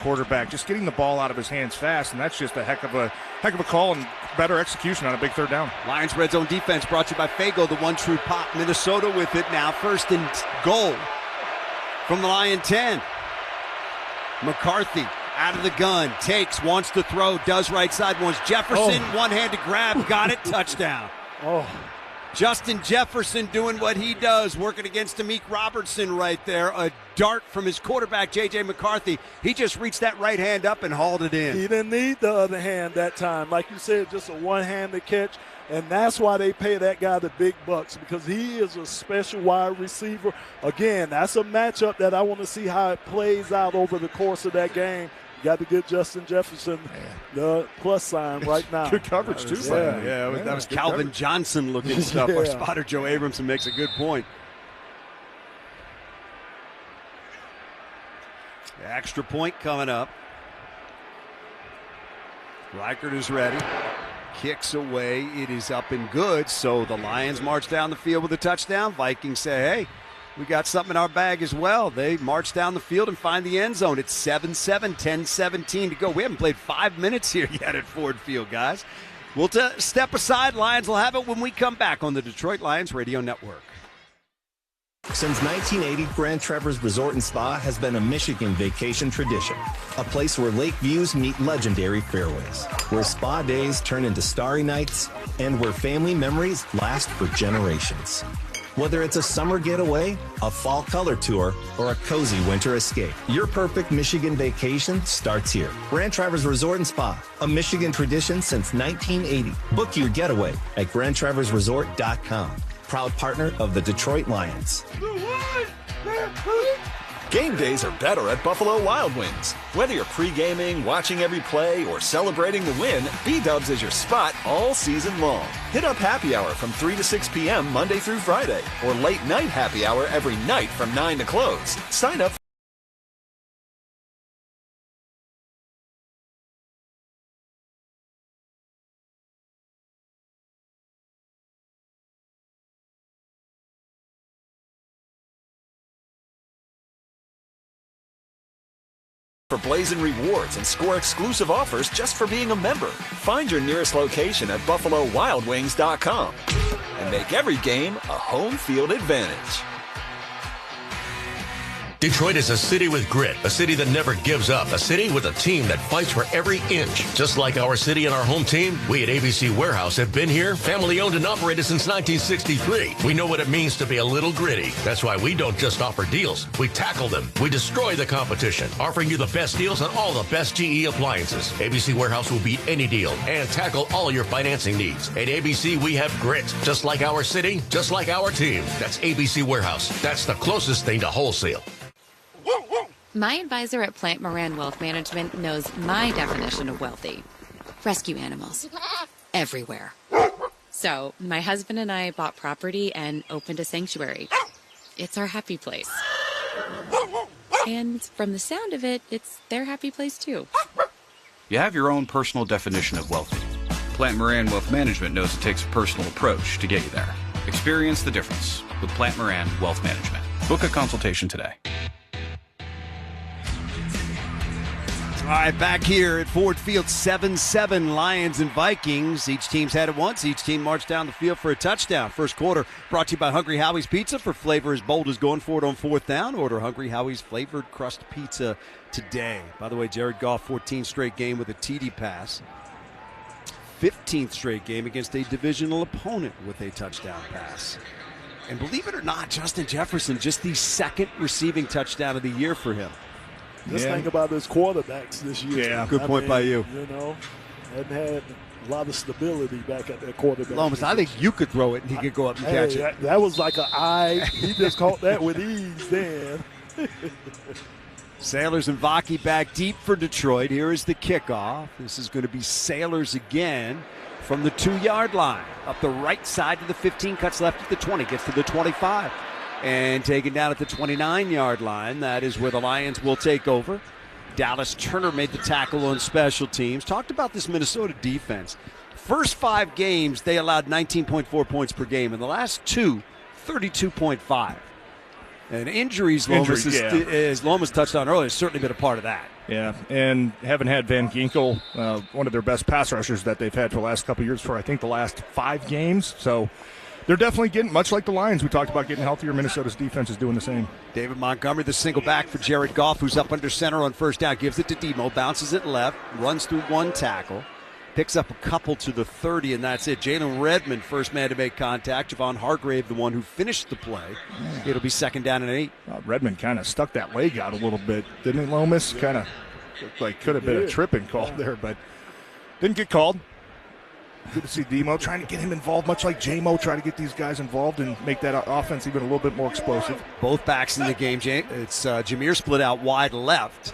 quarterback, just getting the ball out of his hands fast, and that's just a heck of a call and better execution on a big third down. Lions red zone defense brought to you by Fago, the one true pop. Minnesota with it now, first and goal from the Lion 10. McCarthy out of the gun, takes, wants to throw, does right side, wants Jefferson, one-handed grab, got it, touchdown. Justin Jefferson doing what he does, working against Amik Robertson right there. A dart from his quarterback, J.J. McCarthy. He just reached that right hand up and hauled it in. He didn't need the other hand that time. Like you said, just a one-handed catch. And that's why they pay that guy the big bucks, because he is a special wide receiver. Again, that's a matchup that I want to see how it plays out over the course of that game. You got to get Justin Jefferson the plus sign right now. Good coverage, too. That was Calvin Johnson-looking stuff. Our spotter, Joe Abramson, makes a good point. The extra point coming up. Reichert is ready. Kicks away. It is up and good. So the Lions march down the field with a touchdown. Vikings say, hey, we got something in our bag as well. They march down the field and find the end zone. It's 7-7, 10-17 to go. We haven't played 5 minutes here yet at Ford Field, guys. We'll step aside. Lions will have it when we come back on the Detroit Lions Radio Network. Since 1980, Grand Traverse Resort and Spa has been a Michigan vacation tradition. A place where lake views meet legendary fairways, where spa days turn into starry nights, and where family memories last for generations. Whether it's a summer getaway, a fall color tour, or a cozy winter escape, your perfect Michigan vacation starts here. Grand Traverse Resort and Spa, a Michigan tradition since 1980. Book your getaway at GrandTraverseResort.com. Proud partner of the Detroit Lions. Game days are better at Buffalo Wild Wings. Whether you're pre-gaming, watching every play, or celebrating the win, B-Dubs is your spot all season long. Hit up happy hour from 3 to 6 p.m. Monday through Friday, or late night happy hour every night from 9 to close. Sign up for Blazing Rewards and score exclusive offers just for being a member. Find your nearest location at BuffaloWildWings.com and make every game a home field advantage. Detroit is a city with grit, a city that never gives up, a city with a team that fights for every inch. Just like our city and our home team, we at ABC Warehouse have been here, family owned and operated since 1963. We know what it means to be a little gritty. That's why we don't just offer deals, we tackle them. We destroy the competition, offering you the best deals on all the best GE appliances. ABC Warehouse will beat any deal and tackle all your financing needs. At ABC, we have grit, just like our city, just like our team. That's ABC Warehouse. That's the closest thing to wholesale. My advisor at Plant Moran Wealth Management knows my definition of wealthy. Rescue animals. Everywhere. So, my husband and I bought property and opened a sanctuary. It's our happy place. And from the sound of it, it's their happy place too. You have your own personal definition of wealthy. Plant Moran Wealth Management knows it takes a personal approach to get you there. Experience the difference with Plant Moran Wealth Management. Book a consultation today. All right, back here at Ford Field, 7-7 Lions and Vikings. Each team's had it once. Each team marched down the field for a touchdown. First quarter brought to you by Hungry Howie's Pizza. For flavor as bold as going for it on fourth down, order Hungry Howie's flavored crust pizza today. By the way, Jared Goff, 14th straight game with a TD pass. 15th straight game against a divisional opponent with a touchdown pass. And believe it or not, Justin Jefferson, just the second receiving touchdown of the year for him. Just think about his quarterbacks this year. Yeah, good point by you. You know, hadn't had a lot of stability back at that quarterback. Lomas, I think you could throw it and he could go up and catch it. That was like an eye. He just caught that with ease then. Sailors and Vaki back deep for Detroit. Here is the kickoff. This is going to be Sailors again from the 2-yard line. Up the right side to the 15, cuts left at the 20, gets to the 25. And taken down at the 29-yard line. That is where the Lions will take over. Dallas Turner made the tackle on special teams. Talked about this Minnesota defense. First 5 games, they allowed 19.4 points per game. In the last 2, 32.5. And injuries, as Lomas touched on earlier, has certainly been a part of that. Yeah, and haven't had Van Ginkel, one of their best pass rushers that they've had for the last couple of years, for I think the last 5 games. So they're definitely getting, much like the Lions, we talked about getting healthier. Minnesota's defense is doing the same. David Montgomery, the single back for Jared Goff, who's up under center on first down, gives it to Demo, bounces it left, runs through 1 tackle, picks up a couple to the 30, and that's it. Jalen Redmond, first man to make contact. Javon Hargrave, the one who finished the play. It'll be 2nd down and 8. Redmond kind of stuck that leg out a little bit, didn't he, Lomas? Kind of looked like could have been a tripping call there, but didn't get called. Good to see Demo trying to get him involved, much like J-Mo, trying to get these guys involved and make that offense even a little bit more explosive. Both backs in the game. It's Jameer split out wide left.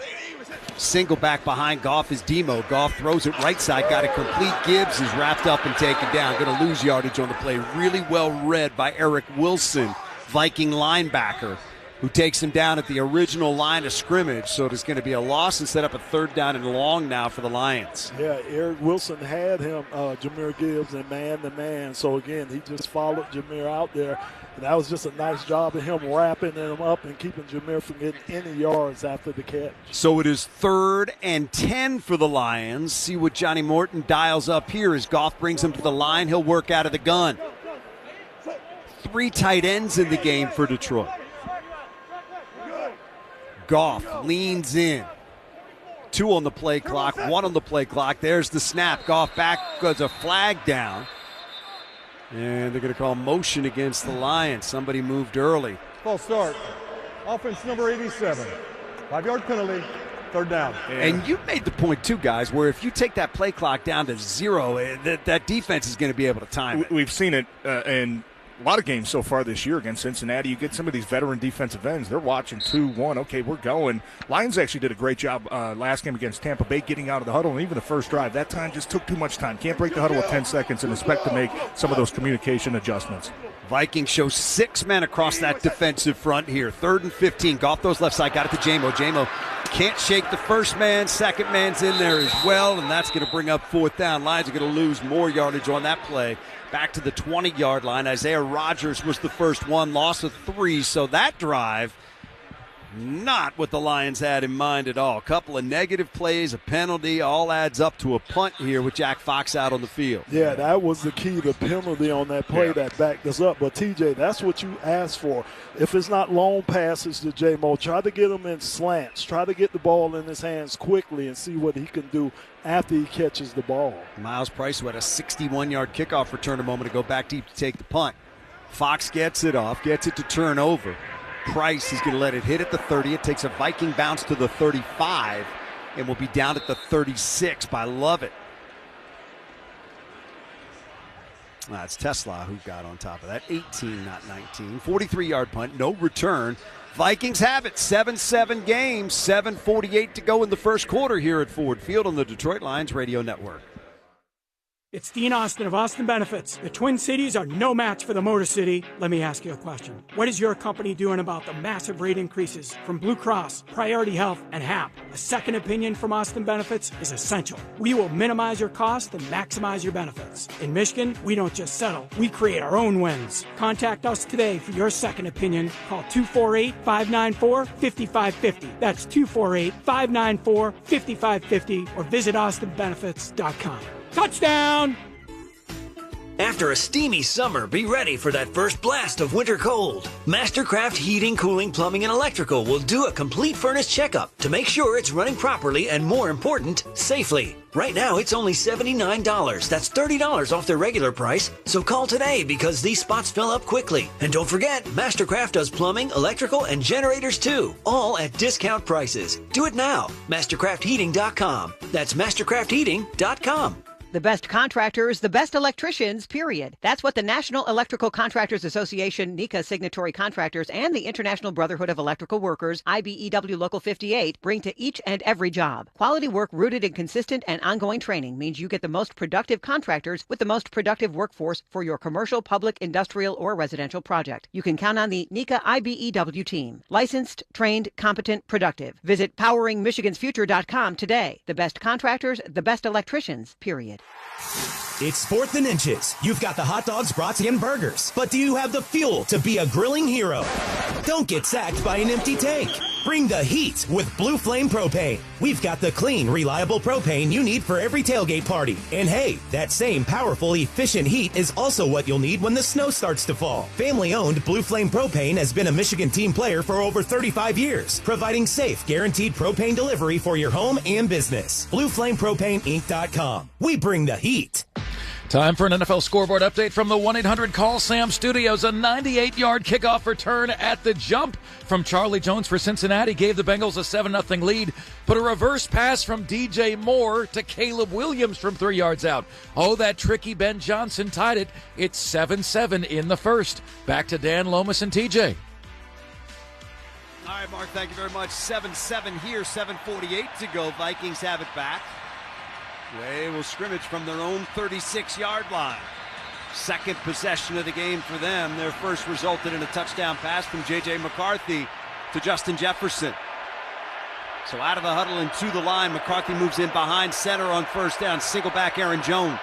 Single back behind Goff is Demo. Goff throws it right side, got it complete. Gibbs is wrapped up and taken down. Going to lose yardage on the play. Really well read by Eric Wilson, Viking linebacker, who takes him down at the original line of scrimmage. So there's going to be a loss and set up a 3rd down and long now for the Lions. Yeah, Eric Wilson had him, Jameer Gibbs, and man-to-man. So, again, he just followed Jameer out there. And that was just a nice job of him wrapping him up and keeping Jameer from getting any yards after the catch. So it is 3rd and 10 for the Lions. See what Johnny Morton dials up here as Goff brings him to the line. He'll work out of the gun. 3 tight ends in the game for Detroit. Goff leans in. 2 on the play clock, 1 on the play clock. There's the snap. Goff back, goes a flag down. And they're going to call motion against the Lions. Somebody moved early. False start. Offense number 87. 5-yard penalty. 3rd down. And you made the point, too, guys, where if you take that play clock down to 0, that defense is going to be able to time it. We've seen it in a lot of games so far this year against Cincinnati. You get some of these veteran defensive ends. They're watching 2-1. Okay, we're going. Lions actually did a great job last game against Tampa Bay getting out of the huddle, and even the first drive. That time just took too much time. Can't break the huddle with 10 seconds and expect to make some of those communication adjustments. Vikings show 6 men across that defensive front here. 3rd and 15. Goff throws left side. Got it to J-Mo. J-Mo can't shake the first man. Second man's in there as well, and that's going to bring up 4th down. Lions are going to lose more yardage on that play. Back to the 20-yard line. Isaiah Rodgers was the first one, loss of 3. So that drive, not what the Lions had in mind at all. A couple of negative plays, a penalty, all adds up to a punt here with Jack Fox out on the field. Yeah, that was the key, the penalty on that play that backed us up. But, TJ, that's what you asked for. If it's not long passes to J-Mo, try to get him in slants. Try to get the ball in his hands quickly and see what he can do after he catches the ball. Miles Price, who had a 61-yard kickoff return a moment ago, back deep to take the punt. Fox gets it off, gets it to turn over. Price is going to let it hit at the 30. It takes a Viking bounce to the 35 and will be down at the 36 by Lovett. It's Tesla who got on top of that. 18, not 19. 43-yard punt, no return. Vikings have it. 7-7 game, 7:48 to go in the first quarter here at Ford Field on the Detroit Lions Radio Network. It's Dean Austin of Austin Benefits. The Twin Cities are no match for the Motor City. Let me ask you a question. What is your company doing about the massive rate increases from Blue Cross, Priority Health, and HAP? A second opinion from Austin Benefits is essential. We will minimize your costs and maximize your benefits. In Michigan, we don't just settle, we create our own wins. Contact us today for your second opinion. Call 248-594-5550. That's 248-594-5550 or visit austinbenefits.com. Touchdown! After a steamy summer, be ready for that first blast of winter cold. Mastercraft Heating, Cooling, Plumbing, and Electrical will do a complete furnace checkup to make sure it's running properly and, more important, safely. Right now, it's only $79. That's $30 off their regular price. So call today because these spots fill up quickly. And don't forget, Mastercraft does plumbing, electrical, and generators too. All at discount prices. Do it now. MastercraftHeating.com. That's MastercraftHeating.com. The best contractors, the best electricians, period. That's what the National Electrical Contractors Association, NECA signatory contractors, and the International Brotherhood of Electrical Workers, IBEW Local 58, bring to each and every job. Quality work rooted in consistent and ongoing training means you get the most productive contractors with the most productive workforce for your commercial, public, industrial, or residential project. You can count on the NECA IBEW team. Licensed, trained, competent, productive. Visit poweringmichigansfuture.com today. The best contractors, the best electricians, period. It's 4th and Inches. You've got the hot dogs, brats, and burgers. But do you have the fuel to be a grilling hero? Don't get sacked by an empty tank. Bring the heat with Blue Flame Propane. We've got the clean, reliable propane you need for every tailgate party. And hey, that same powerful, efficient heat is also what you'll need when the snow starts to fall. Family-owned Blue Flame Propane has been a Michigan team player for over 35 years, providing safe, guaranteed propane delivery for your home and business. BlueFlamePropaneInc.com. We bring the heat. Time for an NFL scoreboard update from the 1-800-CALL-SAM studios. A 98-yard kickoff return at the jump from Charlie Jones for Cincinnati gave the Bengals a 7-0 lead, but a reverse pass from DJ Moore to Caleb Williams from 3 yards out. Oh, that tricky Ben Johnson tied it. It's 7-7 in the first. Back to Dan Lomas and TJ. All right, Mark, thank you very much. 7-7 here, 7:48 to go. Vikings have it back. They will scrimmage from their own 36-yard line. Second possession of the game for them. Their first resulted in a touchdown pass from J.J. McCarthy to Justin Jefferson. So out of the huddle and to the line, McCarthy moves in behind center on first down. Single back Aaron Jones.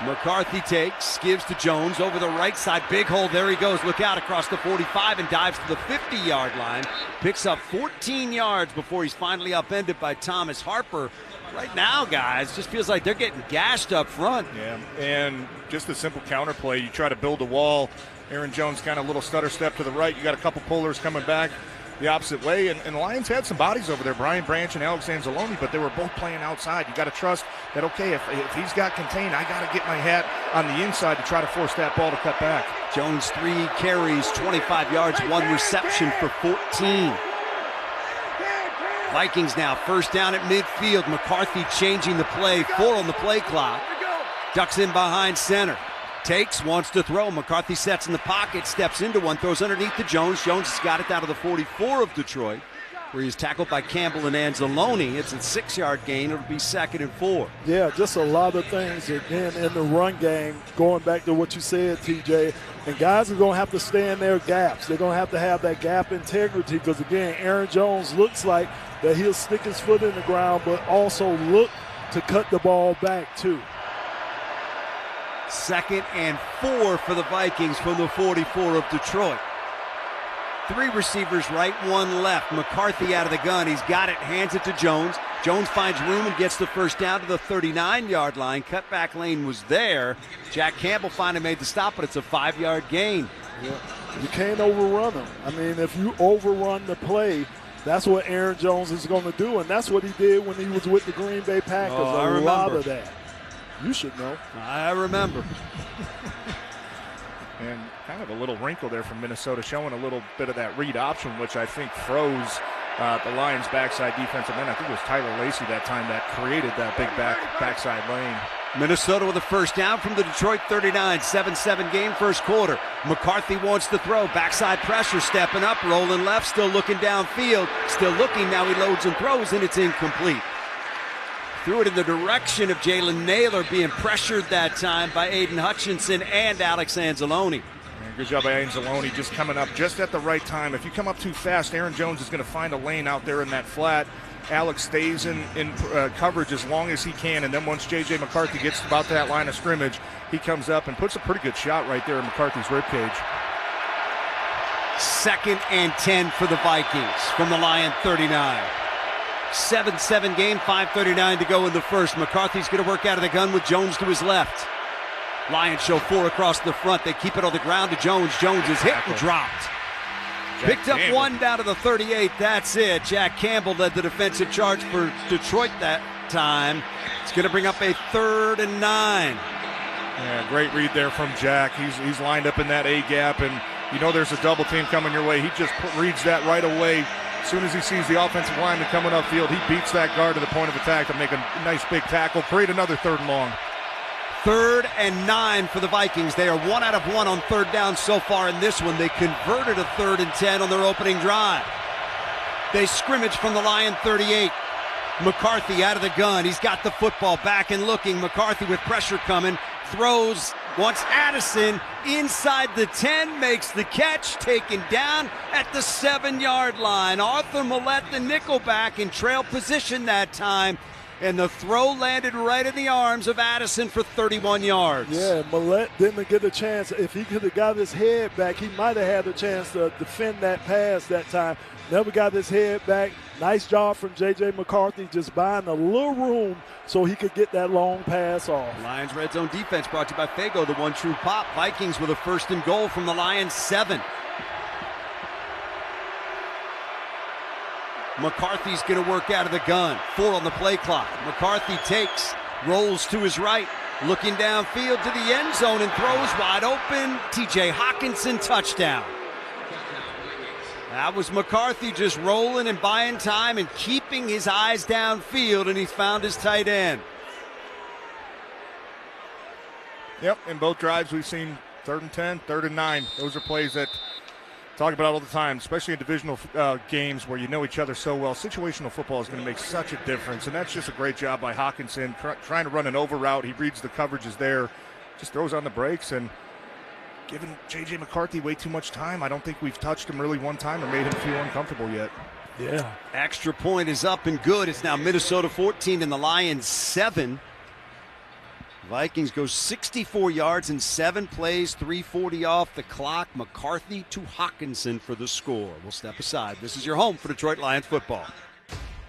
McCarthy takes, gives to Jones over the right side. Big hole, there he goes. Look out across the 45 and dives to the 50-yard line. Picks up 14 yards before he's finally upended by Thomas Harper. Right now, guys, just feels like they're getting gashed up front. Yeah, and just a simple counter play. You try to build a wall. Aaron Jones kind of little stutter step to the right. You got a couple pullers coming back the opposite way, and the Lions had some bodies over there, Brian Branch and Alex Anzalone, but they were both playing outside. You got to trust that, okay, if he's got contained, I got to get my hat on the inside to try to force that ball to cut back. Jones 3 carries, 25 yards, 1 reception for 14. Vikings now first down at midfield. McCarthy changing the play, 4 on the play clock. Ducks in behind center. Takes, wants to throw. McCarthy sets in the pocket, steps into one, throws underneath to Jones. Jones has got it down to the 44 of Detroit, where he's tackled by Campbell and Anzalone. It's a 6-yard gain. It'll be 2nd and 4. Yeah, just a lot of things, again, in the run game, going back to what you said, TJ. And guys are going to have to stay in their gaps. They're going to have that gap integrity because, again, Aaron Jones looks like that he'll stick his foot in the ground but also look to cut the ball back, too. 2nd and 4 for the Vikings from the 44 of Detroit. 3 receivers right, 1 left. McCarthy out of the gun. He's got it, hands it to Jones. Jones finds room and gets the first down to the 39-yard line. Cutback lane was there. Jack Campbell finally made the stop, but it's a 5-yard gain. Yeah. You can't overrun them. I mean, if you overrun the play, that's what Aaron Jones is going to do, and that's what he did when he was with the Green Bay Packers. A lot of that. You should know. I remember. And kind of a little wrinkle there from Minnesota, showing a little bit of that read option, which I think froze the Lions' backside defensive end. I think it was Tyler Lacey that time that created that big backside lane. Minnesota with a first down from the Detroit 39. 7-7 game, first quarter. McCarthy wants to throw. Backside pressure, stepping up, rolling left, still looking downfield. Still looking, now he loads and throws, and it's incomplete. Threw it in the direction of Jalen Naylor, being pressured that time by Aiden Hutchinson and Alex Anzalone. Good job by Anzalone, just coming up just at the right time. If you come up too fast, Aaron Jones is going to find a lane out there in that flat. Alex stays in coverage as long as he can, and then once J.J. McCarthy gets about that line of scrimmage, he comes up and puts a pretty good shot right there in McCarthy's ribcage. 2nd and 10 for the Vikings from the Lion 39. 7-7 game, 5:39 to go in the first. McCarthy's going to work out of the gun with Jones to his left. Lions show 4 across the front. They keep it on the ground to Jones. Jones is hit and dropped. Picked up 1 down to the 38. That's it. Jack Campbell led the defensive charge for Detroit that time. It's going to bring up a 3rd and 9. Yeah, great read there from Jack. He's lined up in that A gap, and you know there's a double team coming your way. He just reads that right away. As soon as he sees the offensive lineman coming upfield, he beats that guard to the point of attack to make a nice big tackle, create another 3rd and long. 3rd and 9 for the Vikings. They are 1 out of 1 on 3rd down so far in this one. They converted a 3rd and 10 on their opening drive. They scrimmage from the Lion 38. McCarthy out of the gun. He's got the football, back and looking. McCarthy with pressure coming. Throws, wants Addison inside the 10, makes the catch, taken down at the 7-yard line. Arthur Millette, the nickelback, in trail position that time. And the throw landed right in the arms of Addison for 31 yards. Yeah, Millette didn't get a chance. If he could have got his head back, he might have had a chance to defend that pass that time. Never got his head back. Nice job from J.J. McCarthy, just buying a little room so he could get that long pass off. Lions red zone defense brought to you by Fago, the one true pop. Vikings with a 1st and goal from the Lions 7. McCarthy's going to work out of the gun. 4 on the play clock. McCarthy takes, rolls to his right, looking downfield to the end zone and throws wide open. T.J. Hawkinson, touchdown. That was McCarthy just rolling and buying time and keeping his eyes downfield, and he's found his tight end. Yep, in both drives we've seen 3rd and 10, 3rd and 9. Those are plays that talk about all the time, especially in divisional games where you know each other so well. Situational football is going to make such a difference, and that's just a great job by Hawkinson trying to run an over route. He reads the coverages there, just throws on the brakes, and giving J.J. McCarthy way too much time. I don't think we've touched him really one time or made him feel uncomfortable yet. Yeah. Extra point is up and good. It's now Minnesota 14 and the Lions 7. Vikings go 64 yards in 7 plays, 3:40 off the clock. McCarthy to Hawkinson for the score. We'll step aside. This is your home for Detroit Lions football.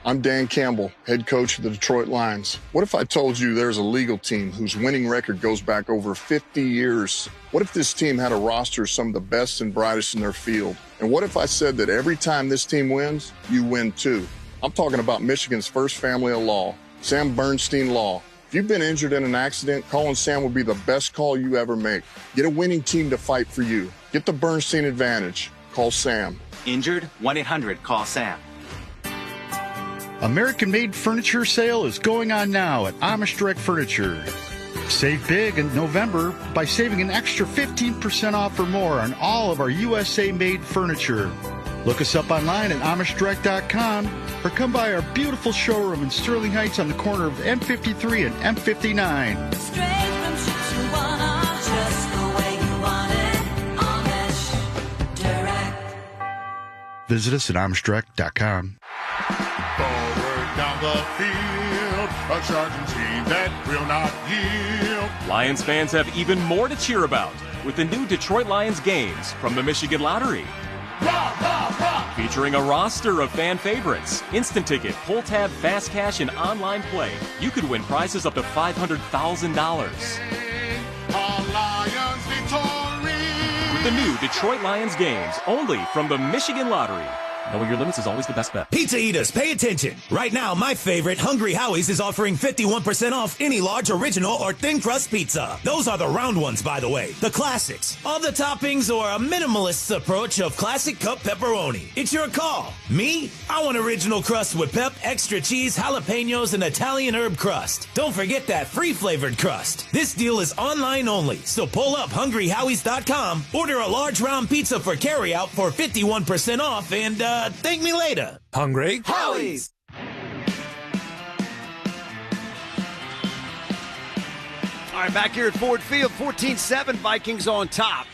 I'm Dan Campbell, head coach of the Detroit Lions. What if I told you there's a legal team whose winning record goes back over 50 years? What if this team had a roster of some of the best and brightest in their field? And what if I said that every time this team wins, you win too? I'm talking about Michigan's first family of law, Sam Bernstein Law. If you've been injured in an accident, calling Sam will be the best call you ever make. Get a winning team to fight for you. Get the Bernstein advantage. Call Sam. Injured? 1-800-CALL-SAM. American-made furniture sale is going on now at Amish Direct Furniture. Save big in November by saving an extra 15% off or more on all of our USA-made furniture. Look us up online at AmishDirect.com or come by our beautiful showroom in Sterling Heights on the corner of M53 and M59. Straight from Tijuana, just the way you want it. Amish Direct. Visit us at AmishDirect.com. Forward down the field, a charging team that will not yield. Lions fans have even more to cheer about with the new Detroit Lions games from the Michigan Lottery. Featuring a roster of fan favorites, instant ticket, pull tab, fast cash, and online play, you could win prizes up to $500,000. Lions victory. With the new Detroit Lions games, only from the Michigan Lottery. Knowing your limits is always the best bet. Pizza eaters, pay attention. Right now, my favorite, Hungry Howie's, is offering 51% off any large original or thin crust pizza. Those are the round ones, by the way. The classics. All the toppings or a minimalist approach of classic cup pepperoni. It's your call. Me? I want original crust with pep, extra cheese, jalapenos, and Italian herb crust. Don't forget that free flavored crust. This deal is online only, so pull up hungryhowies.com, order a large round pizza for carryout for 51% off, and thank me later. Hungry Howie's. All right, back here at Ford Field, 14-7, Vikings on top.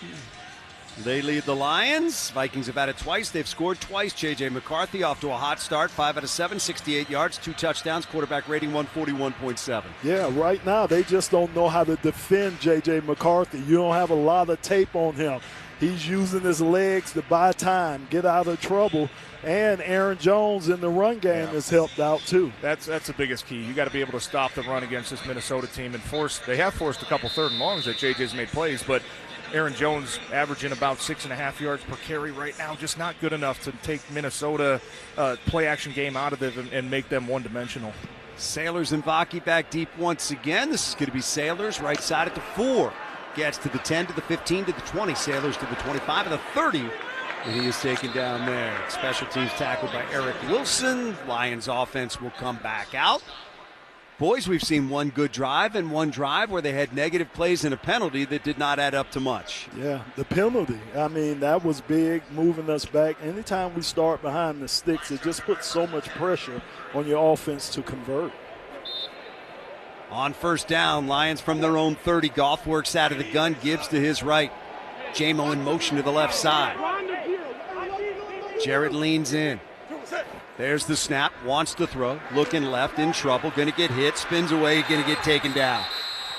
They lead the Lions. Vikings have had it twice. They've scored twice. J.J. McCarthy off to a hot start. 5 out of 7, 68 yards, 2 touchdowns. Quarterback rating 141.7. Yeah, right now they just don't know how to defend J.J. McCarthy. You don't have a lot of tape on him. He's using his legs to buy time, get out of trouble, and Aaron Jones in the run game has helped out too. That's the biggest key. You got to be able to stop the run against this Minnesota team and they have forced a couple 3rd and longs that JJ's made plays, but Aaron Jones averaging about 6.5 yards per carry right now, just not good enough to take Minnesota play action game out of it and make them one-dimensional. Sailors and Vaki back deep once again. This is going to be Sailors right side at the 4. Gets to the 10, to the 15, to the 20. Sailors to the 25, and the 30. And he is taken down there. Special teams tackled by Eric Wilson. Lions offense will come back out. Boys, we've seen one good drive and one drive where they had negative plays and a penalty that did not add up to much. Yeah, the penalty. I mean, that was big, moving us back. Anytime we start behind the sticks, it just puts so much pressure on your offense to convert. On first down, Lions from their own 30. Goff works out of the gun, Gibbs to his right. J-Mo in motion to the left side. Jarrett leans in. There's the snap, wants to throw, looking left, in trouble, going to get hit, spins away, going to get taken down.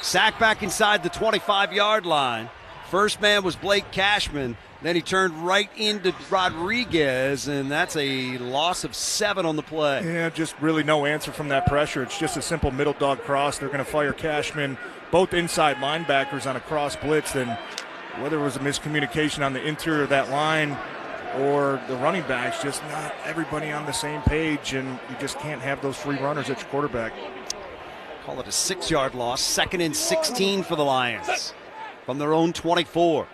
Sack back inside the 25-yard line. First man was Blake Cashman. Then he turned right into Rodriguez, and that's a loss of 7 on the play. Yeah, just really no answer from that pressure. It's just a simple middle dog cross. They're going to fire Cashman, both inside linebackers on a cross blitz. And whether it was a miscommunication on the interior of that line or the running backs, just not everybody on the same page, and you just can't have those free runners at your quarterback. Call it a 6-yard loss. 2nd and 16 for the Lions from their own 24.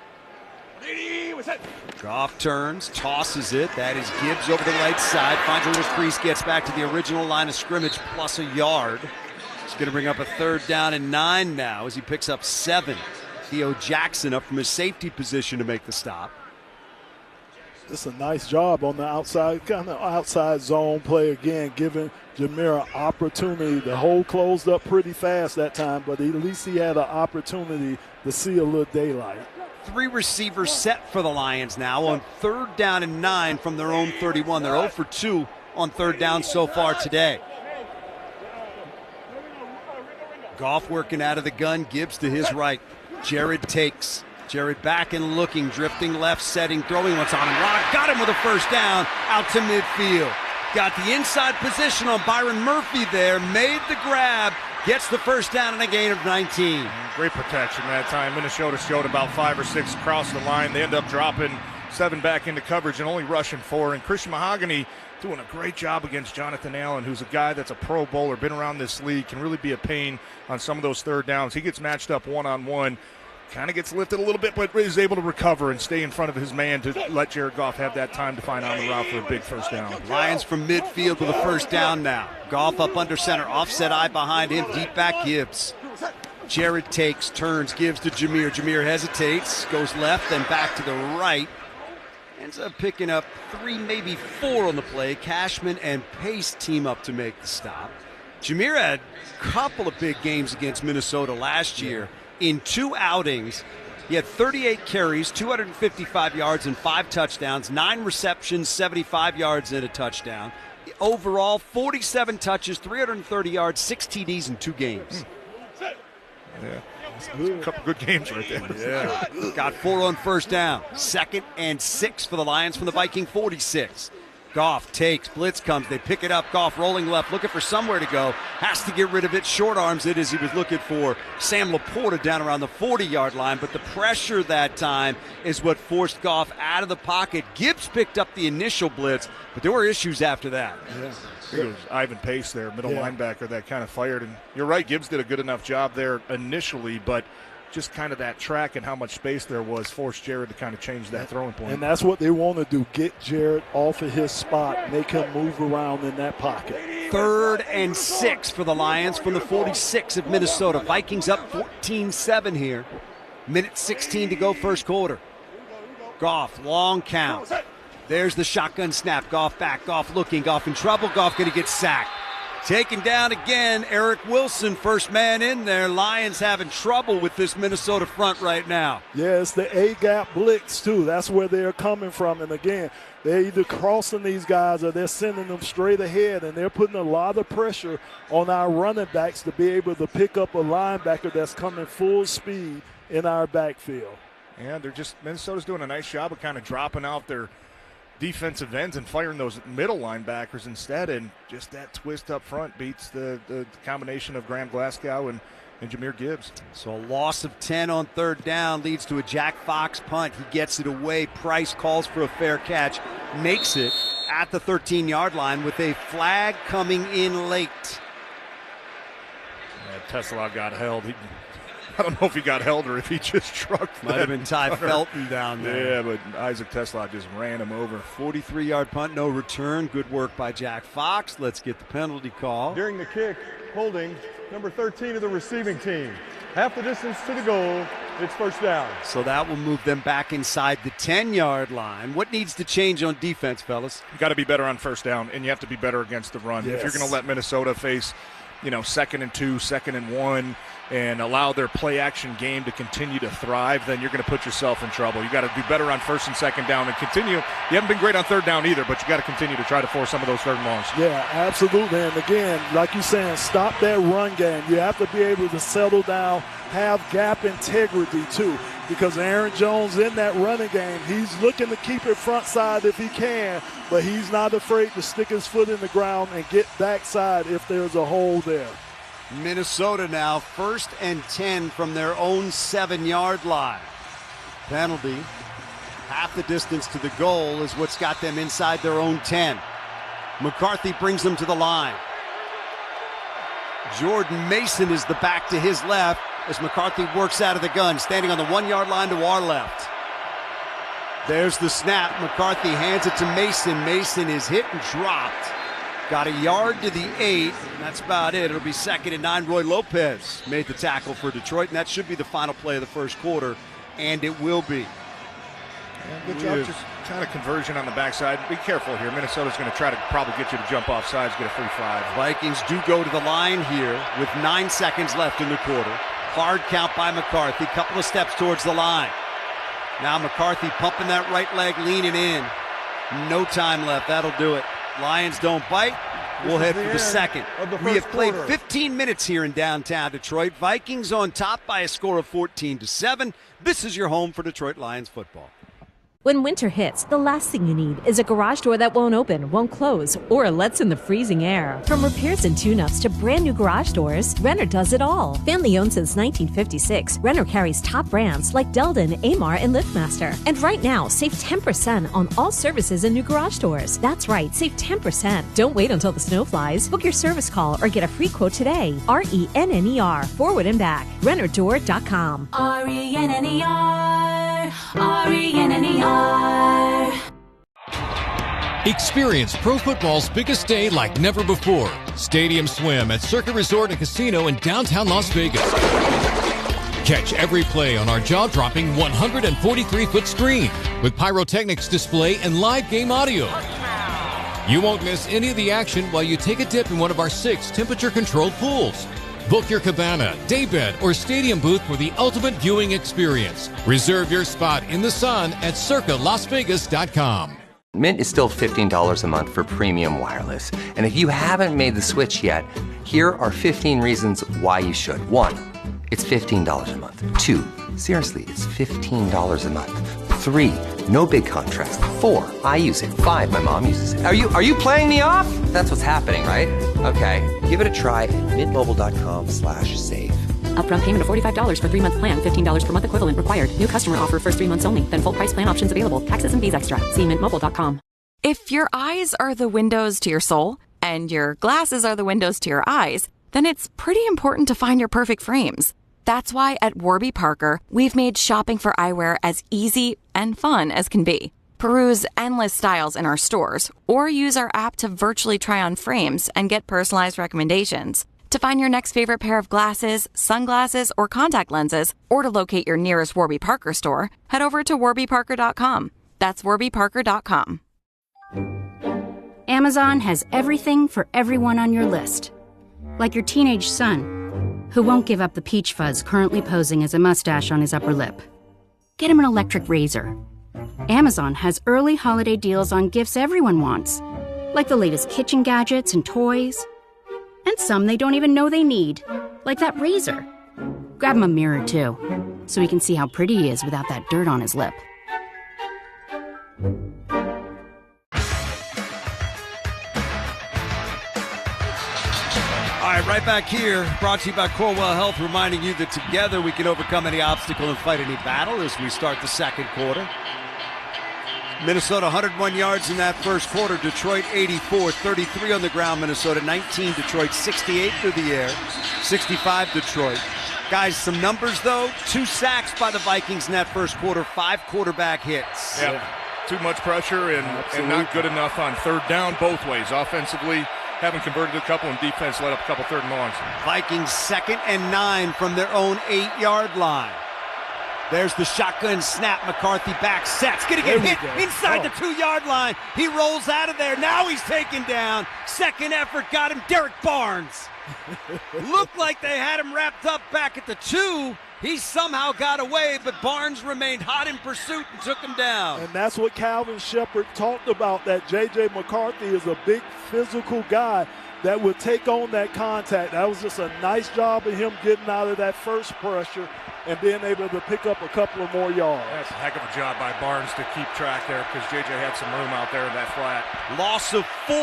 Goff turns, tosses it. That is Gibbs over the right side. Finds a little crease, gets back to the original line of scrimmage plus a yard. He's going to bring up a 3rd down and 9 now as he picks up 7. Theo Jackson up from his safety position to make the stop. Just a nice job on the outside, kind of outside zone play again, giving Jameer an opportunity. The hole closed up pretty fast that time, but at least he had an opportunity to see a little daylight. 3 receivers set for the Lions now on 3rd down and 9 from their own 31. They're 0 for 2 on 3rd down so far today. Goff working out of the gun, Gibbs to his right. Jared takes. Jared back and looking, drifting left, setting, throwing what's on him. Got him with a 1st down out to midfield. Got the inside position on Byron Murphy there, made the grab, gets the 1st down and a gain of 19. Great protection that time. Minnesota showed about 5 or 6 across the line. They end up dropping 7 back into coverage and only rushing 4. And Christian Mahogany doing a great job against Jonathan Allen, who's a guy that's a Pro Bowler, been around this league, can really be a pain on some of those 3rd downs. He gets matched up one-on-one. Kind of gets lifted a little bit, but is able to recover and stay in front of his man to let Jared Goff have that time to find on the route for a big 1st down. Lions from midfield with a 1st down now. Goff up under center, offset eye behind him, deep back Gibbs. Jared takes, turns, gives to Jameer. Jameer hesitates, goes left, then back to the right. Ends up picking up 3, maybe 4 on the play. Cashman and Pace team up to make the stop. Jameer had a couple of big games against Minnesota last year. In 2 outings, he had 38 carries, 255 yards, and 5 touchdowns, 9 receptions, 75 yards, and a touchdown. Overall, 47 touches, 330 yards, 6 TDs in 2 games. Yeah, a couple good games right there. Yeah. Got 4 on 1st down. 2nd and 6 for the Lions from the Viking 46. Goff takes, blitz comes, they pick it up. Goff rolling left, looking for somewhere to go. Has to get rid of it, short arms it as he was looking for Sam Laporta down around the 40-yard line. But the pressure that time is what forced Goff out of the pocket. Gibbs picked up the initial blitz, but there were issues after that. Yeah. I think it was Ivan Pace there, middle linebacker, that kind of fired. And you're right, Gibbs did a good enough job there initially, but just kind of that track and how much space there was forced Jared to kind of change that throwing point. And that's what they want to do, get Jared off of his spot, make him move around in that pocket. 3rd and 6 for the Lions from the 46 of Minnesota. Vikings up 14-7 here. Minute 16 to go, 1st quarter. Goff, long count. There's the shotgun snap. Goff back, Goff looking, Goff in trouble. Goff going to get sacked. Taken down again, Eric Wilson, 1st man in there. Lions having trouble with this Minnesota front right now. Yeah, it's the A-gap blitz, too. That's where they're coming from. And, again, they're either crossing these guys or they're sending them straight ahead, and they're putting a lot of pressure on our running backs to be able to pick up a linebacker that's coming full speed in our backfield. Yeah, Minnesota's doing a nice job of kind of dropping out their defensive ends and firing those middle linebackers instead, and just that twist up front beats the combination of Graham Glasgow and Jameer Gibbs. So a loss of 10 on 3rd down leads to a Jack Fox punt. He gets it away. Price calls for a fair catch, makes it at the 13-yard line with a flag coming in late. Yeah, Tesla got held. I don't know if he got held or if he just struck. Might have been Ty Felton down there. Yeah, but Isaac Tesla just ran him over. 43-yard punt, no return. Good work by Jack Fox. Let's get the penalty call. During the kick, holding number 13 of the receiving team. Half the distance to the goal. It's 1st down. So that will move them back inside the 10-yard line. What needs to change on defense, fellas? You got to be better on 1st down, and you have to be better against the run. Yes. If you're going to let Minnesota face 2nd and 2, 2nd and 1, and allow their play-action game to continue to thrive, then you're going to put yourself in trouble. You got to do better on 1st and 2nd down and continue. You haven't been great on 3rd down either, but you got to continue to try to force some of those 3rd and longs. Yeah, absolutely. And again, like you're saying, stop that run game. You have to be able to settle down, have gap integrity too, because Aaron Jones in that running game, he's looking to keep it front side if he can, but he's not afraid to stick his foot in the ground and get backside if there's a hole there. Minnesota now 1st and 10 from their own 7-yard line. Penalty. Half the distance to the goal is what's got them inside their own 10. McCarthy brings them to the line. Jordan Mason is the back to his left as McCarthy works out of the gun, standing on the 1-yard line to our left. There's the snap. McCarthy hands it to Mason. Mason is hit and dropped. Got a yard to the 8, and that's about it. It'll be 2nd and 9. Roy Lopez made the tackle for Detroit, and that should be the final play of the first quarter, and it will be. Good job, just kind of conversion on the backside. Be careful here. Minnesota's going to try to probably get you to jump off sides, get a free 5. Vikings do go to the line here with 9 seconds left in the quarter. Hard count by McCarthy. Couple of steps towards the line. Now McCarthy pumping that right leg, leaning in. No time left. That'll do it. Lions don't bite. We'll head for the second. We have played 15 minutes here in downtown Detroit. Vikings on top by a score of 14-7. This is your home for Detroit Lions football. When winter hits, the last thing you need is a garage door that won't open, won't close, or lets in the freezing air. From repairs and tune-ups to brand new garage doors, Renner does it all. Family owned since 1956, Renner carries top brands like Delden, Amar, and LiftMaster. And right now, save 10% on all services and new garage doors. That's right, save 10%. Don't wait until the snow flies. Book your service call or get a free quote today. RENNER, forward and back. RennerDoor.com. RENNER, RENNER. Experience pro football's biggest day like never before. Stadium Swim at Circuit Resort and Casino in downtown Las Vegas. Catch every play on our jaw-dropping 143-foot screen with pyrotechnics display and live game audio. You won't miss any of the action while you take a dip in one of our 6 temperature-controlled pools. Book your cabana, daybed, or stadium booth for the ultimate viewing experience. Reserve your spot in the sun at circalasvegas.com. Mint is still $15 a month for premium wireless. And if you haven't made the switch yet, here are 15 reasons why you should. 1, it's $15 a month. 2, seriously, it's $15 a month. 3, no big contrast. 4, I use it. 5, my mom uses it. Are you playing me off? That's what's happening, right? Okay, give it a try at mintmobile.com/save. Upfront payment of $45 for 3-month plan. $15 per month equivalent required. New customer offer first 3 months only. Then full price plan options available. Taxes and fees extra. See mintmobile.com. If your eyes are the windows to your soul and your glasses are the windows to your eyes, then it's pretty important to find your perfect frames. That's why at Warby Parker, we've made shopping for eyewear as easy and fun as can be. Peruse endless styles in our stores or use our app to virtually try on frames and get personalized recommendations. To find your next favorite pair of glasses, sunglasses, or contact lenses, or to locate your nearest Warby Parker store, head over to warbyparker.com. That's warbyparker.com. Amazon has everything for everyone on your list. Like your teenage son, who won't give up the peach fuzz currently posing as a mustache on his upper lip. Get him an electric razor. Amazon has early holiday deals on gifts everyone wants, like the latest kitchen gadgets and toys. And some they don't even know they need, like that razor. Grab him a mirror, too, so he can see how pretty he is without that dirt on his lip. All right, right back here, brought to you by Corewell Health, reminding you that together we can overcome any obstacle and fight any battle as we start the second quarter. Minnesota 101 yards in that first quarter. Detroit 84, 33 on the ground. Minnesota 19, Detroit 68 through the air, 65 Detroit. Guys, some numbers though. 2 sacks by the Vikings in that first quarter, 5 quarterback hits. Yeah, too much pressure and not good enough on third down both ways. Offensively, haven't converted a couple, and defense let up a couple 3rd and longs. Vikings 2nd and 9 from their own 8-yard line. There's the shotgun snap. McCarthy back sets. Going to get hit inside the 2-yard line. He rolls out of there. Now he's taken down. Second effort got him. Derek Barnes. Looked like they had him wrapped up back at the 2. He somehow got away, but Barnes remained hot in pursuit and took him down. And that's what Calvin Shepard talked about, that J.J. McCarthy is a big physical guy that would take on that contact. That was just a nice job of him getting out of that first pressure and being able to pick up a couple of more yards. That's a heck of a job by Barnes to keep track there because J.J. had some room out there in that flat. Loss of 4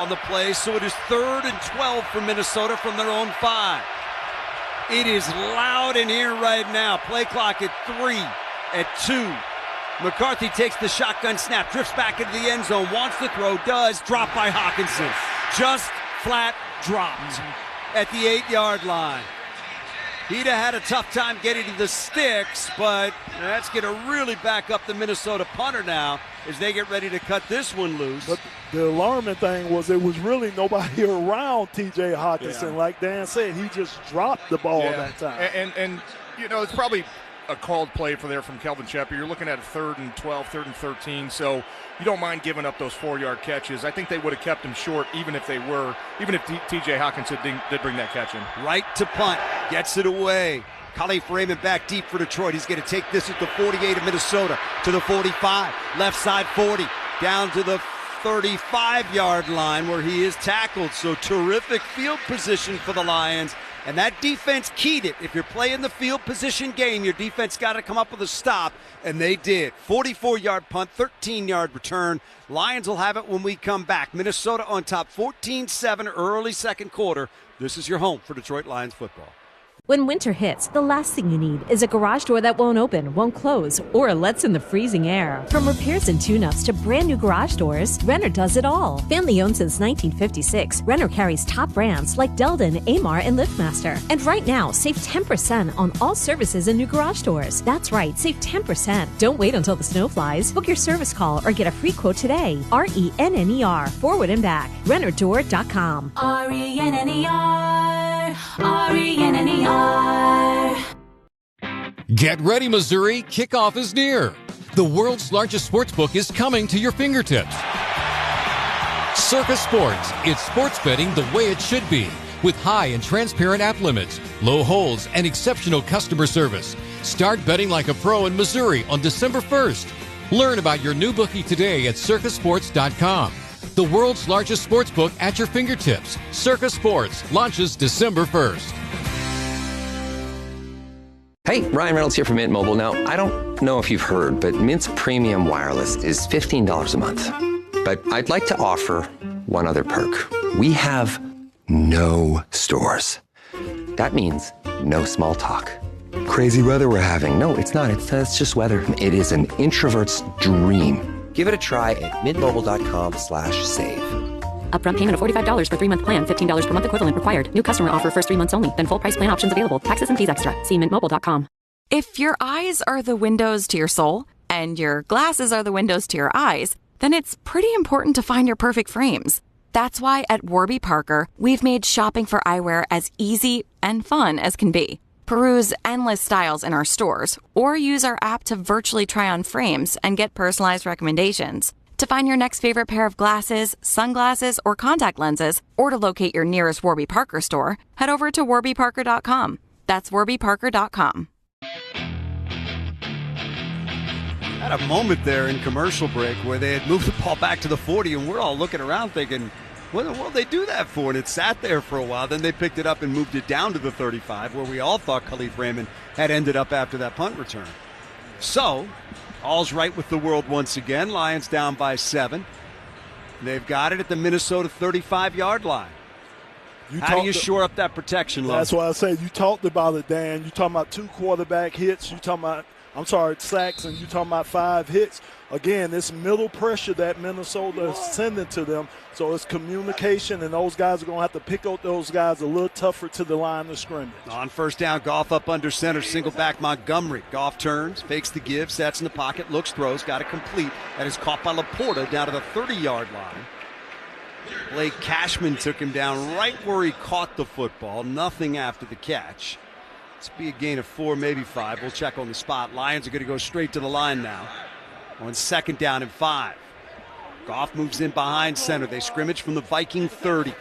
on the play, so it is 3rd and 12 for Minnesota from their own 5. It is loud in here right now. Play clock at 3, at 2. McCarthy takes the shotgun snap, drifts back into the end zone, wants to throw, does, dropped by Hawkinson. Just flat dropped at the 8-yard line. He'd have had a tough time getting to the sticks, but that's going to really back up the Minnesota punter now as they get ready to cut this one loose. But the alarming thing was it was really nobody around T.J. Hawkinson. Yeah. Like Dan said, he just dropped the ball that time. And you know, it's probably a called play from Kelvin Shepard. You're looking at 3rd and 12, 3rd and 13, so you don't mind giving up those 4-yard catches. I think they would have kept him short even if T.J. Hawkinson did bring that catch in. Right to punt, gets it away. Khalif Raymond back deep for Detroit. He's going to take this at the 48 of Minnesota to the 45, left side 40, down to the 35-yard line where he is tackled. So terrific field position for the Lions. And that defense keyed it. If you're playing the field position game, your defense got to come up with a stop, and they did. 44-yard punt, 13-yard return. Lions will have it when we come back. Minnesota on top, 14-7 early second quarter. This is your home for Detroit Lions football. When winter hits, the last thing you need is a garage door that won't open, won't close, or lets in the freezing air. From repairs and tune-ups to brand new garage doors, Renner does it all. Family owned since 1956, Renner carries top brands like Delden, Amar, and LiftMaster. And right now, save 10% on all services and new garage doors. That's right, save 10%. Don't wait until the snow flies. Book your service call or get a free quote today. RENNER, forward and back. RennerDoor.com. RENNER, RENNER. Get ready, Missouri. Kickoff is near. The world's largest sportsbook is coming to your fingertips. Circus Sports. It's sports betting the way it should be, with high and transparent app limits, low holds, and exceptional customer service. Start betting like a pro in Missouri on December 1st. Learn about your new bookie today at circusports.com. The world's largest sportsbook at your fingertips. Circus Sports launches December 1st. Hey, Ryan Reynolds here from Mint Mobile. Now, I don't know if you've heard, but Mint's premium wireless is $15 a month. But I'd like to offer one other perk. We have no stores. That means no small talk. Crazy weather we're having. No, it's not. It's just weather. It is an introvert's dream. Give it a try at mintmobile.com/save. Upfront payment of $45 for 3-month plan, $15 per month equivalent required. New customer offer first 3 months only. Then full price plan options available. Taxes and fees extra. See mintmobile.com. If your eyes are the windows to your soul and your glasses are the windows to your eyes, then it's pretty important to find your perfect frames. That's why at Warby Parker, we've made shopping for eyewear as easy and fun as can be. Peruse endless styles in our stores or use our app to virtually try on frames and get personalized recommendations. To find your next favorite pair of glasses, sunglasses, or contact lenses, or to locate your nearest Warby Parker store, head over to warbyparker.com. That's warbyparker.com. Had a moment there in commercial break where they had moved the ball back to the 40, and we're all looking around thinking, what in the world did they do that for? And it sat there for a while. Then they picked it up and moved it down to the 35, where we all thought Khalif Raymond had ended up after that punt return. So, all's right with the world once again. Lions down by 7. They've got it at the Minnesota 35-yard line. How do you shore up that protection, Love? That's why I say you talked about it, Dan. You're talking about 2 quarterback hits. You're talking about, sacks, and you're talking about 5 hits. Again, this middle pressure that Minnesota is sending to them. So it's communication, and those guys are going to have to pick out those guys a little tougher to the line of scrimmage. On first down, Goff up under center, single back Montgomery. Goff turns, fakes the give, sets in the pocket, looks, throws, got it complete. That is caught by Laporta down to the 30-yard line. Blake Cashman took him down right where he caught the football. Nothing after the catch. It's be a gain of 4, maybe 5. We'll check on the spot. Lions are going to go straight to the line now on 2nd down and 5. Goff moves in behind center. They scrimmage from the Viking 30.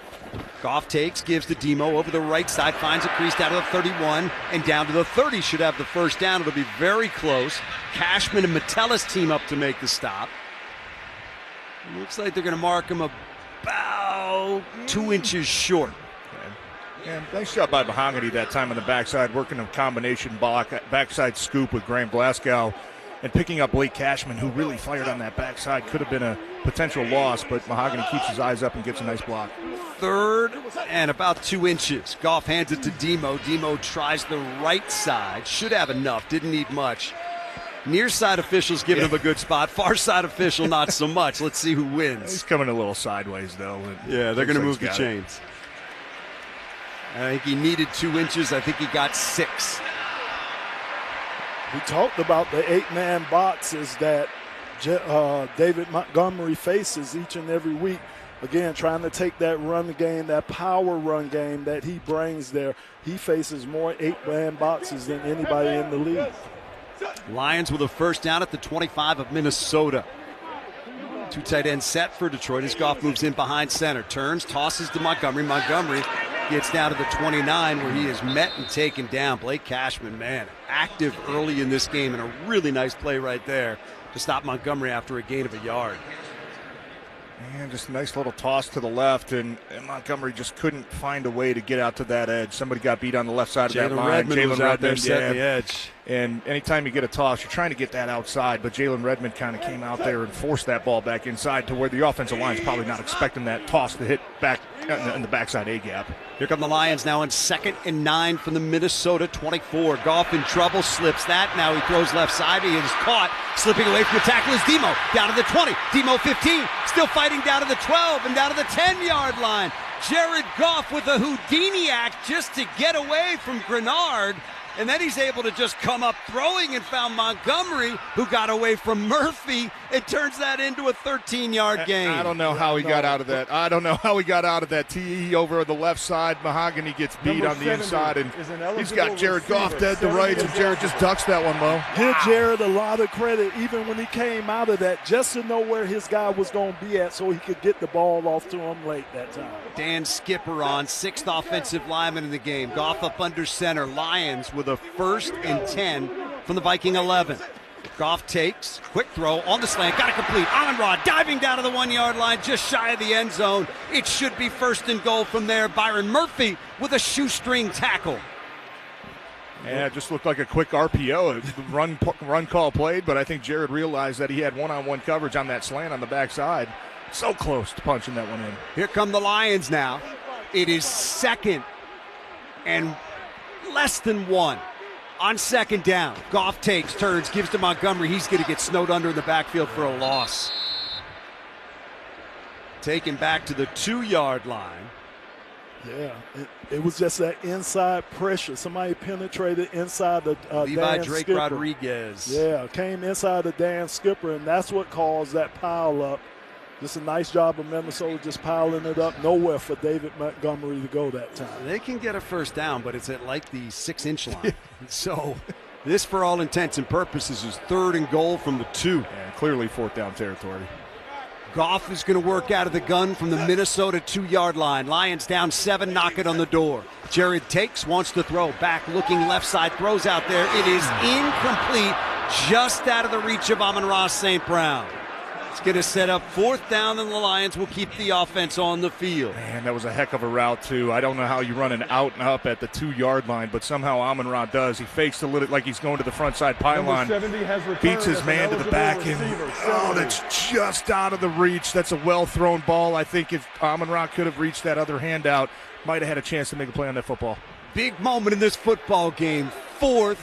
Goff takes, gives to Demo over the right side, finds a crease down to the 31 and down to the 30. Should have the first down. It'll be very close. Cashman and Metellus team up to make the stop. Looks like they're going to mark him about 2 inches short. And nice job by Mahogany that time on the backside, working a combination block, backside scoop with Graham Glasgow and picking up Blake Cashman, who really fired on that backside. Could have been a potential loss, but Mahogany keeps his eyes up and gets a nice block. 3rd and about 2 inches. Goff hands it to Demo. Demo tries the right side. Should have enough. Didn't need much. Near side officials giving him a good spot. Far side official not so much. Let's see who wins. He's coming a little sideways, though. Yeah, they're going to move the chains. I think he needed 2 inches. I think he got 6. We talked about the 8-man boxes that David Montgomery faces each and every week. Again, trying to take that run game, that power run game that he brings there. He faces more 8-man boxes than anybody in the league. Lions with a first down at the 25 of Minnesota. 2 tight end set for Detroit as Goff moves in behind center. Turns, tosses to Montgomery. Montgomery gets down to the 29 where he is met and taken down. Blake Cashman, man, active early in this game and a really nice play right there to stop Montgomery after a gain of a yard. And just a nice little toss to the left, and Montgomery just couldn't find a way to get out to that edge. Somebody got beat on the left side of that line. Jalen Redmond out there setting the edge. And anytime you get a toss, you're trying to get that outside, but Jalen Redmond kind of came out there and forced that ball back inside to where the offensive line's probably not expecting that toss to hit back in the backside A-gap. Here come the Lions now on 2nd and 9 from the Minnesota 24. Goff in trouble, slips that. Now he throws left side. He is caught. Slipping away from the tackle is Demo. Down to the 20. Demo 15. Still fighting down to the 12 and down to the 10-yard line. Jared Goff with a Houdini act just to get away from Grenard. And then he's able to just come up throwing and found Montgomery, who got away from Murphy. It turns that into a 13-yard gain. I don't know how he got out of that. I don't know how he got out of that. TE over the left side. Mahogany gets beat on the inside, and he's got Jared Goff dead to rights, and Jared just ducks that one, Mo. Give Jared a lot of credit, even when he came out of that, just to know where his guy was going to be at so he could get the ball off to him late that time. Dan Skipper on, 6th offensive lineman in the game. Goff up under center. Lions with a 1st and 10 from the Viking 11. Goff takes, quick throw on the slant, got it complete. Amon-Ra diving down to the 1-yard line, just shy of the end zone. It should be 1st and goal from there. Byron Murphy with a shoestring tackle. Yeah, it just looked like a quick RPO. Run call played, but I think Jared realized that he had one-on-one coverage on that slant on the backside. So close to punching that one in. Here come the Lions now. It is 2nd and less than 1. On 2nd down, Goff takes, turns, gives to Montgomery. He's going to get snowed under in the backfield for a loss. Taken back to the 2-yard line. Yeah, it was just that inside pressure. Somebody penetrated inside the Levi Dan Drake Skipper. Rodriguez. Yeah, came inside the Dan Skipper, and that's what caused that pile up. Just a nice job of Minnesota just piling it up. Nowhere for David Montgomery to go that time. They can get a first down, but it's at like the 6-inch line. So this, for all intents and purposes, is 3rd and goal from the 2. And clearly 4th down territory. Goff is going to work out of the gun from the Minnesota 2-yard line. Lions down 7, knock it on the door. Jared takes, wants to throw. Back looking left side, throws out there. It is incomplete, just out of the reach of Amon-Ra St. Brown. It's going to set up 4th down, and the Lions will keep the offense on the field. Man, that was a heck of a route, too. I don't know how you run an out and up at the 2-yard line, but somehow Amon-Ra does. He fakes a little like he's going to the front side pylon, beats his man to the back, and that's just out of the reach. That's a well-thrown ball. I think if Amon-Ra could have reached that other handout, might have had a chance to make a play on that football. Big moment in this football game. 4th,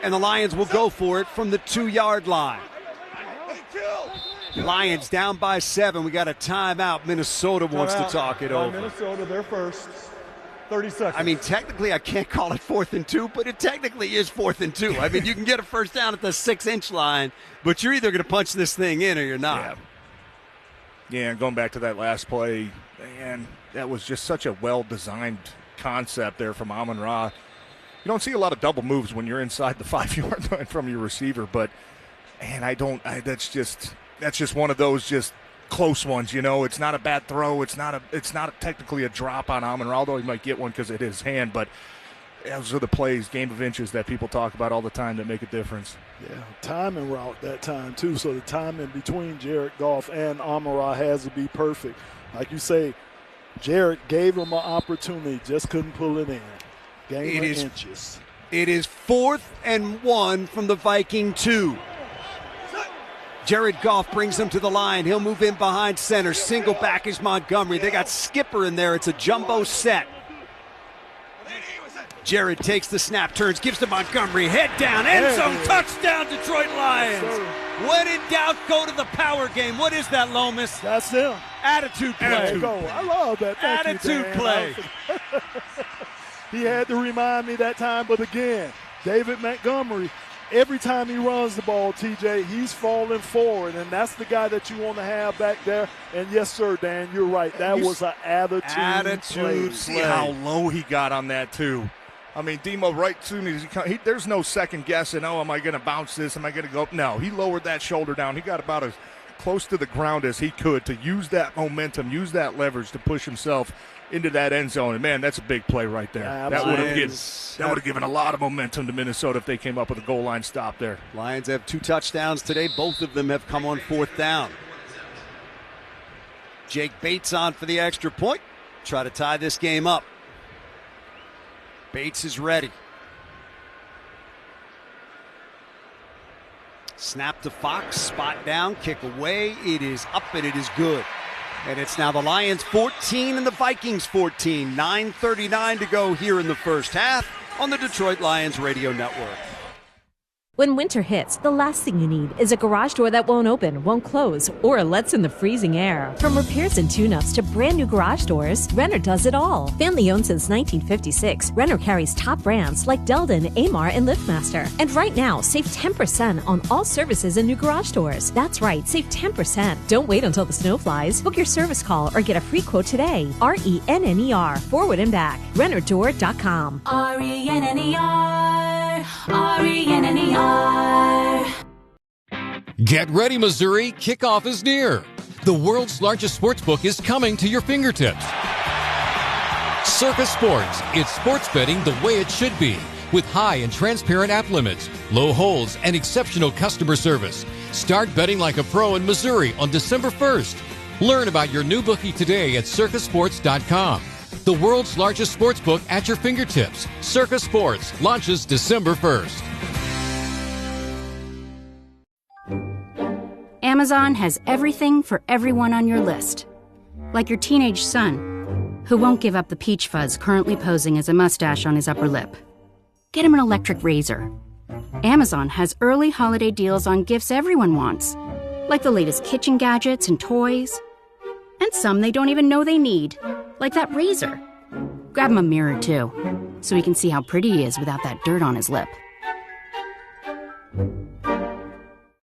and the Lions will go for it from the 2-yard line. Lions down by 7. We got a timeout. Minnesota wants to talk it over. Minnesota, they're first. 30 seconds. I mean, technically, I can't call it 4th and 2, but it technically is 4th and 2. I mean, you can get a first down at the 6-inch line, but you're either going to punch this thing in or you're not. Yeah, and going back to that last play, man, that was just such a well-designed concept there from Amon-Ra. You don't see a lot of double moves when you're inside the 5-yard line from your receiver, but man, that's just one of those just close ones. It's not a bad throw. It's not technically a drop on Amon-Ra, although he might get one because it is his hand. But those are the plays, game of inches that people talk about all the time that make a difference. Yeah, timing route that time too. So the timing between Jared Goff and Amon-Ra has to be perfect. Like you say, Jared gave him an opportunity, just couldn't pull it in. Game of inches. It is 4th and 1 from the Viking 2. Jared Goff brings him to the line. He'll move in behind center. Single back is Montgomery. They got Skipper in there. It's a jumbo set. Jared takes the snap, turns, gives to Montgomery. Head down, end zone, touchdown, Detroit Lions. When in doubt, go to the power game. What is that, Lomas? That's him. Attitude play. I love that. Attitude play. He had to remind me that time, but again, David Montgomery, every time he runs the ball, TJ, he's falling forward, and that's the guy that you want to have back there. And yes, sir, Dan, you're right. That was an attitude play. See how low he got on that, too. I mean, Demo, right soon as there's no second guessing, am I going to bounce this? Am I going to go? No, he lowered that shoulder down. He got about as close to the ground as he could to use that momentum, use that leverage to push himself into that end zone. And, man, that's a big play right there. That would have given a lot of momentum to Minnesota if they came up with a goal line stop there. Lions have 2 touchdowns today. Both of them have come on 4th down. Jake Bates on for the extra point. Try to tie this game up. Bates is ready. Snap to Fox, spot down, kick away. It is up and it is good. And it's now the Lions 14 and the Vikings 14. 9:39 to go here in the first half on the Detroit Lions Radio Network. When winter hits, the last thing you need is a garage door that won't open, won't close, or lets in the freezing air. From repairs and tune-ups to brand new garage doors, Renner does it all. Family owned since 1956, Renner carries top brands like Delden, Amar, and LiftMaster. And right now, save 10% on all services and new garage doors. That's right, save 10%. Don't wait until the snow flies. Book your service call or get a free quote today. RENNER, forward and back. RennerDoor.com. RENNER, RENNER. Get ready, Missouri. Kickoff is near. The world's largest sports book is coming to your fingertips. Circa Sports. It's sports betting the way it should be, with high and transparent app limits, low holds, and exceptional customer service. Start betting like a pro in Missouri on December 1st. Learn about your new bookie today at circasports.com. The world's largest sports book at your fingertips. Circa Sports launches December 1st. Amazon has everything for everyone on your list. Like your teenage son, who won't give up the peach fuzz currently posing as a mustache on his upper lip. Get him an electric razor. Amazon has early holiday deals on gifts everyone wants, like the latest kitchen gadgets and toys. And some they don't even know they need, like that razor. Grab him a mirror, too, so he can see how pretty he is without that dirt on his lip.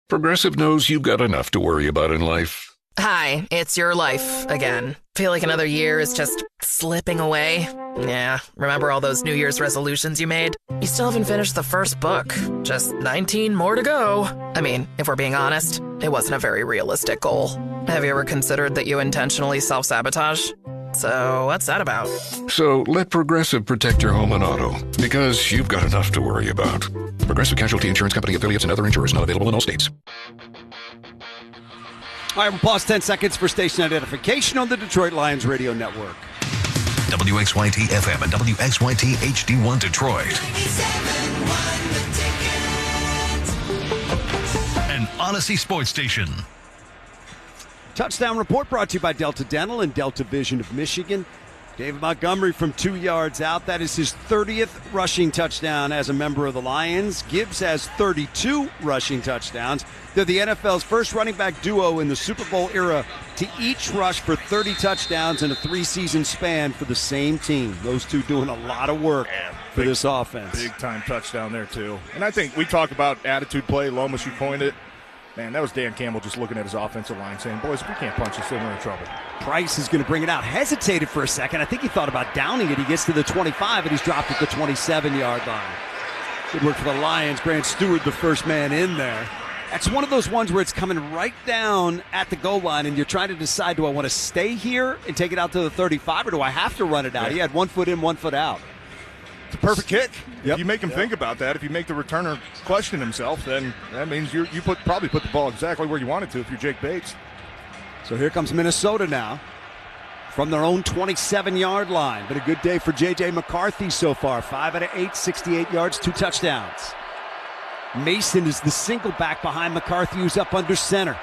Progressive knows you've got enough to worry about in life. Hi, it's your life again. Feel like another year is just slipping away? Yeah, remember all those New Year's resolutions you made? You still haven't finished the first book. Just 19 more to go. I mean, if we're being honest, it wasn't a very realistic goal. Have you ever considered that you intentionally self-sabotage? So what's that about? So let Progressive protect your home and auto, because you've got enough to worry about. Progressive Casualty Insurance Company, affiliates, and other insurers not available in all states. All right, we'll pause 10 seconds for station identification on the Detroit Lions Radio Network. WXYT FM and WXYT HD1 Detroit. An Odyssey Sports Station. Touchdown report brought to you by Delta Dental and Delta Vision of Michigan. David Montgomery from 2 yards out. That is his 30th rushing touchdown as a member of the Lions. Gibbs has 32 rushing touchdowns. They're the NFL's first running back duo in the Super Bowl era to each rush for 30 touchdowns in a 3-season span for the same team. Those two doing a lot of work for this offense. Big-time touchdown there, too. And I think we talk about attitude play. Lomas, you coined it. Man, that was Dan Campbell just looking at his offensive line saying, boys, if we can't punch this in, we're in trouble. Price is going to bring it out. Hesitated for a second. I think he thought about downing it. He gets to the 25, and he's dropped at the 27-yard line. Good work for the Lions. Grant Stewart, the first man in there. That's one of those ones where it's coming right down at the goal line, and you're trying to decide, do I want to stay here and take it out to the 35, or do I have to run it out? He had 1 foot in, 1 foot out. It's a perfect kick. Yep. If you make him think about that, if you make the returner question himself, then that means you probably put the ball exactly where you wanted to if you're Jake Bates. So here comes Minnesota now from their own 27-yard line. Been a good day for J.J. McCarthy so far. 5 out of 8, 68 yards, 2 touchdowns. Mason is the single back behind McCarthy, who's up under center.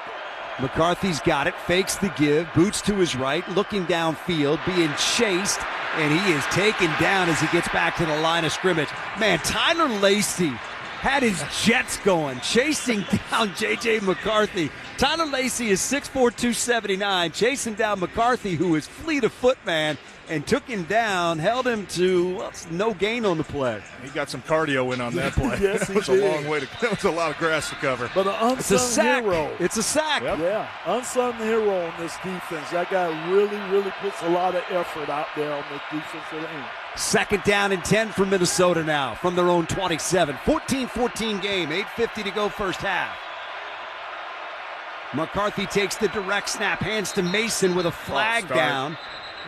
McCarthy's got it, fakes the give, boots to his right, looking downfield, being chased, and he is taken down as he gets back to the line of scrimmage. Man, Tyler Lacey had his jets going, chasing down J.J. McCarthy. Tyler Lacey is 6'4", 279, chasing down McCarthy, who is fleet of foot, man, and took him down, held him to no gain on the play. He got some cardio in on that play. Yes, he That was did. a long way to. That was a lot of grass to cover. But an unsung It's a sack. hero. It's a sack. Yep. Yeah, unsung hero on this defense. That guy really puts a lot of effort out there on the defensive end. Second down and 10 for Minnesota now from their own 27. 14-14 game, 8:50 to go first half. McCarthy takes the direct snap, hands to Mason with a flag down,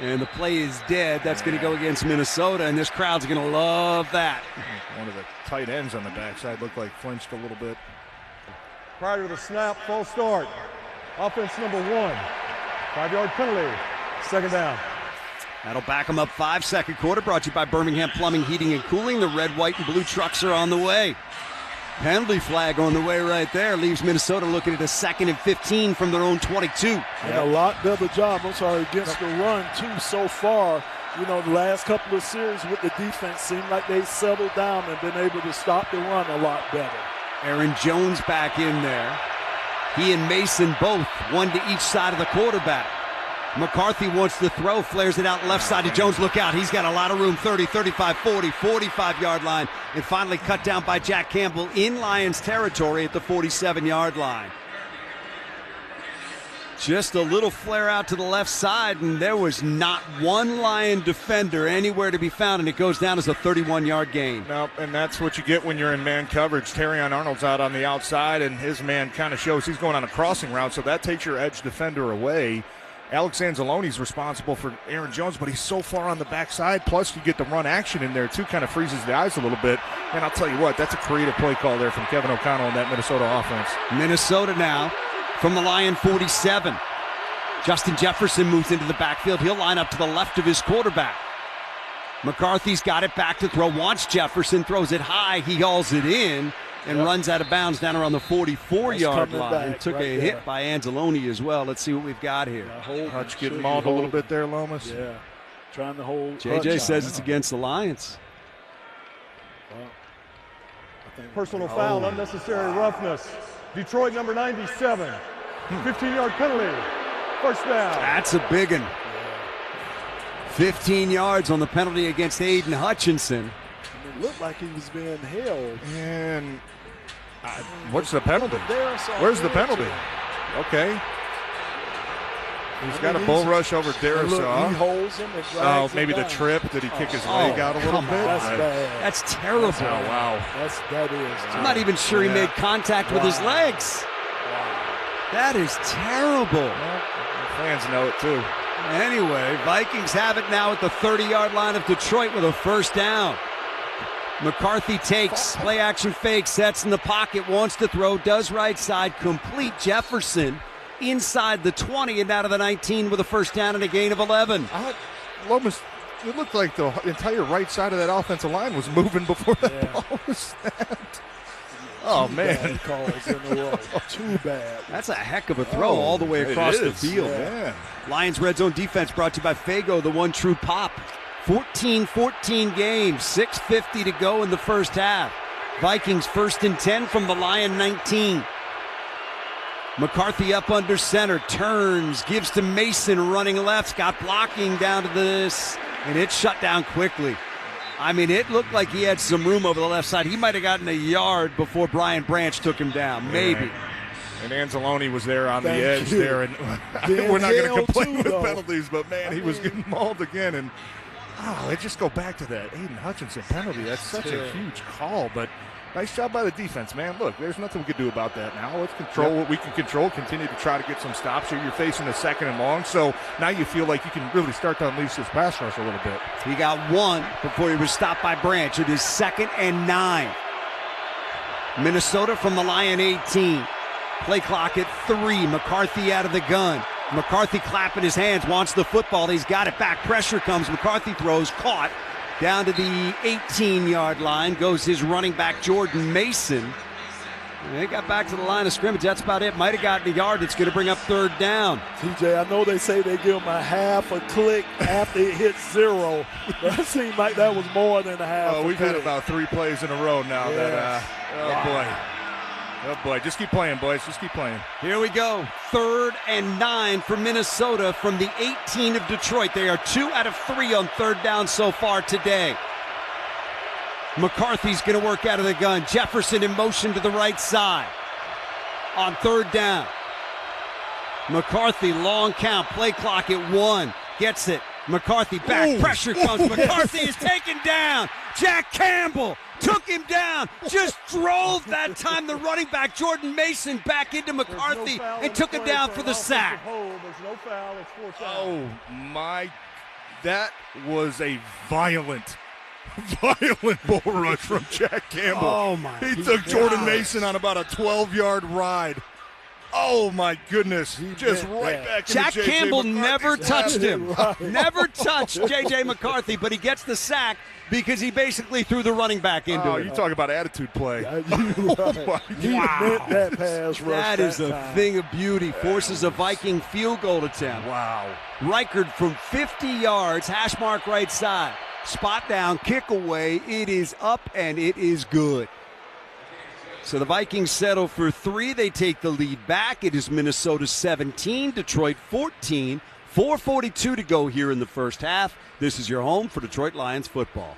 and the play is dead. That's going to go against Minnesota, and this crowd's going to love that. One of the tight ends on the backside looked like flinched a little bit. Prior to the snap, false start. Offense number 1. 5-yard penalty. Second down. That'll back them up 5. Second quarter, brought to you by Birmingham Plumbing, Heating, and Cooling. The red, white, and blue trucks are on the way. Penalty flag on the way right there. Leaves Minnesota looking at a 2nd and 15 from their own 22. And a lot better job, against the run, too, so far. You know, the last couple of series with the defense seemed like they settled down and been able to stop the run a lot better. Aaron Jones back in there. He and Mason both, one to each side of the quarterback. McCarthy wants to throw, flares it out left side to Jones. Look out, he's got a lot of room. 30, 35, 40, 45-yard line. And finally cut down by Jack Campbell in Lions territory at the 47-yard line. Just a little flare out to the left side, and there was not one Lion defender anywhere to be found, and it goes down as a 31-yard gain. No, and that's what you get when you're in man coverage. Terrion Arnold's out on the outside, and his man kind of shows he's going on a crossing route, so that takes your edge defender away. Alex Anzalone's responsible for Aaron Jones, but he's so far on the backside. Plus, you get the run action in there, too, kind of freezes the eyes a little bit. And I'll tell you what, that's a creative play call there from Kevin O'Connell in that Minnesota offense. Minnesota now from the Lion 47. Justin Jefferson moves into the backfield. He'll line up to the left of his quarterback. McCarthy's got it back to throw, wants Jefferson, throws it high. He hauls it in and runs out of bounds down around the 44-yard line. Took a hit by Anzalone as well. Let's see what we've got here. Hutch getting mauled a little bit there, Lomas. Yeah, trying to hold. JJ says it's against the Lions. Personal foul, unnecessary roughness. Detroit number 97. 15-yard penalty. First down. That's a big one. 15 yards on the penalty against Aiden Hutchinson. It looked like he was being held. And what's the penalty? Where's the penalty? Okay. He's got a bull rush over Darisaw. He holds him and drags maybe him the down. trip. Did he kick his leg out a little bit? That's bad. That's terrible. Wow. That is. I'm not even sure he made contact with his legs. That is terrible. The fans know it too. Anyway, Vikings have it now at the 30-yard line of Detroit with a first down. McCarthy takes, play action fake, sets in the pocket, wants to throw, does right side, complete. Jefferson inside the 20 and out of the 19 with a first down and a gain of 11. Lomas, it looked like the entire right side of that offensive line was moving before that ball was snapped. Oh, man. Bad calls in a row. Too bad. That's a heck of a throw all the way across the field. Yeah. Lions Red Zone defense brought to you by Fago, the one true pop. 14-14 game, 6:50 to go in the first half. Vikings 1st and 10 from the Lion 19. McCarthy up under center, turns, gives to Mason running left, got blocking down to this, and it's shut down quickly. I mean, it looked like he had some room over the left side. He might have gotten a yard before Brian Branch took him down, maybe. And Anzalone was there on the Thank edge you. there, and Being we're not going to held complain too, with though. penalties, but man, he was getting mauled again. And they just go back to that Aiden Hutchinson penalty. That's such a huge call, but nice job by the defense, man. Look, there's nothing we can do about that now. Let's control what we can control, continue to try to get some stops here. You're facing a 2nd and long, so now you feel like you can really start to unleash this pass rush a little bit. He got one before he was stopped by Branch. It is 2nd and 9. Minnesota from the Lion 18. Play clock at 3. McCarthy out of the gun. McCarthy clapping his hands, wants the football. He's got it back. Pressure comes. McCarthy throws, caught. Down to the 18-yard line goes his running back, Jordan Mason. And they got back to the line of scrimmage. That's about it. Might have gotten a yard. It's going to bring up 3rd down. TJ, I know they say they give him a half a click after it hits 0. But it seemed like that was more than a half. We've had about 3 plays in a row now that, Oh, boy. Just keep playing, boys. Just keep playing. Here we go. 3rd and 9 for Minnesota from the 18 of Detroit. They are 2 out of 3 on 3rd down so far today. McCarthy's going to work out of the gun. Jefferson in motion to the right side on 3rd down. McCarthy, long count. Play clock at 1. Gets it. McCarthy back. Ooh. Pressure comes. McCarthy is taken down. Jack Campbell took him down. Just drove that time the running back, Jordan Mason, back into McCarthy and took him down for the sack. There's no foul. It's forced out. Oh, my. That was a violent bull rush from Jack Campbell. Oh, my He took Jordan Mason on about a 12-yard ride. Oh, my goodness. Just right back into Jack J.J. Campbell McCarthy's never head. touched him. Never touched J.J. McCarthy, but he gets the sack because he basically threw the running back into it. You talk about attitude play. He meant that pass rush. That is a time. thing of beauty. Forces a Viking field goal attempt. Wow. Reichard from 50 yards, hash mark right side. Spot down, kick away. It is up and it is good. So the Vikings settle for 3. They take the lead back. It is Minnesota 17, Detroit 14. 4:42 to go here in the first half. This is your home for Detroit Lions football.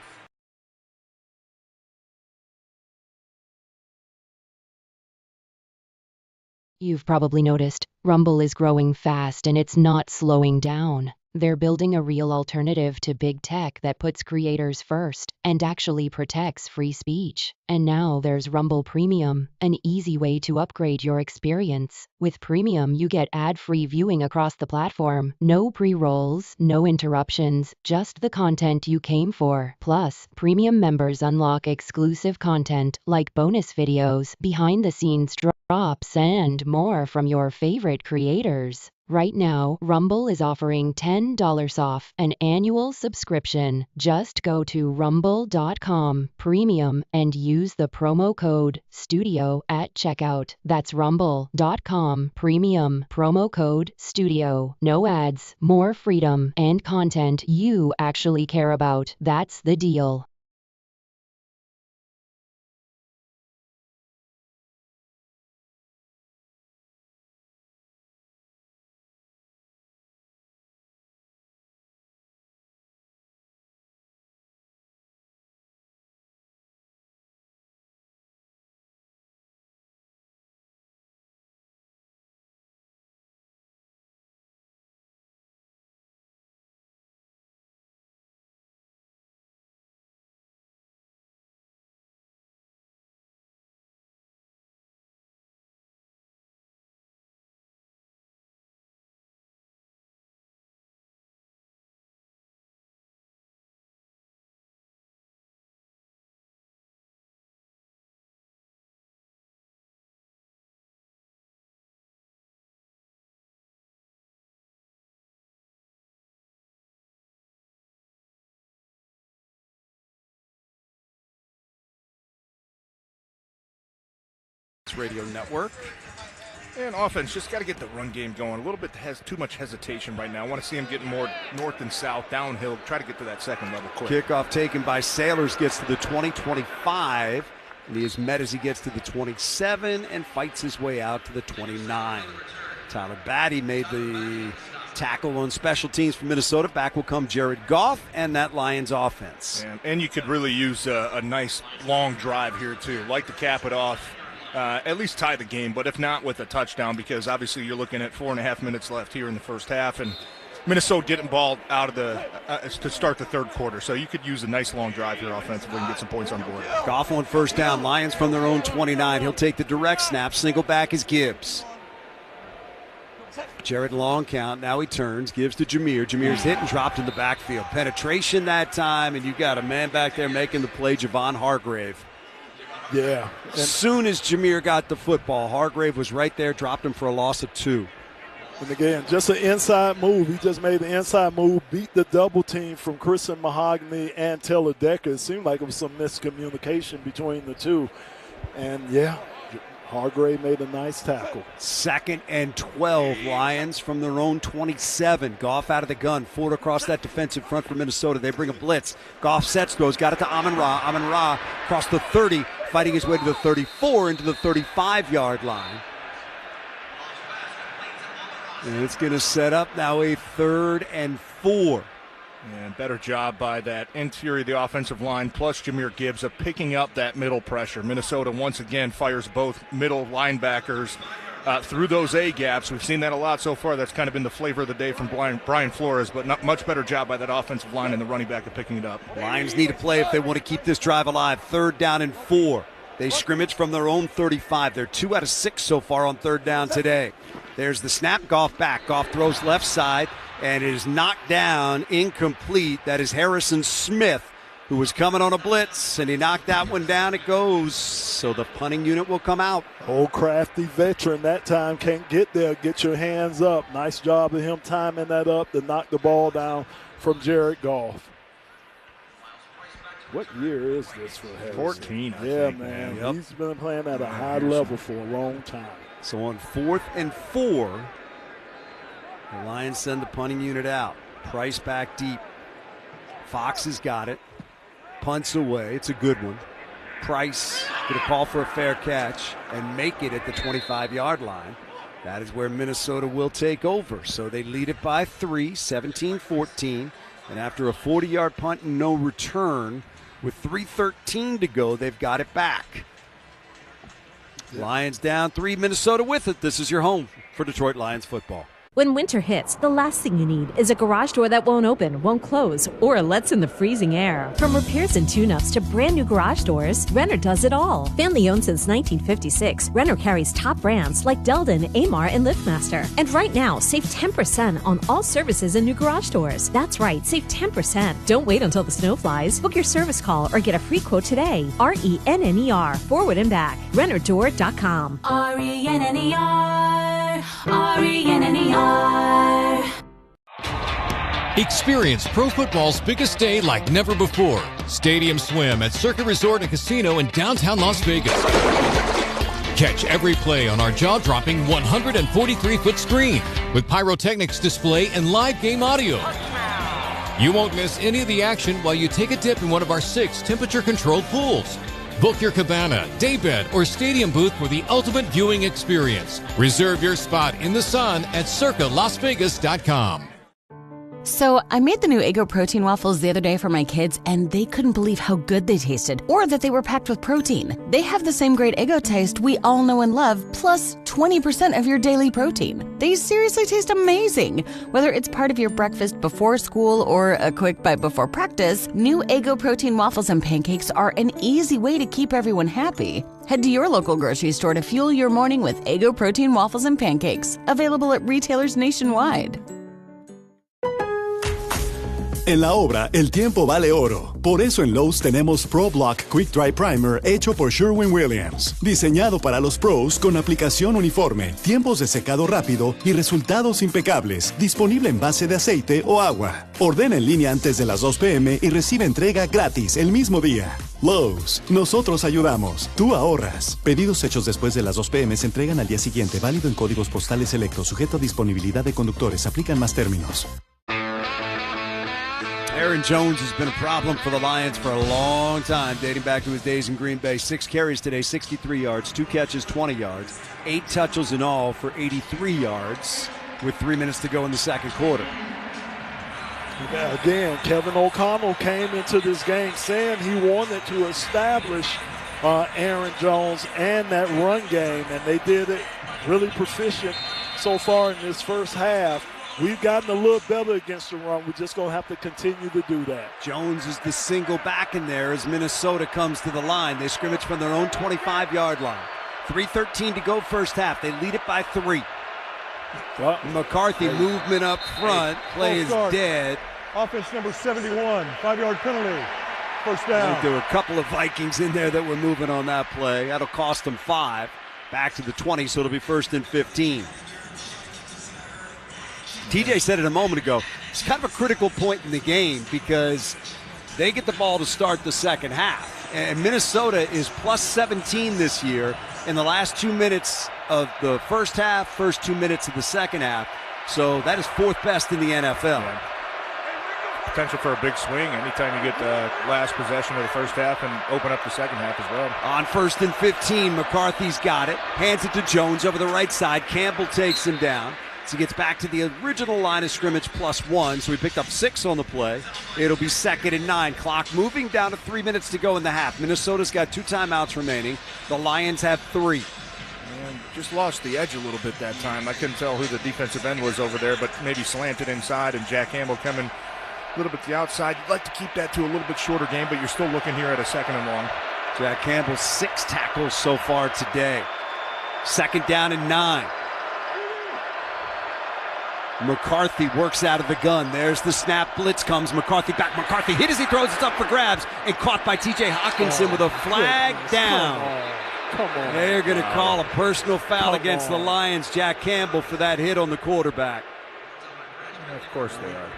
You've probably noticed, Rumble is growing fast and it's not slowing down. They're building a real alternative to big tech that puts creators first and actually protects free speech. And now there's Rumble Premium, an easy way to upgrade your experience. With Premium, you get ad-free viewing across the platform. No pre-rolls, no interruptions, just the content you came for. Plus, Premium members unlock exclusive content like bonus videos, behind-the-scenes drops, and more from your favorite creators. Right now, Rumble is offering $10 off an annual subscription. Just go to rumble.com premium and use the promo code STUDIO at checkout. That's rumble.com premium, promo code STUDIO. No ads, more freedom, and content you actually care about. That's the deal. Radio Network. And offense, just got to get the run game going. A little bit has too much hesitation right now. I want to see him getting more north and south, downhill, try to get to that second level quick. Kickoff taken by Sailors, gets to the 20-25, and he is met as he gets to the 27 and fights his way out to the 29. Tyler Batty made the tackle on special teams for Minnesota. Back will come Jared Goff and that Lions offense. And you could really use a nice long drive here, too. Like to cap it off at least tie the game, but if not, with a touchdown, because obviously you're looking at 4.5 minutes left here in the first half, and Minnesota getting ball out of the to start the third quarter. So you could use a nice long drive here offensively and get some points on board. Goff on first down. Lions from their own 29. He'll take the direct snap. Single back is Gibbs. Jarrett long count. Now he turns. Gives to Jameer. Jameer's hit and dropped in the backfield. Penetration that time, and you got a man back there making the play, Javon Hargrave. Yeah. As soon as Jameer got the football, Hargrave was right there, dropped him for a loss of 2. And again, just an inside move. He just made the inside move, beat the double team from Christian Mahogany and Taylor Decker. It seemed like it was some miscommunication between the two. And, yeah, Hargrave made a nice tackle. 2nd and 12, Lions from their own 27. Goff out of the gun. Ford across that defensive front for Minnesota. They bring a blitz. Goff sets, throws, got it to Amon-Ra. Amon-Ra across the 30, fighting his way to the 34 into the 35-yard line. And it's going to set up now a 3rd and 4. And better job by that interior of the offensive line, plus Jameer Gibbs, of picking up that middle pressure. Minnesota once again fires both middle linebackers through those A-gaps. We've seen that a lot so far. That's kind of been the flavor of the day from Brian Flores, but not much better job by that offensive line and the running back of picking it up. Lions need to play if they want to keep this drive alive. 3rd down and 4. They scrimmage from their own 35. They're 2 out of 6 so far on 3rd down today. There's the snap. Goff back. Goff throws left side, and it is knocked down, incomplete. That is Harrison Smith, who was coming on a blitz, and he knocked that one down. It goes, so the punting unit will come out. Old crafty veteran that time can't get there. Get your hands up. Nice job of him timing that up to knock the ball down from Jared Goff. What year is this for Harrison? 14, I yeah, think, man. Yep. He's been playing at a high level for a long time. So on 4th and 4, the Lions send the punting unit out. Price back deep. Fox has got it. Punts away. It's a good one. Price going to call for a fair catch and make it at the 25-yard line. That is where Minnesota will take over. So they lead it by 3, 17-14. And after a 40-yard punt and no return, with 3:13 to go, they've got it back. Lions down 3, Minnesota with it. This is your home for Detroit Lions football. When winter hits, the last thing you need is a garage door that won't open, won't close, or lets in the freezing air. From repairs and tune-ups to brand new garage doors, Renner does it all. Family owned since 1956, Renner carries top brands like Delden, Amar, and LiftMaster. And right now, save 10% on all services and new garage doors. That's right, save 10%. Don't wait until the snow flies. Book your service call or get a free quote today. RENNER, forward and back. RennerDoor.com. RENNER, RENNER. Experience pro football's biggest day like never before. Stadium Swim at Circuit Resort and Casino in downtown Las Vegas. Catch every play on our jaw-dropping 143-foot screen with pyrotechnics display and live game audio. You won't miss any of the action while you take a dip in one of our 6 temperature-controlled pools. Book your cabana, daybed, or stadium booth for the ultimate viewing experience. Reserve your spot in the sun at circalasvegas.com. So, I made the new Eggo protein waffles the other day for my kids, and they couldn't believe how good they tasted, or that they were packed with protein. They have the same great Eggo taste we all know and love, plus 20% of your daily protein. They seriously taste amazing. Whether it's part of your breakfast before school or a quick bite before practice, new Eggo protein waffles and pancakes are an easy way to keep everyone happy. Head to your local grocery store to fuel your morning with Eggo protein waffles and pancakes, available at retailers nationwide. En la obra, el tiempo vale oro. Por eso en Lowe's tenemos Pro Block Quick Dry Primer hecho por Sherwin-Williams. Diseñado para los pros con aplicación uniforme, tiempos de secado rápido y resultados impecables. Disponible en base de aceite o agua. Ordena en línea antes de las 2 p.m. y recibe entrega gratis el mismo día. Lowe's, nosotros ayudamos, tú ahorras. Pedidos hechos después de las 2 p.m. se entregan al día siguiente. Válido en códigos postales selectos. Sujeto a disponibilidad de conductores. Aplican más términos. Aaron Jones has been a problem for the Lions for a long time, dating back to his days in Green Bay. 6 carries today, 63 yards, 2 catches, 20 yards, 8 touches in all for 83 yards with 3 minutes to go in the second quarter. Again, Kevin O'Connell came into this game saying he wanted to establish Aaron Jones and that run game, and they did it really proficient so far in this first half. We've gotten a little better against the run. We're just going to have to continue to do that. Jones is the single back in there as Minnesota comes to the line. They scrimmage from their own 25-yard line. 3:13 to go first half. They lead it by 3. McCarthy movement up front. Play is dead. Offense number 71, 5-yard penalty. First down. There were a couple of Vikings in there that were moving on that play. That'll cost them 5. Back to the 20, so it'll be 1st and 15. TJ said it a moment ago. It's kind of a critical point in the game because they get the ball to start the second half. And Minnesota is plus 17 this year in the last 2 minutes of the first half, first 2 minutes of the second half. So that is 4th best in the NFL. Yeah. Potential for a big swing anytime you get the last possession of the first half and open up the second half as well. On 1st and 15, McCarthy's got it. Hands it to Jones over the right side. Campbell takes him down. So he gets back to the original line of scrimmage +1. So he picked up 6 on the play. It'll be 2nd and 9. Clock moving down to 3 minutes to go in the half. Minnesota's got 2 timeouts remaining. The Lions have 3. And just lost the edge a little bit that time. I couldn't tell who the defensive end was over there, but maybe slanted inside and Jack Campbell coming a little bit to the outside. You'd like to keep that to a little bit shorter game, but you're still looking here at a 2nd and long. Jack Campbell 6 tackles so far today. 2nd down and 9. McCarthy works out of the gun. There's the snap. Blitz comes. McCarthy back. McCarthy hit as he throws. It's up for grabs and caught by T.J. Hawkinson with a flag down. Come on. They're going to call a personal foul against the Lions. Jack Campbell for that hit on the quarterback. Of course they are.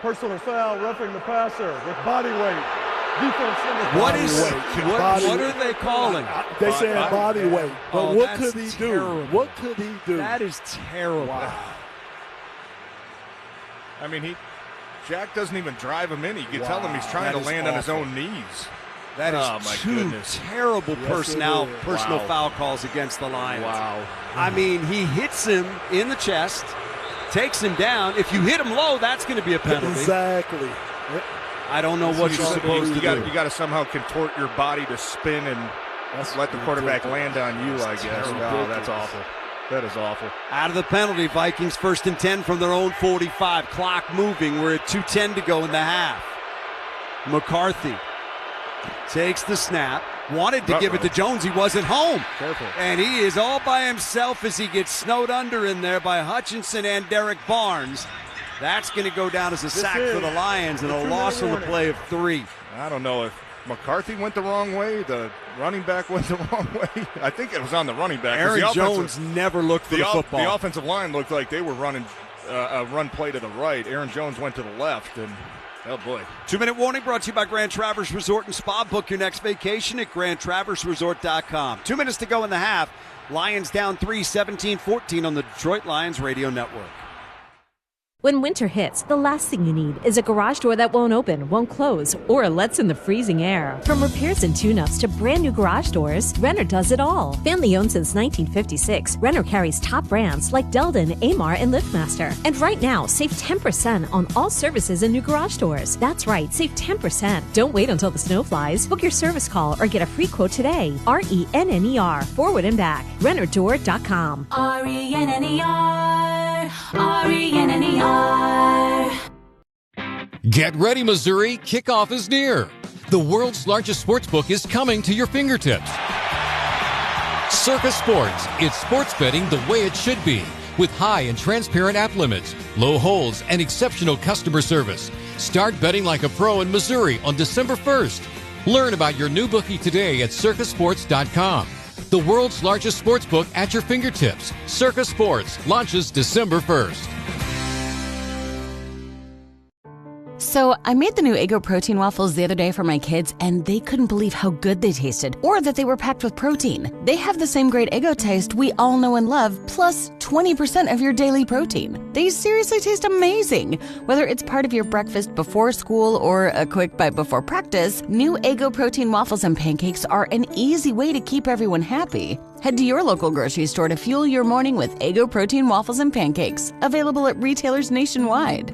Personal foul, roughing the passer with body weight. Defense number What are they calling? They saying body weight. But what could he terrible. do? What could he do? That is terrible. Wow. I mean, Jack doesn't even drive him in. You can tell him he's trying to land on his own knees. That is two terrible personal foul calls against the Lions. Wow. I mean, he hits him in the chest, takes him down. If you hit him low, that's going to be a penalty. Exactly. I don't know what you're supposed to do. You got to somehow contort your body to spin and let the quarterback land on you, I guess. Oh, that's awful. That is awful. Out of the penalty, Vikings 1st and 10 from their own 45. Clock moving. We're at 2:10 to go in the half. McCarthy takes the snap. Wanted to give it to Jones. He wasn't home. Careful. And he is all by himself as he gets snowed under in there by Hutchinson and Derek Barnes. That's going to go down as a sack for the Lions and a loss on the play of 3. I don't know if McCarthy went the wrong way, the running back went the wrong way. I think it was on the running back. Aaron Jones never looked for the football. The offensive line looked like they were running a run play to the right. Aaron Jones went to the left, and oh boy. 2-minute warning brought to you by Grand Traverse Resort and Spa. Book your next vacation at grandtraverseresort.com. 2 minutes to go in the half. Lions down 3, 17-14 on the Detroit Lions Radio Network. When winter hits, the last thing you need is a garage door that won't open, won't close, or lets in the freezing air. From repairs and tune-ups to brand new garage doors, Renner does it all. Family owned since 1956, Renner carries top brands like Delden, Amar, and LiftMaster. And right now, save 10% on all services and new garage doors. That's right, save 10%. Don't wait until the snow flies. Book your service call or get a free quote today. RENNER, forward and back. RennerDoor.com. RENNER, RENNER. Get ready, Missouri. Kickoff is near. The world's largest sports book is coming to your fingertips. Circa Sports. It's sports betting the way it should be, with high and transparent app limits, low holds, and exceptional customer service. Start betting like a pro in Missouri on December 1st. Learn about your new bookie today at circasports.com. The world's largest sports book at your fingertips. Circa Sports launches December 1st. So I made the new Eggo protein waffles the other day for my kids, and they couldn't believe how good they tasted, or that they were packed with protein. They have the same great Eggo taste we all know and love, plus 20% of your daily protein. They seriously taste amazing. Whether it's part of your breakfast before school or a quick bite before practice, new Eggo protein waffles and pancakes are an easy way to keep everyone happy. Head to your local grocery store to fuel your morning with Eggo protein waffles and pancakes, available at retailers nationwide.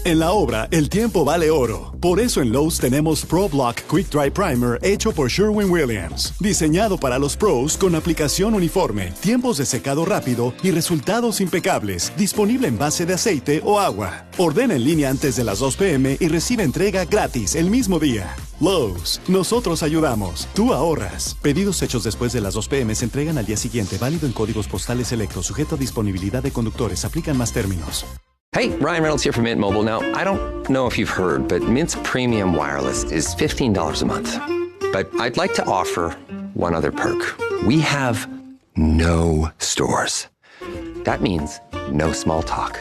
En la obra, el tiempo vale oro. Por eso en Lowe's tenemos Pro Block Quick Dry Primer hecho por Sherwin-Williams. Diseñado para los pros con aplicación uniforme, tiempos de secado rápido y resultados impecables. Disponible en base de aceite o agua. Ordena en línea antes de las 2 p.m. y recibe entrega gratis el mismo día. Lowe's, nosotros ayudamos, tú ahorras. Pedidos hechos después de las 2 p.m. se entregan al día siguiente, válido en códigos postales selectos, sujeto a disponibilidad de conductores, aplican más términos. Hey, Ryan Reynolds here from Mint Mobile. Now, I don't know if you've heard, but Mint's premium wireless is $15 a month. But I'd like to offer one other perk. We have no stores. That means no small talk.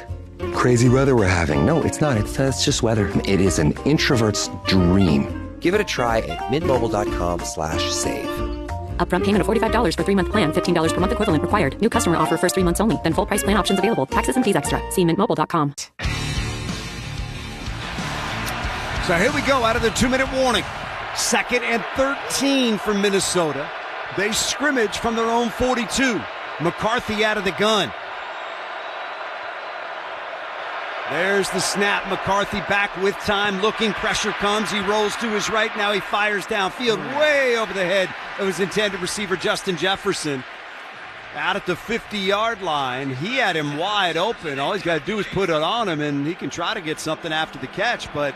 Crazy weather we're having. No, it's not. It's just weather. It is an introvert's dream. Give it a try at mintmobile.com/save. Upfront payment of $45 for 3-month plan, $15 per month equivalent required. New customer offer first 3 months only. Then full price plan options available. Taxes and fees extra. See mintmobile.com. So here we go out of the 2-minute warning. 2nd and 13 for Minnesota. They scrimmage from their own 42. McCarthy out of the gun. There's the snap. McCarthy back with time, looking. Pressure comes. He rolls to his right. Now he fires downfield way over the head of his intended receiver, Justin Jefferson. Out at the 50-yard line. He had him wide open. All he's got to do is put it on him, and he can try to get something after the catch. But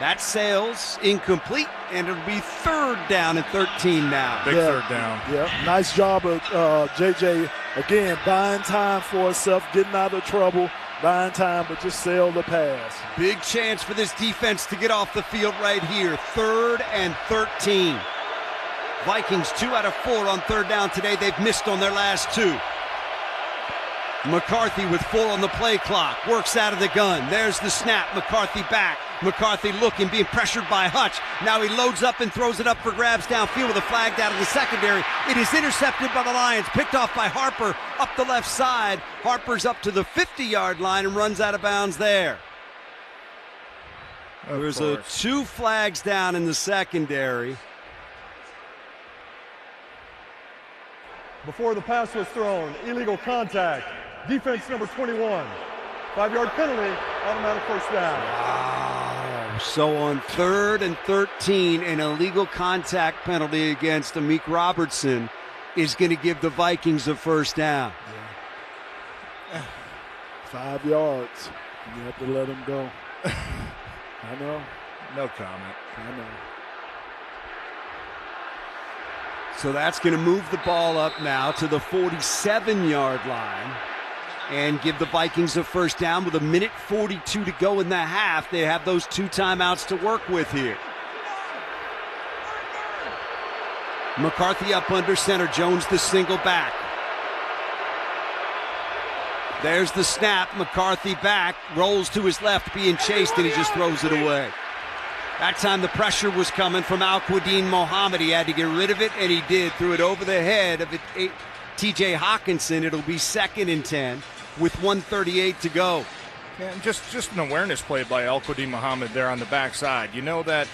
that sails incomplete, and it'll be 3rd down and 13 now. Big 3rd down. Yeah, nice job of J.J. Again, buying time for himself, getting out of trouble. Buying time, but just sail the pass. Big chance for this defense to get off the field right here. 3rd and 13. Vikings 2 out of 4 on 3rd down today. They've missed on their last 2. McCarthy with 4 on the play clock. Works out of the gun. There's the snap. McCarthy back. McCarthy looking, being pressured by Hutch. Now he loads up and throws it up for grabs downfield with a flag down in the secondary. It is intercepted by the Lions. Picked off by Harper up the left side. Harper's up to the 50-yard line and runs out of bounds there. There's 2 flags down in the secondary. Before the pass was thrown, illegal contact. Defense number 21. 5-yard penalty, automatic first down. Wow. So on 3rd and 13, an illegal contact penalty against Amik Robertson is going to give the Vikings a first down. Yeah. 5 yards. You have to let him go. I know. No comment. I know. So that's going to move the ball up now to the 47-yard line and give the Vikings a first down with 1:42 to go in the half. They have those 2 timeouts to work with here. McCarthy up under center. Jones the single back. There's the snap. McCarthy back. Rolls to his left, being chased, and he just throws it away. That time the pressure was coming from Al-Quadin Mohammed. He had to get rid of it, and he did. Threw it over the head of T.J. Hawkinson. It'll be 2nd and 10 with 1:38 to go. Yeah, and just an awareness play by Al-Quadin Mohammed there on the backside. You know that,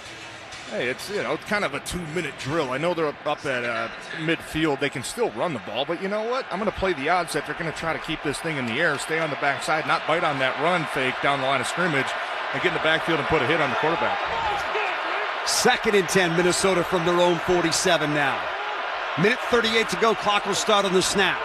hey, it's kind of a 2-minute drill. I know they're up at midfield. They can still run the ball, but you know what? I'm going to play the odds that they're going to try to keep this thing in the air, stay on the backside, not bite on that run fake down the line of scrimmage, and get in the backfield and put a hit on the quarterback. 2nd and 10, Minnesota from their own 47 now. 1:38 to go. Clock will start on the snap.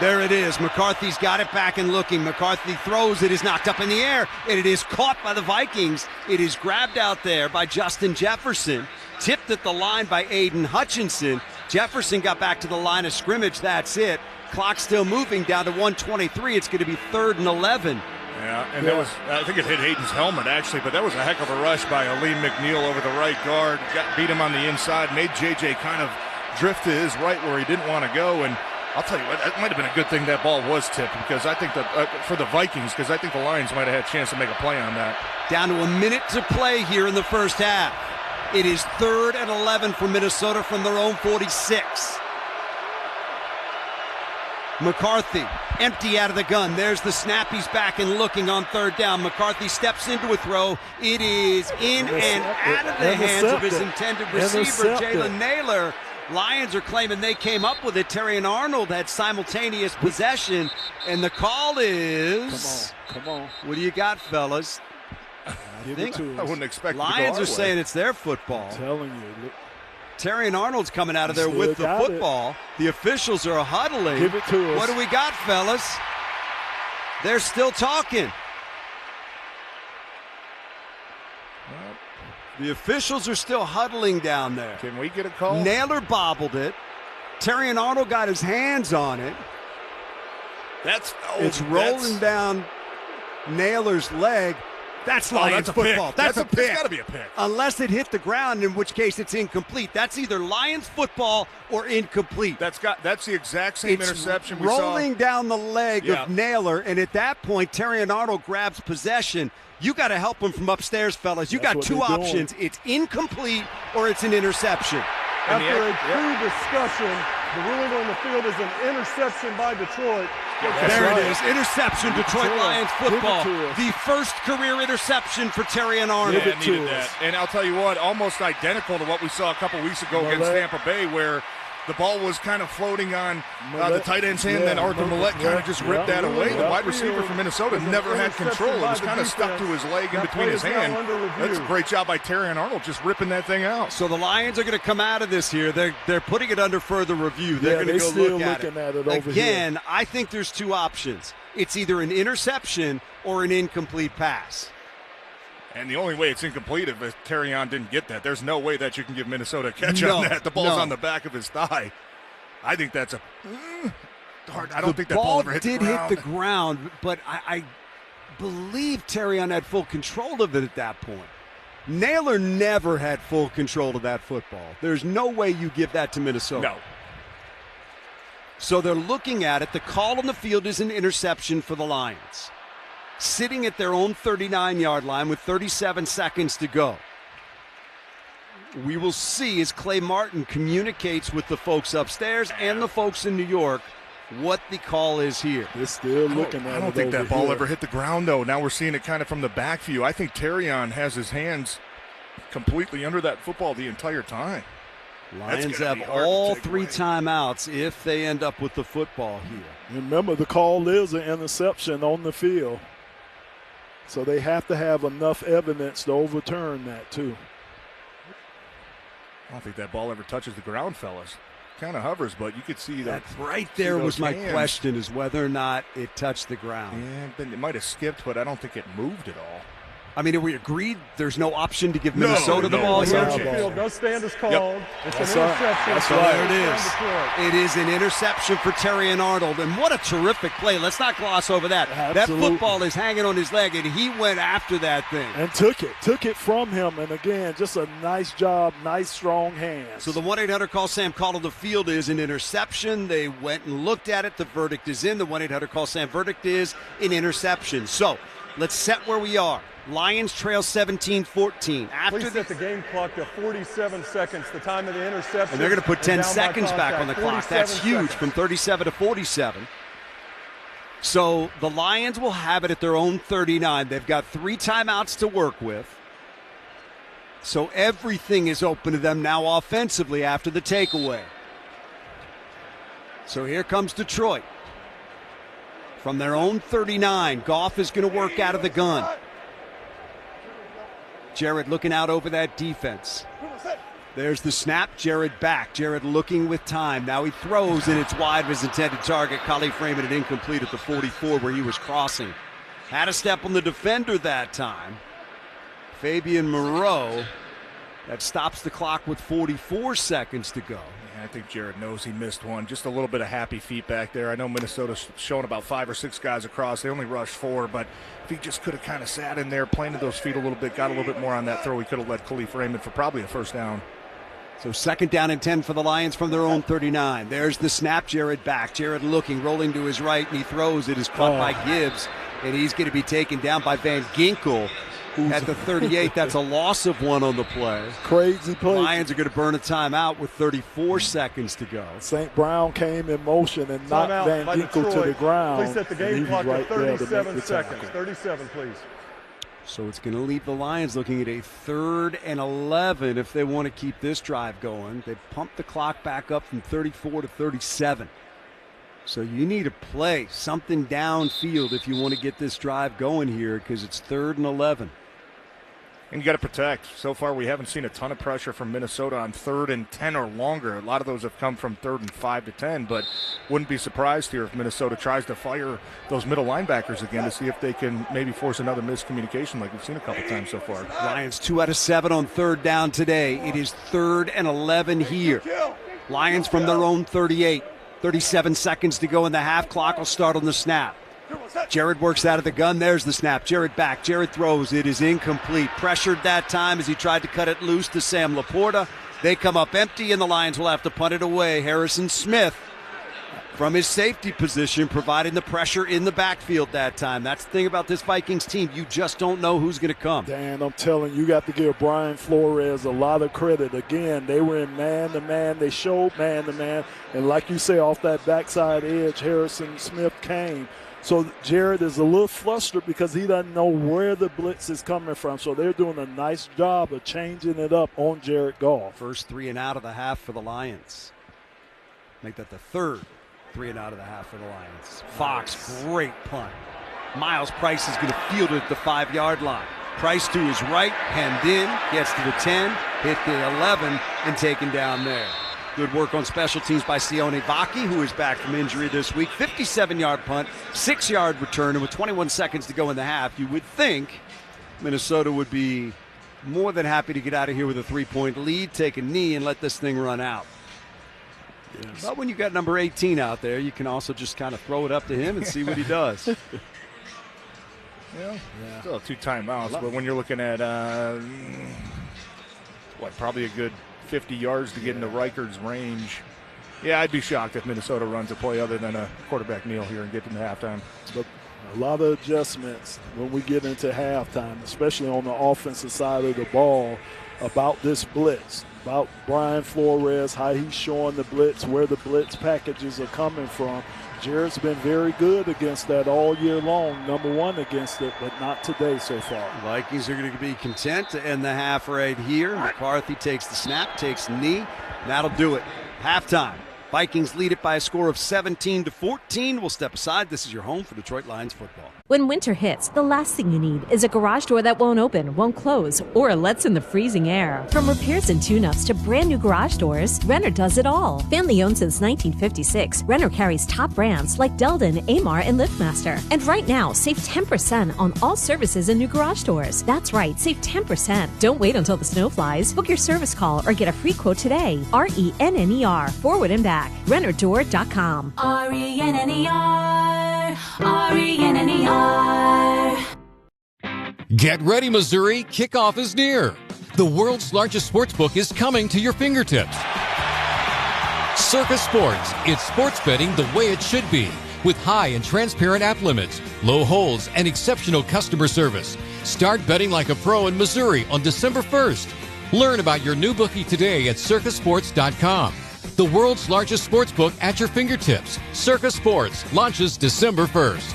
There it is. McCarthy's got it back and looking. McCarthy throws. It is knocked up in the air, and it is caught by the Vikings. It is grabbed out there by Justin Jefferson. Tipped at the line by Aiden Hutchinson. Jefferson got back to the line of scrimmage. That's it. Clock still moving down to 1:23. It's going to be 3rd and 11. Yeah, and that was, I think it hit Hayden's helmet, actually, but that was a heck of a rush by Aleem McNeil over the right guard. Beat him on the inside, made J.J. kind of drift to his right where he didn't want to go, and I'll tell you what, that might have been a good thing that ball was tipped, because I think for the Vikings, because I think the Lions might have had a chance to make a play on that. Down to 1 minute to play here in the first half. It is 3rd and 11 for Minnesota from their own 46. McCarthy, empty out of the gun. There's the snap. He's back and looking on 3rd down. McCarthy steps into a throw. It is in and out of the hands of his intended receiver, Jalen Naylor. Lions are claiming they came up with it. Terry and Arnold had simultaneous possession, and the call is... Come on. What do you got, fellas? I wouldn't expect Lions it to go are saying it's their football. I'm telling you. Look. Terry and Arnold's coming out of there with the football. The officials are huddling. Give it to us. What do we got, fellas? They're still talking. The officials are still huddling down there. Can we get a call? Naylor bobbled it. Terry and Arnold got his hands on it. It's rolling down Naylor's leg. That's Lions football. That's a pick. It's got to be a pick. Unless it hit the ground, in which case it's incomplete. That's either Lions football or incomplete. That's the exact same interception we saw. Rolling down the leg of Naylor, and at that point, Terry and Arnold grabs possession. You got to help them from upstairs, fellas. You got two options. It's incomplete or it's an interception. After a pre-discussion, the ruling on the field is an interception by Detroit. There it is. Interception, Detroit Lions football. The first career interception for Terry and Arnold. Yeah, needed that. And I'll tell you what, almost identical to what we saw a couple weeks ago against Tampa Bay, where the ball was kind of floating on the tight end's hand, then Arthur Millette kind of just ripped that away. The wide receiver from Minnesota never had control. It was kind of stuck to his leg in between his hand. That's a great job by Terry and Arnold, just ripping that thing out. So the Lions are going to come out of this here. They're putting it under further review. They're going to go look at it. Again, I think there's two options. It's either an interception or an incomplete pass. And the only way it's incomplete if Terrion didn't get that. There's no way that you can give Minnesota a catch on that. The ball's on the back of his thigh. I think that's hard. I don't think that ball ever hit the ground. The ball did hit the ground, but I believe Terrion had full control of it at that point. Naylor never had full control of that football. There's no way you give that to Minnesota. No. So they're looking at it. The call on the field is an interception for the Lions. Sitting at their own 39-yard line with 37 seconds to go. We will see as Clay Martin communicates with the folks upstairs and the folks in New York what the call is here. They're still looking at it. I don't think that ball ever hit the ground, though. Now we're seeing it kind of from the back view. I think Terrion has his hands completely under that football the entire time. Lions have all three timeouts if they end up with the football here. Remember, the call is an interception on the field. So they have to have enough evidence to overturn that, too. I don't think that ball ever touches the ground, fellas. Kind of hovers, but you could see that. Right there was my question, is whether or not it touched the ground. Yeah, it might have skipped, but I don't think it moved at all. I mean, are we agreed there's no option to give Minnesota the ball here? The field does stand as called. Yep. It's an interception. That's right. There it is. It is an interception for Terry and Arnold, and what a terrific play. Let's not gloss over that. Absolutely. That football is hanging on his leg, and he went after that thing. And took it from him, and again, just a nice job, nice, strong hands. So the 1-800-CALL-SAM call on the field is an interception. They went and looked at it. The verdict is in. The 1-800-CALL-SAM verdict is an interception. So let's set where we are. Lions trail 17-14. Please set the game clock to 47 seconds, the time of the interception. And they're going to put 10 seconds back on the clock. That's huge, from 37 to 47. So the Lions will have it at their own 39. They've got 3 timeouts to work with. So everything is open to them now offensively after the takeaway. So here comes Detroit. From their own 39, Goff is going to work out of the gun. Jared looking out over that defense. There's the snap. Jared back. Jared looking with time. Now he throws, and it's wide of his intended target. Khalif Raymond, it incomplete at the 44 where he was crossing. Had a step on the defender that time. Fabian Moreau. That stops the clock with 44 seconds to go. Yeah, I think Jared knows he missed one. Just a little bit of happy feet back there. I know Minnesota's showing about 5 or 6 guys across. They only rushed 4, but if he just could have kind of sat in there, planted those feet a little bit, got a little bit more on that throw, he could have led Khalif Raymond for probably a first down. So 2nd down and 10 for the Lions from their own 39. There's the snap. Jared back. Jared looking, rolling to his right, and he throws. It is caught by Gibbs, and he's going to be taken down by Van Ginkel. At the 38, that's a loss of 1 on the play. Crazy play. Lions are going to burn a timeout with 34 seconds to go. St. Brown came in motion and knocked Van Ginkel to the ground. Please set the game clock to 37 seconds. 37, please. So it's going to leave the Lions looking at a 3rd and 11 if they want to keep this drive going. They've pumped the clock back up from 34 to 37. So you need to play something downfield if you want to get this drive going here because it's 3rd and 11. And you got to protect. So far, we haven't seen a ton of pressure from Minnesota on 3rd and 10 or longer. A lot of those have come from 3rd and 5 to 10, but wouldn't be surprised here if Minnesota tries to fire those middle linebackers again to see if they can maybe force another miscommunication like we've seen a couple times so far. Lions 2 out of 7 on 3rd down today. It is 3rd and 11 here. Lions from their own 38. 37 seconds to go in the half. Clock will start on the snap. Jared works out of the gun. There's the snap. Jared back. Jared throws. It is incomplete. Pressured that time as he tried to cut it loose to Sam Laporta. They come up empty, and the Lions will have to punt it away. Harrison Smith from his safety position providing the pressure in the backfield that time. That's the thing about this Vikings team. You just don't know who's going to come. Dan, I'm telling you, got to give Brian Flores a lot of credit. Again, they were in man-to-man. They showed man-to-man. And like you say, off that backside edge, Harrison Smith came. So Jared is a little flustered because he doesn't know where the blitz is coming from. So they're doing a nice job of changing it up on Jared Goff. First 3 and out of the half for the Lions. Make that the 3rd 3 and out of the half for the Lions. Fox, great punt. Miles Price is going to field it at the 5-yard line. Price to his right, hemmed in, gets to the 10, hit the 11, and taken down there. Good work on special teams by Sione Vaki, who is back from injury this week. 57-yard punt, 6-yard return, and with 21 seconds to go in the half, you would think Minnesota would be more than happy to get out of here with a 3-point lead, take a knee, and let this thing run out. Yes. But when you got number 18 out there, you can also just kind of throw it up to him and see what he does. Still 2 timeouts, but when you're looking at, probably a good 50 yards to get into Reichard's range. Yeah, I'd be shocked if Minnesota runs a play other than a quarterback kneel here and get into halftime. But a lot of adjustments when we get into halftime, especially on the offensive side of the ball, about this blitz, about Brian Flores, how he's showing the blitz, where the blitz packages are coming from. Jared's been very good against that all year long, number 1 against it, but not today so far. Vikings are going to be content to end the half right here. McCarthy takes the snap, takes the knee. That'll do it. Halftime. Vikings lead it by a score of 17-14. We'll step aside. This is your home for Detroit Lions football. When winter hits, the last thing you need is a garage door that won't open, won't close, or lets in the freezing air. From repairs and tune-ups to brand new garage doors, Renner does it all. Family owned since 1956, Renner carries top brands like Delden, Amar, and LiftMaster. And right now, save 10% on all services and new garage doors. That's right, save 10%. Don't wait until the snow flies. Book your service call or get a free quote today. RENNER, forward and back. RennerDoor.com. RENNER, RENNER. Get ready, Missouri. Kickoff is near. The world's largest sportsbook is coming to your fingertips. Circus Sports. It's sports betting the way it should be, with high and transparent app limits, low holds, and exceptional customer service. Start betting like a pro in Missouri on December 1st. Learn about your new bookie today at circusports.com. The world's largest sportsbook at your fingertips. Circus Sports launches December 1st.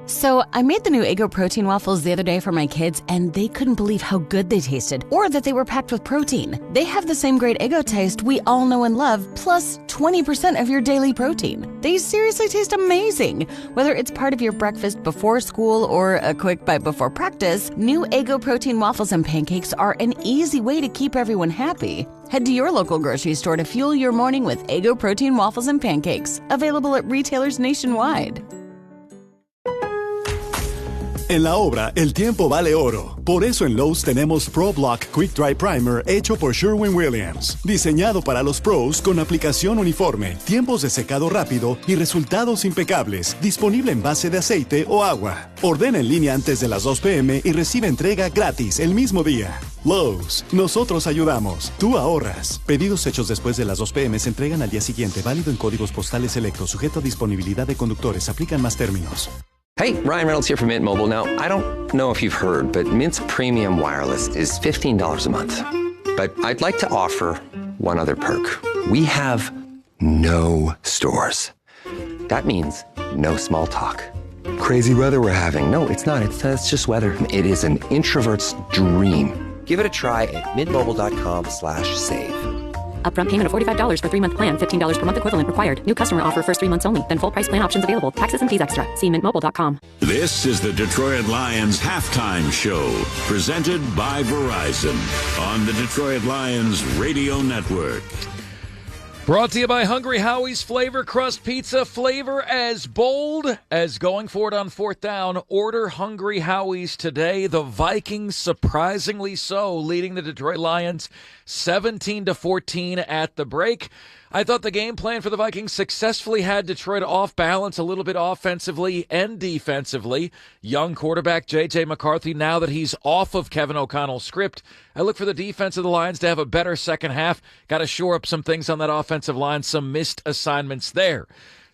So I made the new Eggo protein waffles the other day for my kids, and they couldn't believe how good they tasted, or that they were packed with protein. They have the same great Eggo taste we all know and love, plus 20% of your daily protein. They seriously taste amazing. Whether it's part of your breakfast before school or a quick bite before practice, new Eggo protein waffles and pancakes are an easy way to keep everyone happy. Head to your local grocery store to fuel your morning with Eggo protein waffles and pancakes, available at retailers nationwide. En la obra, el tiempo vale oro. Por eso en Lowe's tenemos Pro Block Quick Dry Primer hecho por Sherwin-Williams. Diseñado para los pros con aplicación uniforme, tiempos de secado rápido y resultados impecables. Disponible en base de aceite o agua. Ordena en línea antes de las 2 p.m. y recibe entrega gratis el mismo día. Lowe's, nosotros ayudamos. Tú ahorras. Pedidos hechos después de las 2 p.m. se entregan al día siguiente. Válido en códigos postales selectos. Sujeto a disponibilidad de conductores. Aplican más términos. Hey, Ryan Reynolds here from Mint Mobile. Now, I don't know if you've heard, but Mint's premium wireless is $15 a month. But I'd like to offer one other perk. We have no stores. That means no small talk. crazy weather we're having. No, it's not. It's just weather. It is an introvert's dream. Give it a try at mintmobile.com/save. Upfront payment of $45 for 3-month plan. $15 per month equivalent required. New customer offer first 3 months only. Then full price plan options available. Taxes and fees extra. See mintmobile.com. This is the Detroit Lions halftime show, presented by Verizon on the Detroit Lions Radio Network. Brought to you by Hungry Howie's Flavor Crust Pizza. Flavor as bold as going for it on fourth down. Order Hungry Howie's today. The Vikings, surprisingly so, leading the Detroit Lions 17-14 at the break. I thought the game plan for the Vikings successfully had Detroit off balance a little bit offensively and defensively. Young quarterback J.J. McCarthy, now that he's off of Kevin O'Connell's script, I look for the defense of the Lions to have a better second half. Got to shore up some things on that offensive line, some missed assignments there.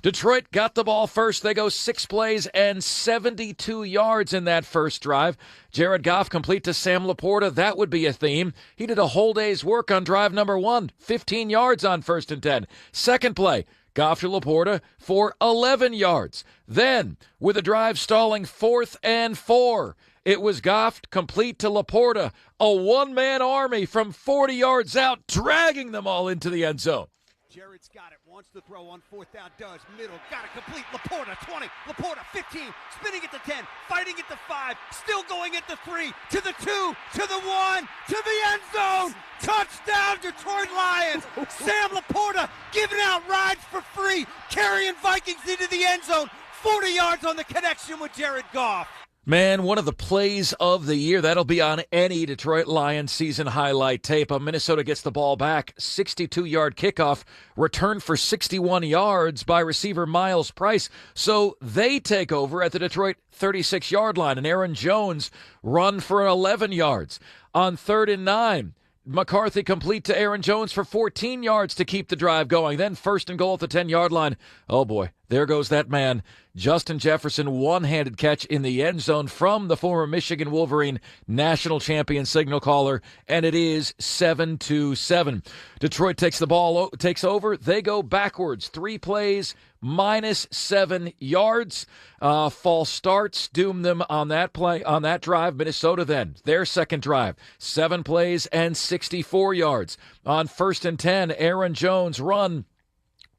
Detroit got the ball first. They go 6 plays and 72 yards in that first drive. Jared Goff complete to Sam Laporta. That would be a theme. He did a whole day's work on drive number 1, 15 yards on 1st and 10. Second play, Goff to Laporta for 11 yards. Then, with a drive stalling 4th and 4, it was Goff complete to Laporta. A one-man army from 40 yards out, dragging them all into the end zone. Jared's got it, wants to throw on 4th down, does, middle, got it complete, Laporta, 20, Laporta, 15, spinning at the 10, fighting at the 5, still going at the 3, to the 2, to the 1, to the end zone, touchdown Detroit Lions, Sam Laporta giving out rides for free, carrying Vikings into the end zone, 40 yards on the connection with Jared Goff. Man, one of the plays of the year. That'll be on any Detroit Lions season highlight tape. Minnesota gets the ball back. 62-yard kickoff, returned for 61 yards by receiver Miles Price. So they take over at the Detroit 36-yard line. And Aaron Jones run for 11 yards. On 3rd and 9, McCarthy complete to Aaron Jones for 14 yards to keep the drive going. Then 1st and goal at the 10-yard line. Oh, boy, there goes that man. Justin Jefferson, one-handed catch in the end zone from the former Michigan Wolverine national champion signal caller, and it is 7-7. Detroit takes the ball, takes over. They go backwards. 3 plays, -7 yards. False starts doom them on that play, on that drive. Minnesota then, their second drive, 7 plays and 64 yards. On 1st and 10, Aaron Jones run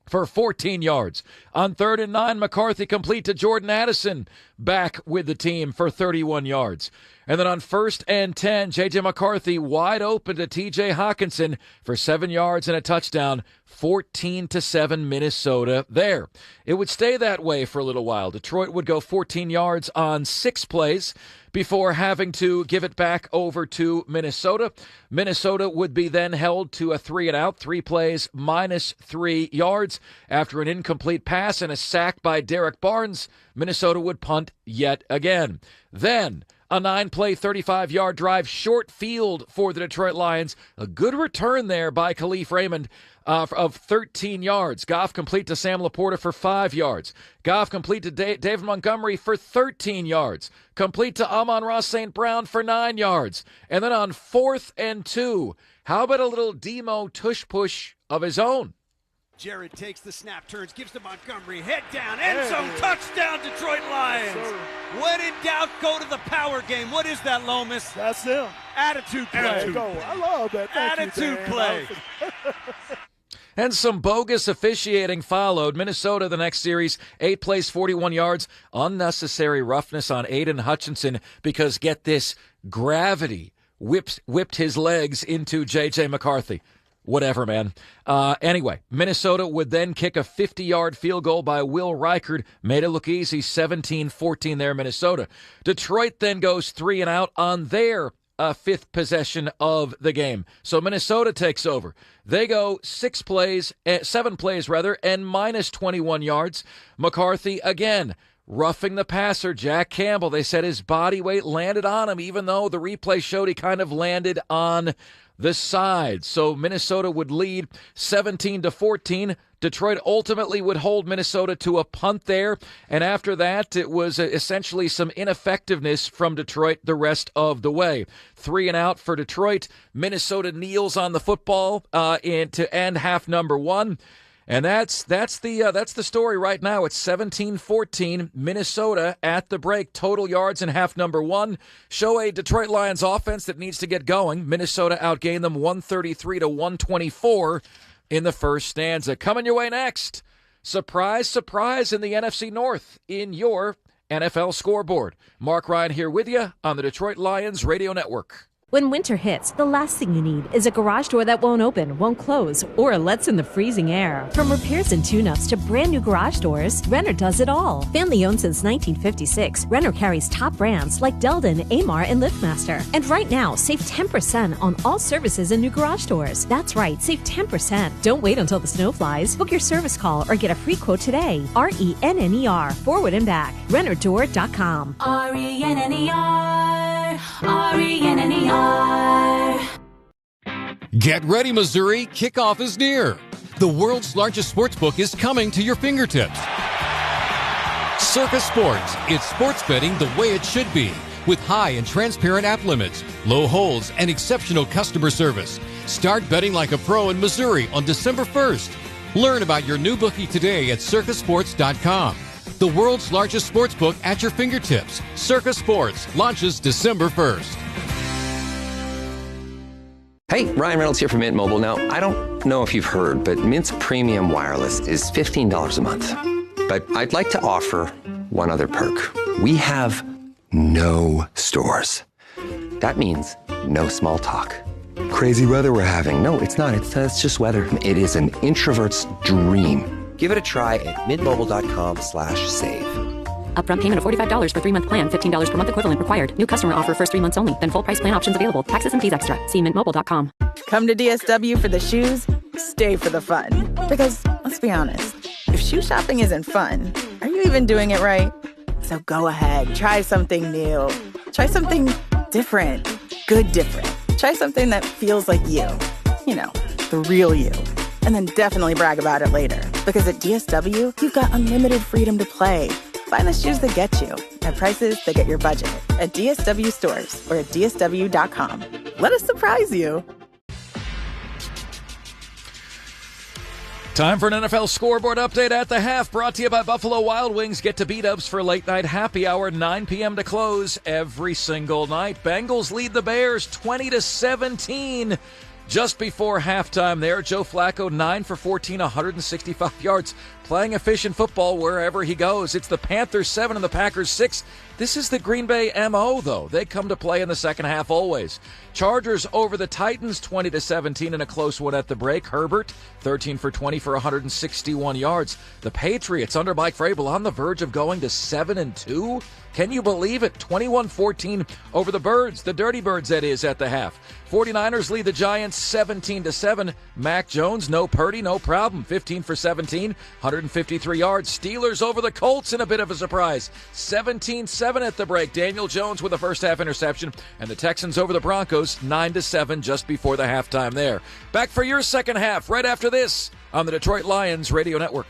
for 14 yards. On 3rd and 9, McCarthy complete to Jordan Addison, back with the team for 31 yards. And then on 1st and 10, J.J. McCarthy wide open to T.J. Hawkinson for 7 yards and a touchdown. 14-7 Minnesota there. It would stay that way for a little while. Detroit would go 14 yards on 6 plays before having to give it back over to Minnesota. Minnesota would be then held to a 3-and-out, 3 plays, -3 yards. After an incomplete pass and a sack by Derek Barnes, Minnesota would punt yet again. Then a 9-play, 35-yard drive, short field for the Detroit Lions. A good return there by Khalif Raymond of 13 yards. Goff complete to Sam Laporta for 5 yards. Goff complete to David Montgomery for 13 yards. Complete to Amon-Ra St. Brown for 9 yards. And then on 4th and 2, how about a little Demo tush-push of his own? Jared takes the snap, turns, gives to Montgomery, head down, end zone, touchdown Detroit Lions. Yes, when in doubt, go to the power game. What is that, Lomas? That's him. Attitude play. I love that. Attitude play. And some bogus officiating followed. Minnesota, the next series, 8 plays, 41 yards. Unnecessary roughness on Aiden Hutchinson because, get this, gravity whipped his legs into J.J. McCarthy. Whatever, man. Anyway, Minnesota would then kick a 50-yard field goal by Will Reichard. Made it look easy, 17-14 there, Minnesota. Detroit then goes 3-and-out on their 5th possession of the game. So Minnesota takes over. They go 7 plays, and -21 yards. McCarthy again roughing the passer, Jack Campbell. They said his body weight landed on him, even though the replay showed he kind of landed on the side. So Minnesota would lead 17-14. Detroit ultimately would hold Minnesota to a punt there. And after that, it was essentially some ineffectiveness from Detroit the rest of the way. 3-and-out for Detroit. Minnesota kneels on the football to end half number 1. And that's the story right now. It's 17-14, Minnesota at the break. Total yards in half number one show a Detroit Lions offense that needs to get going. Minnesota outgained them 133-124 in the first stanza. Coming your way next, surprise, surprise in the NFC North in your NFL scoreboard. Mark Ryan here with you on the Detroit Lions Radio Network. When winter hits, the last thing you need is a garage door that won't open, won't close, or lets in the freezing air. From repairs and tune-ups to brand new garage doors, Renner does it all. Family owned since 1956, Renner carries top brands like Delden, Amar, and LiftMaster. And right now, save 10% on all services and new garage doors. That's right, save 10%. Don't wait until the snow flies. Book your service call or get a free quote today. RENNER, forward and back. RennerDoor.com. RENNER, RENNER. Get ready, Missouri. Kickoff is near. The world's largest sports book is coming to your fingertips. Circa Sports. It's sports betting the way it should be, with high and transparent app limits, low holds, and exceptional customer service. Start betting like a pro in Missouri on December 1st. Learn about your new bookie today at circasports.com. The world's largest sports book at your fingertips. Circa Sports launches December 1st. Hey, Ryan Reynolds here from Mint Mobile. Now, I don't know if you've heard, but Mint's premium wireless is $15 a month. But I'd like to offer one other perk. We have no stores. That means no small talk. Crazy weather we're having. No, it's not. It's just weather. It is an introvert's dream. Give it a try at mintmobile.com/save. Upfront payment of $45 for 3-month plan, $15 per month equivalent required. New customer offer first 3 months only. Then full price plan options available. Taxes and fees extra. See mintmobile.com. Come to DSW for the shoes, stay for the fun. Because, let's be honest, if shoe shopping isn't fun, are you even doing it right? So go ahead, try something new. Try something different. Good different. Try something that feels like you. You know, the real you. And then definitely brag about it later. Because at DSW, you've got unlimited freedom to play. Find the shoes that get you at prices that get your budget at DSW stores or at DSW.com. Let us surprise you. Time for an NFL scoreboard update at the half, brought to you by Buffalo Wild Wings. Get to B-Dubs for late night happy hour, 9 p.m. to close every single night. Bengals lead the Bears 20-17. Just before halftime there, Joe Flacco, 9 for 14, 165 yards, playing efficient football wherever he goes. It's the Panthers 7 and the Packers 6. This is the Green Bay MO, though. They come to play in the second half always. Chargers over the Titans, 20-17 in a close one at the break. Herbert, 13 for 20 for 161 yards. The Patriots under Mike Vrabel on the verge of going to 7-2. Can you believe it? 21-14 over the Birds, the Dirty Birds that is, at the half. 49ers lead the Giants 17-7. Mac Jones, no Purdy, no problem. 15 for 17, 153 yards. Steelers over the Colts in a bit of a surprise. 17-7 at the break. Daniel Jones with a first half interception. And the Texans over the Broncos 9-7 just before the halftime there. Back for your second half right after this on the Detroit Lions Radio Network.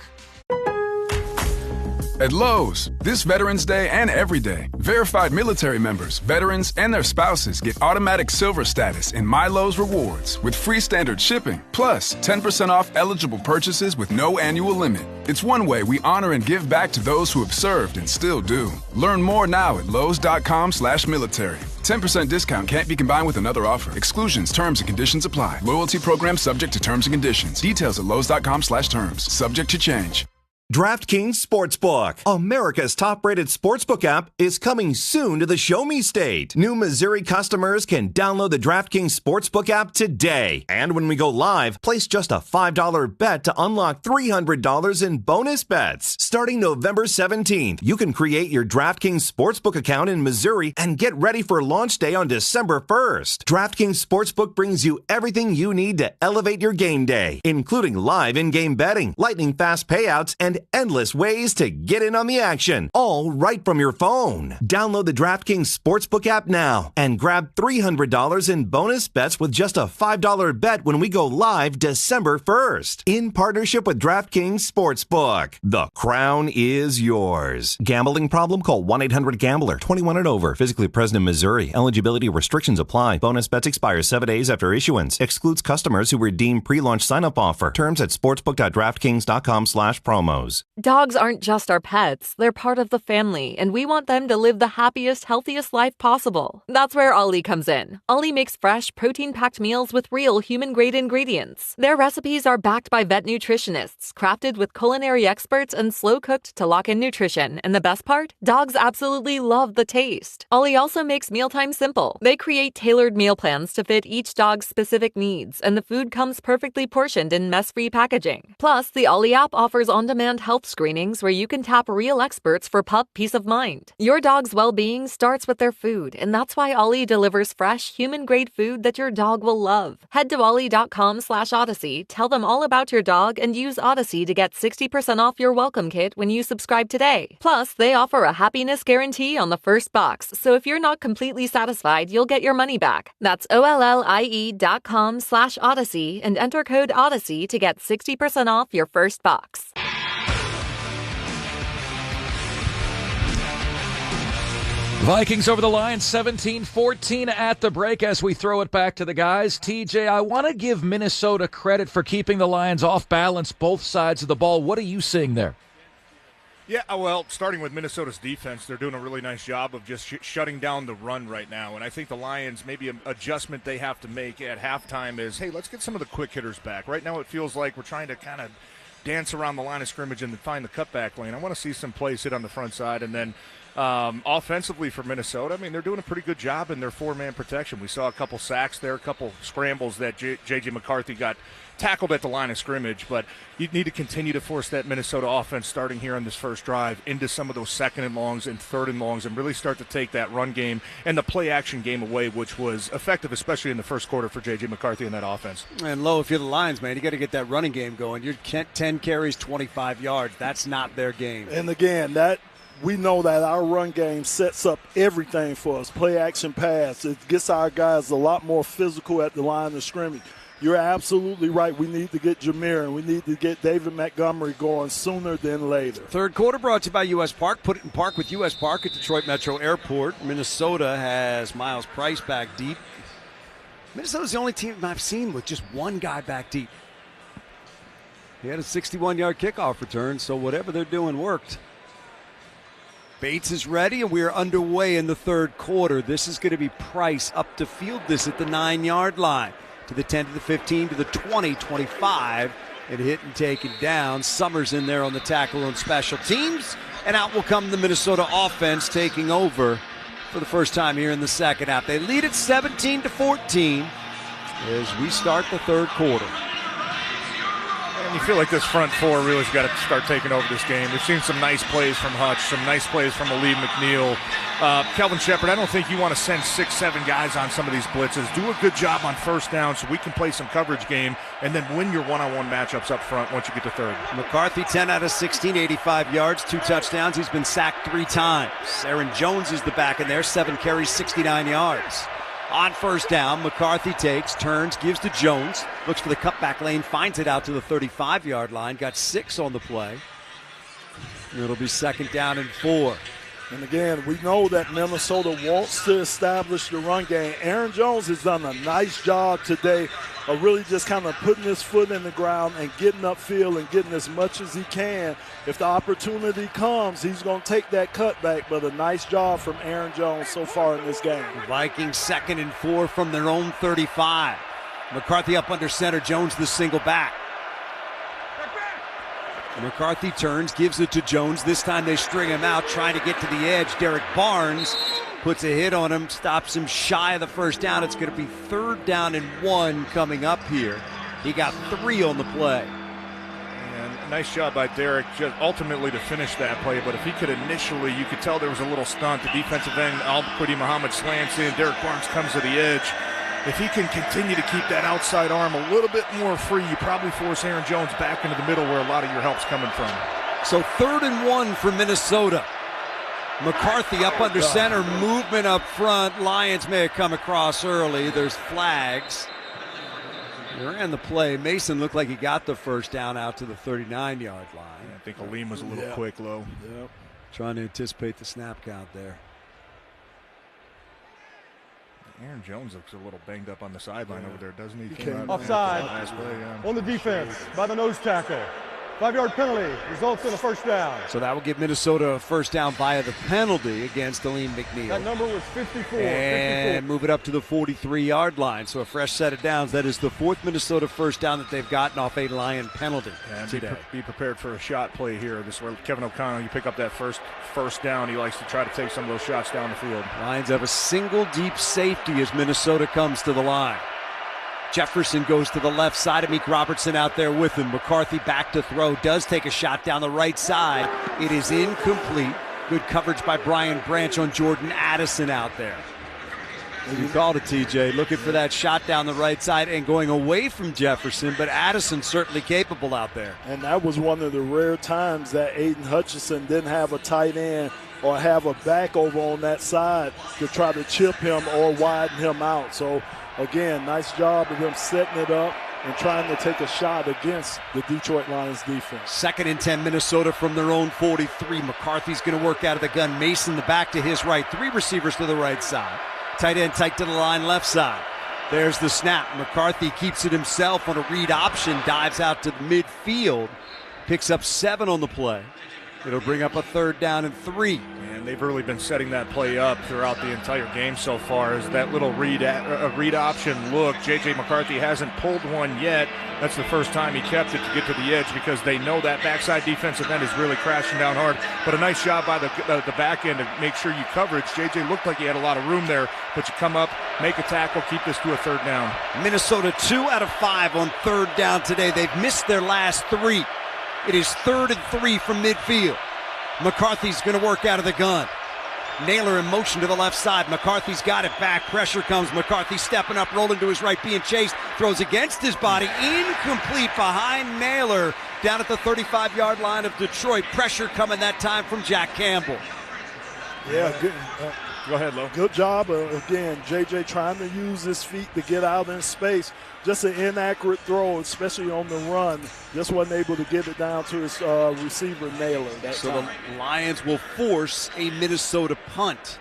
At Lowe's, this Veterans Day and every day, verified military members, veterans, and their spouses get automatic silver status in My Lowe's Rewards with free standard shipping, plus 10% off eligible purchases with no annual limit. It's one way we honor and give back to those who have served and still do. Learn more now at lowes.com/military. 10% discount can't be combined with another offer. Exclusions, terms, and conditions apply. Loyalty program subject to terms and conditions. Details at lowes.com/terms. Subject to change. DraftKings Sportsbook, America's top-rated sportsbook app, is coming soon to the Show Me State. New Missouri customers can download the DraftKings Sportsbook app today. And when we go live, place just a $5 bet to unlock $300 in bonus bets. Starting November 17th, you can create your DraftKings Sportsbook account in Missouri and get ready for launch day on December 1st. DraftKings Sportsbook brings you everything you need to elevate your game day, including live in-game betting, lightning-fast payouts, and and endless ways to get in on the action, all right from your phone. Download the DraftKings Sportsbook app now and grab $300 in bonus bets with just a $5 bet when we go live December 1st. In partnership with DraftKings Sportsbook. The crown is yours. Gambling problem? Call 1-800-GAMBLER. 21 and over. Physically present in Missouri. Eligibility restrictions apply. Bonus bets expire 7 days after issuance. Excludes customers who redeem pre-launch sign-up offer. Terms at sportsbook.draftkings.com/promos. Dogs aren't just our pets. They're part of the family, and we want them to live the happiest, healthiest life possible. That's where Ollie comes in. Ollie makes fresh, protein-packed meals with real human-grade ingredients. Their recipes are backed by vet nutritionists, crafted with culinary experts and slow-cooked to lock in nutrition. And the best part? Dogs absolutely love the taste. Ollie also makes mealtime simple. They create tailored meal plans to fit each dog's specific needs, and the food comes perfectly portioned in mess-free packaging. Plus, the Ollie app offers on-demand health screenings where you can tap real experts for pup peace of mind. Your dog's well-being starts with their food, and that's why Ollie delivers fresh, human-grade food that your dog will love. Head to ollie.com/Odyssey, tell them all about your dog, and use Odyssey to get 60% off your welcome kit when you subscribe today. Plus, they offer a happiness guarantee on the first box, so if you're not completely satisfied, you'll get your money back. That's ollie.com/Odyssey and enter code Odyssey to get 60% off your first box. Vikings over the Lions 17-14 at the break as we throw it back to the guys. TJ, I want to give Minnesota credit for keeping the Lions off balance both sides of the ball. What are you seeing there? Yeah, well, starting with Minnesota's defense, they're doing a really nice job of just shutting down the run right now. And I think the Lions, maybe an adjustment they have to make at halftime is, hey, let's get some of the quick hitters back. Right now it feels like we're trying to kind of dance around the line of scrimmage and then find the cutback lane. I want to see some plays hit on the front side. And then offensively for Minnesota, I mean, they're doing a pretty good job in their four-man protection. We saw a couple sacks there, a couple scrambles that J.J. McCarthy got tackled at the line of scrimmage, but you need to continue to force that Minnesota offense starting here on this first drive into some of those second and longs and third and longs and really start to take that run game and the play action game away, which was effective, especially in the first quarter for J.J. McCarthy in that offense. And Low, if you're the Lions, man, you got to get that running game going. You're 10 carries, 25 yards. That's not their game. And again, we know that our run game sets up everything for us. Play action pass. It gets our guys a lot more physical at the line of scrimmage. You're absolutely right. We need to get Jameer and we need to get David Montgomery going sooner than later. Third quarter brought to you by U.S. Park. Put it in park with U.S. Park at Detroit Metro Airport. Minnesota has Miles Price back deep. Minnesota's the only team I've seen with just one guy back deep. He had a 61-yard kickoff return, so whatever they're doing worked. Bates is ready, and we are underway in the third quarter. This is going to be Price up to field this at the 9-yard line. To the 10, to the 15, to the 20, 25, and hit and taken down. Summers in there on the tackle on special teams, and out will come the Minnesota offense taking over for the first time here in the second half. They lead it 17-14 as we start the third quarter. And you feel like this front four really's got to start taking over this game. We've seen some nice plays from Hutch, some nice plays from Aleem McNeil. Kelvin Shepard, I don't think you want to send 6-7 guys on some of these blitzes. Do a good job on first down so we can play some coverage game and then win your one-on-one matchups up front once you get to third. McCarthy, 10 out of 16, 85 yards, 2 touchdowns. He's been sacked 3 times. Aaron Jones is the back in there, 7 carries, 69 yards. On first down, McCarthy takes, turns, gives to Jones, looks for the cutback lane, finds it out to the 35-yard line, got 6 on the play. It'll be second down and 4. And again, we know that Minnesota wants to establish the run game. Aaron Jones has done a nice job today of really just kind of putting his foot in the ground and getting upfield and getting as much as he can. If the opportunity comes, he's going to take that cutback, but a nice job from Aaron Jones so far in this game. The Vikings second and 4 from their own 35. McCarthy up under center, Jones the single back. McCarthy turns, gives it to Jones. This time they string him out, trying to get to the edge. Derek Barnes puts a hit on him, stops him shy of the first down. It's going to be third down and 1 coming up here. He got 3 on the play. And nice job by Derek just ultimately to finish that play, but if he could initially, you could tell there was a little stunt. The defensive end, Al-Quidi Muhammad slants in, Derek Barnes comes to the edge. If he can continue to keep that outside arm a little bit more free, you probably force Aaron Jones back into the middle where a lot of your help's coming from. So 3rd and 1 for Minnesota. McCarthy up under center, movement up front. Lions may have come across early. There's flags. They ran the play. Mason looked like he got the first down out to the 39-yard line. I think Aleem was a little quick, low. Yep. Trying to anticipate the snap count there. Aaron Jones looks a little banged up on the sideline over there, doesn't he? Offside Last play, yeah. on the defense by the nose tackle. 5-yard penalty results in a first down. So that will give Minnesota a first down via the penalty against Aleem McNeil. That number was 54. And move it up to the 43-yard line. So a fresh set of downs. That is the 4th Minnesota first down that they've gotten off a Lion penalty today. Be prepared for a shot play here. This is where Kevin O'Connell, you pick up that first down. He likes to try to take some of those shots down the field. Lions have a single deep safety as Minnesota comes to the line. Jefferson goes to the left side. Amik Robertson out there with him. McCarthy back to throw. Does take a shot down the right side. It is incomplete. Good coverage by Brian Branch on Jordan Addison out there. You called it, TJ. Looking for that shot down the right side and going away from Jefferson, but Addison certainly capable out there. And that was one of the rare times that Aiden Hutchinson didn't have a tight end or have a back over on that side to try to chip him or widen him out. So, again, nice job of them setting it up and trying to take a shot against the Detroit Lions defense. 2nd and 10, Minnesota from their own 43. McCarthy's going to work out of the gun. Mason the back to his right. 3 receivers to the right side. Tight end tight to the line left side. There's the snap. McCarthy keeps it himself on a read option. Dives out to the midfield. Picks up 7 on the play. It'll bring up a 3rd down and 3. And they've really been setting that play up throughout the entire game so far as that little read option look. J.J. McCarthy hasn't pulled one yet. That's the first time he kept it to get to the edge because they know that backside defensive end is really crashing down hard. But a nice job by the back end to make sure you coverage. J.J. looked like he had a lot of room there, but you come up, make a tackle, keep this to a 3rd down. Minnesota 2 out of 5 on 3rd down today. They've missed their last 3. It is 3rd and 3 from midfield. McCarthy's going to work out of the gun. Naylor in motion to the left side. McCarthy's got it back. Pressure comes. McCarthy stepping up, rolling to his right, being chased. Throws against his body. Incomplete behind Naylor. Down at the 35-yard line of Detroit. Pressure coming that time from Jack Campbell. Yeah, good. Go ahead, Lo. Good job. Again, J.J. trying to use his feet to get out in space. Just an inaccurate throw, especially on the run. Just wasn't able to get it down to his receiver, Naylor. So the Lions will force a Minnesota punt.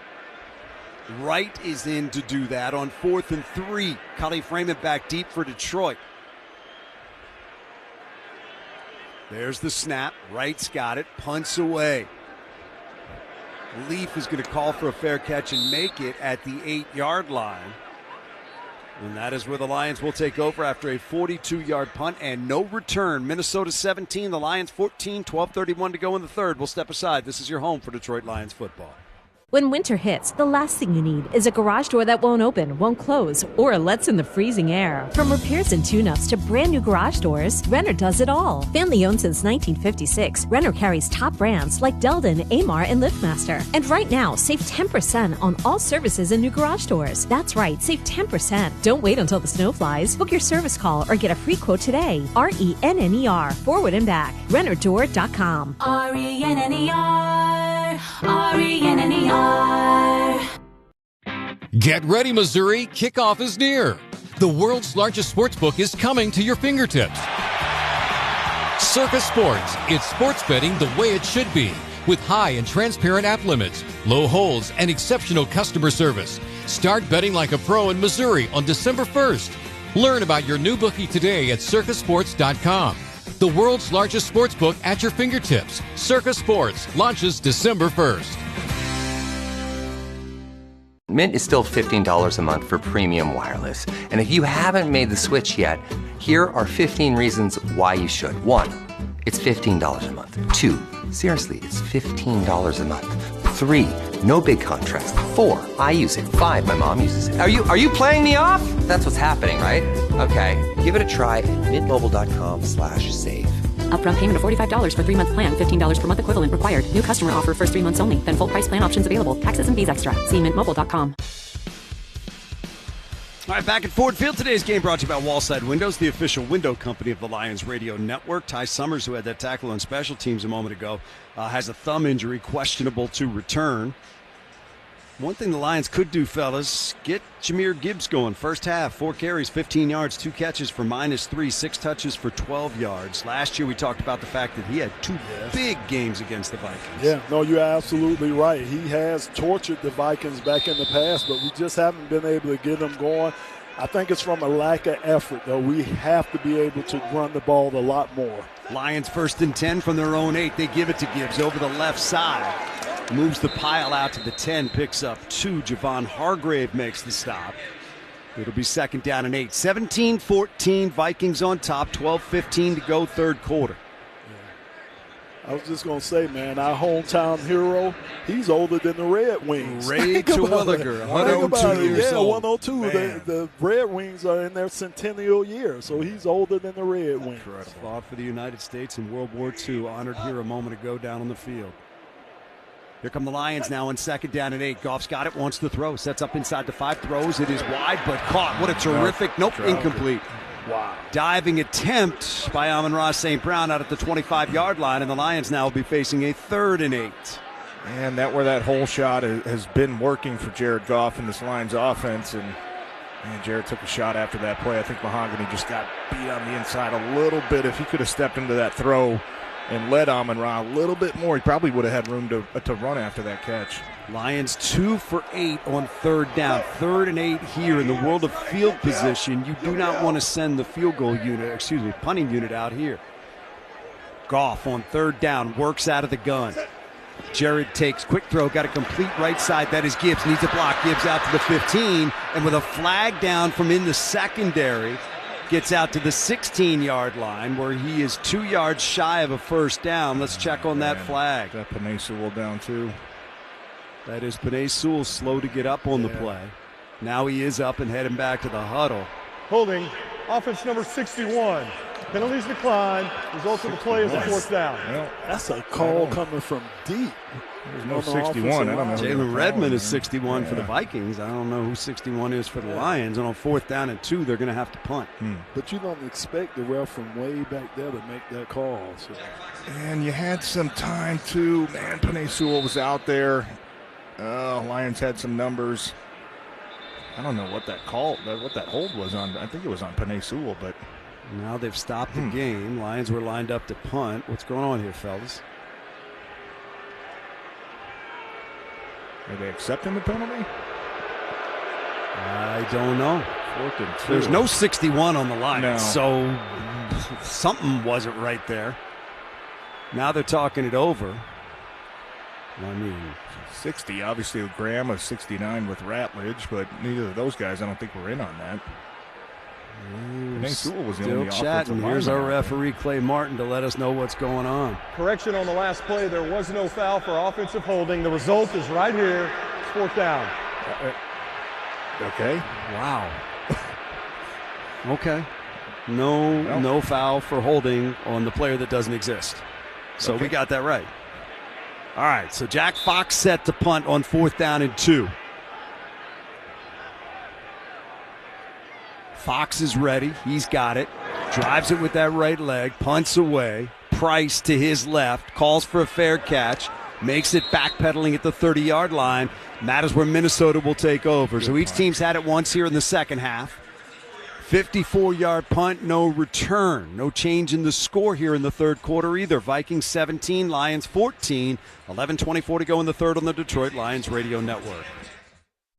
Wright is in to do that on 4th and 3. Cully Freeman back deep for Detroit. There's the snap. Wright's got it. Punts away. Leaf is going to call for a fair catch and make it at the 8-yard line. And that is where the Lions will take over after a 42-yard punt and no return. Minnesota 17, the Lions 14, 12:31 to go in the 3rd. We'll step aside. This is your home for Detroit Lions football. When winter hits, the last thing you need is a garage door that won't open, won't close, or lets in the freezing air. From repairs and tune-ups to brand new garage doors, Renner does it all. Family owned since 1956, Renner carries top brands like Delden, Amar, and LiftMaster. And right now, save 10% on all services and new garage doors. That's right, save 10%. Don't wait until the snow flies. Book your service call or get a free quote today. RENNER, forward and back. RennerDoor.com. RENNER, RENNER. Get ready, Missouri. Kickoff is near. The world's largest sportsbook is coming to your fingertips. Circa Sports. It's sports betting the way it should be, with high and transparent app limits, low holds, and exceptional customer service. Start betting like a pro in Missouri on December 1st. Learn about your new bookie today at circasports.com. The world's largest sportsbook at your fingertips. Circa Sports launches December 1st. Mint is still $15 a month for premium wireless. And if you haven't made the switch yet, here are 15 reasons why you should. 1, it's $15 a month. 2, seriously, it's $15 a month. 3, no big contracts. 4, I use it. 5, my mom uses it. Are you playing me off? That's what's happening, right? Okay, give it a try at mintmobile.com/save. Upfront payment of $45 for 3-month plan, $15 per month equivalent required. New customer offer first 3 months only. Then full price plan options available. Taxes and fees extra. See mintmobile.com. All right, back at Ford Field. Today's game brought to you by Wallside Windows, the official window company of the Lions Radio Network. Ty Summers, who had that tackle on special teams a moment ago, has a thumb injury, questionable to return. One thing the Lions could do, fellas, get Jahmyr Gibbs going. First half, 4 carries, 15 yards, 2 catches for -3, 6 touches for 12 yards. Last year we talked about the fact that he had 2 big games against the Vikings. Yeah, no, you're absolutely right. He has tortured the Vikings back in the past, but we just haven't been able to get him going. I think it's from a lack of effort, though. We have to be able to run the ball a lot more. Lions 1st and 10 from their own 8. They give it to Gibbs over the left side. Moves the pile out to the 10, picks up 2. Javon Hargrave makes the stop. It'll be 2nd down and 8. 17-14, Vikings on top, 12-15 to go, 3rd quarter. I was just going to say, man, our hometown hero, he's older than the Red Wings. Ray Terwilliger, 102 years old. 102. The Red Wings are in their centennial year, so he's older than the Red Wings. Fought for the United States in World War II, honored here a moment ago down on the field. Here come the Lions now on 2nd down and 8. Goff's got it, wants to throw, sets up inside the 5, throws. It is wide, but caught. What a terrific, incomplete. Wow. Diving attempt by Amon-Ra St. Brown out at the 25-yard line, and the Lions now will be facing a 3rd and 8. And that hole shot has been working for Jared Goff in this Lions offense, and Jared took a shot after that play. I think Mahogany just got beat on the inside a little bit. If he could have stepped into that throw and led Amon-Ra a little bit more, he probably would have had room to run after that catch. Lions 2 for 8 on 3rd down. 3rd and 8 here. In the world of field position, you do not want to send the punting unit out here. Goff on 3rd down, works out of the gun. Jared takes quick throw, got a complete right side. That is Gibbs, needs a block. Gibbs out to the 15, and with a flag down from in the secondary, gets out to the 16-yard line where he is 2 yards shy of a 1st down. Let's check on that flag. That Penei Sewell down too. That is Penei Sewell, slow to get up on the play. Now he is up and heading back to the huddle. Holding, offense number 61. Penalties decline. Result of the play is a 4th down. Well, that's a call coming from deep. There's no 61. I don't know. Jalen Redmond is 61 for the Vikings. I don't know who 61 is for the Lions. And on 4th down and 2, they're going to have to punt. But you don't expect the ref from way back there to make that call. So. And you had some time too. Man, Penei Sewell was out there. Lions had some numbers. I don't know what that hold was on. I think it was on Penei Sewell, but now they've stopped the game. Lions were lined up to punt. What's going on here, fellas? Are they accepting the penalty? I don't know. 4th and 2. There's no 61 on the line, no. So something wasn't right there. Now they're talking it over. I mean, 60, obviously Graham of 69 with Ratledge, but neither of those guys I don't think were in on that. Penei Sewell was the only still chatting. Here's our referee Clay Martin to let us know what's going on. Correction on the last play. There was no foul for offensive holding. The result is right here. It's 4th down. Okay. Wow. Okay. No foul for holding on the player that doesn't exist. So we got that right. All right, so Jack Fox set to punt on 4th down and 2. Fox is ready. He's got it. Drives it with that right leg. Punts away. Price to his left. Calls for a fair catch. Makes it backpedaling at the 30-yard line. And that is where Minnesota will take over. So each team's had it once here in the 2nd half. 54-yard punt, no return. No change in the score here in the 3rd quarter either. Vikings 17, Lions 14. 11:24 to go in the 3rd on the Detroit Lions Radio Network.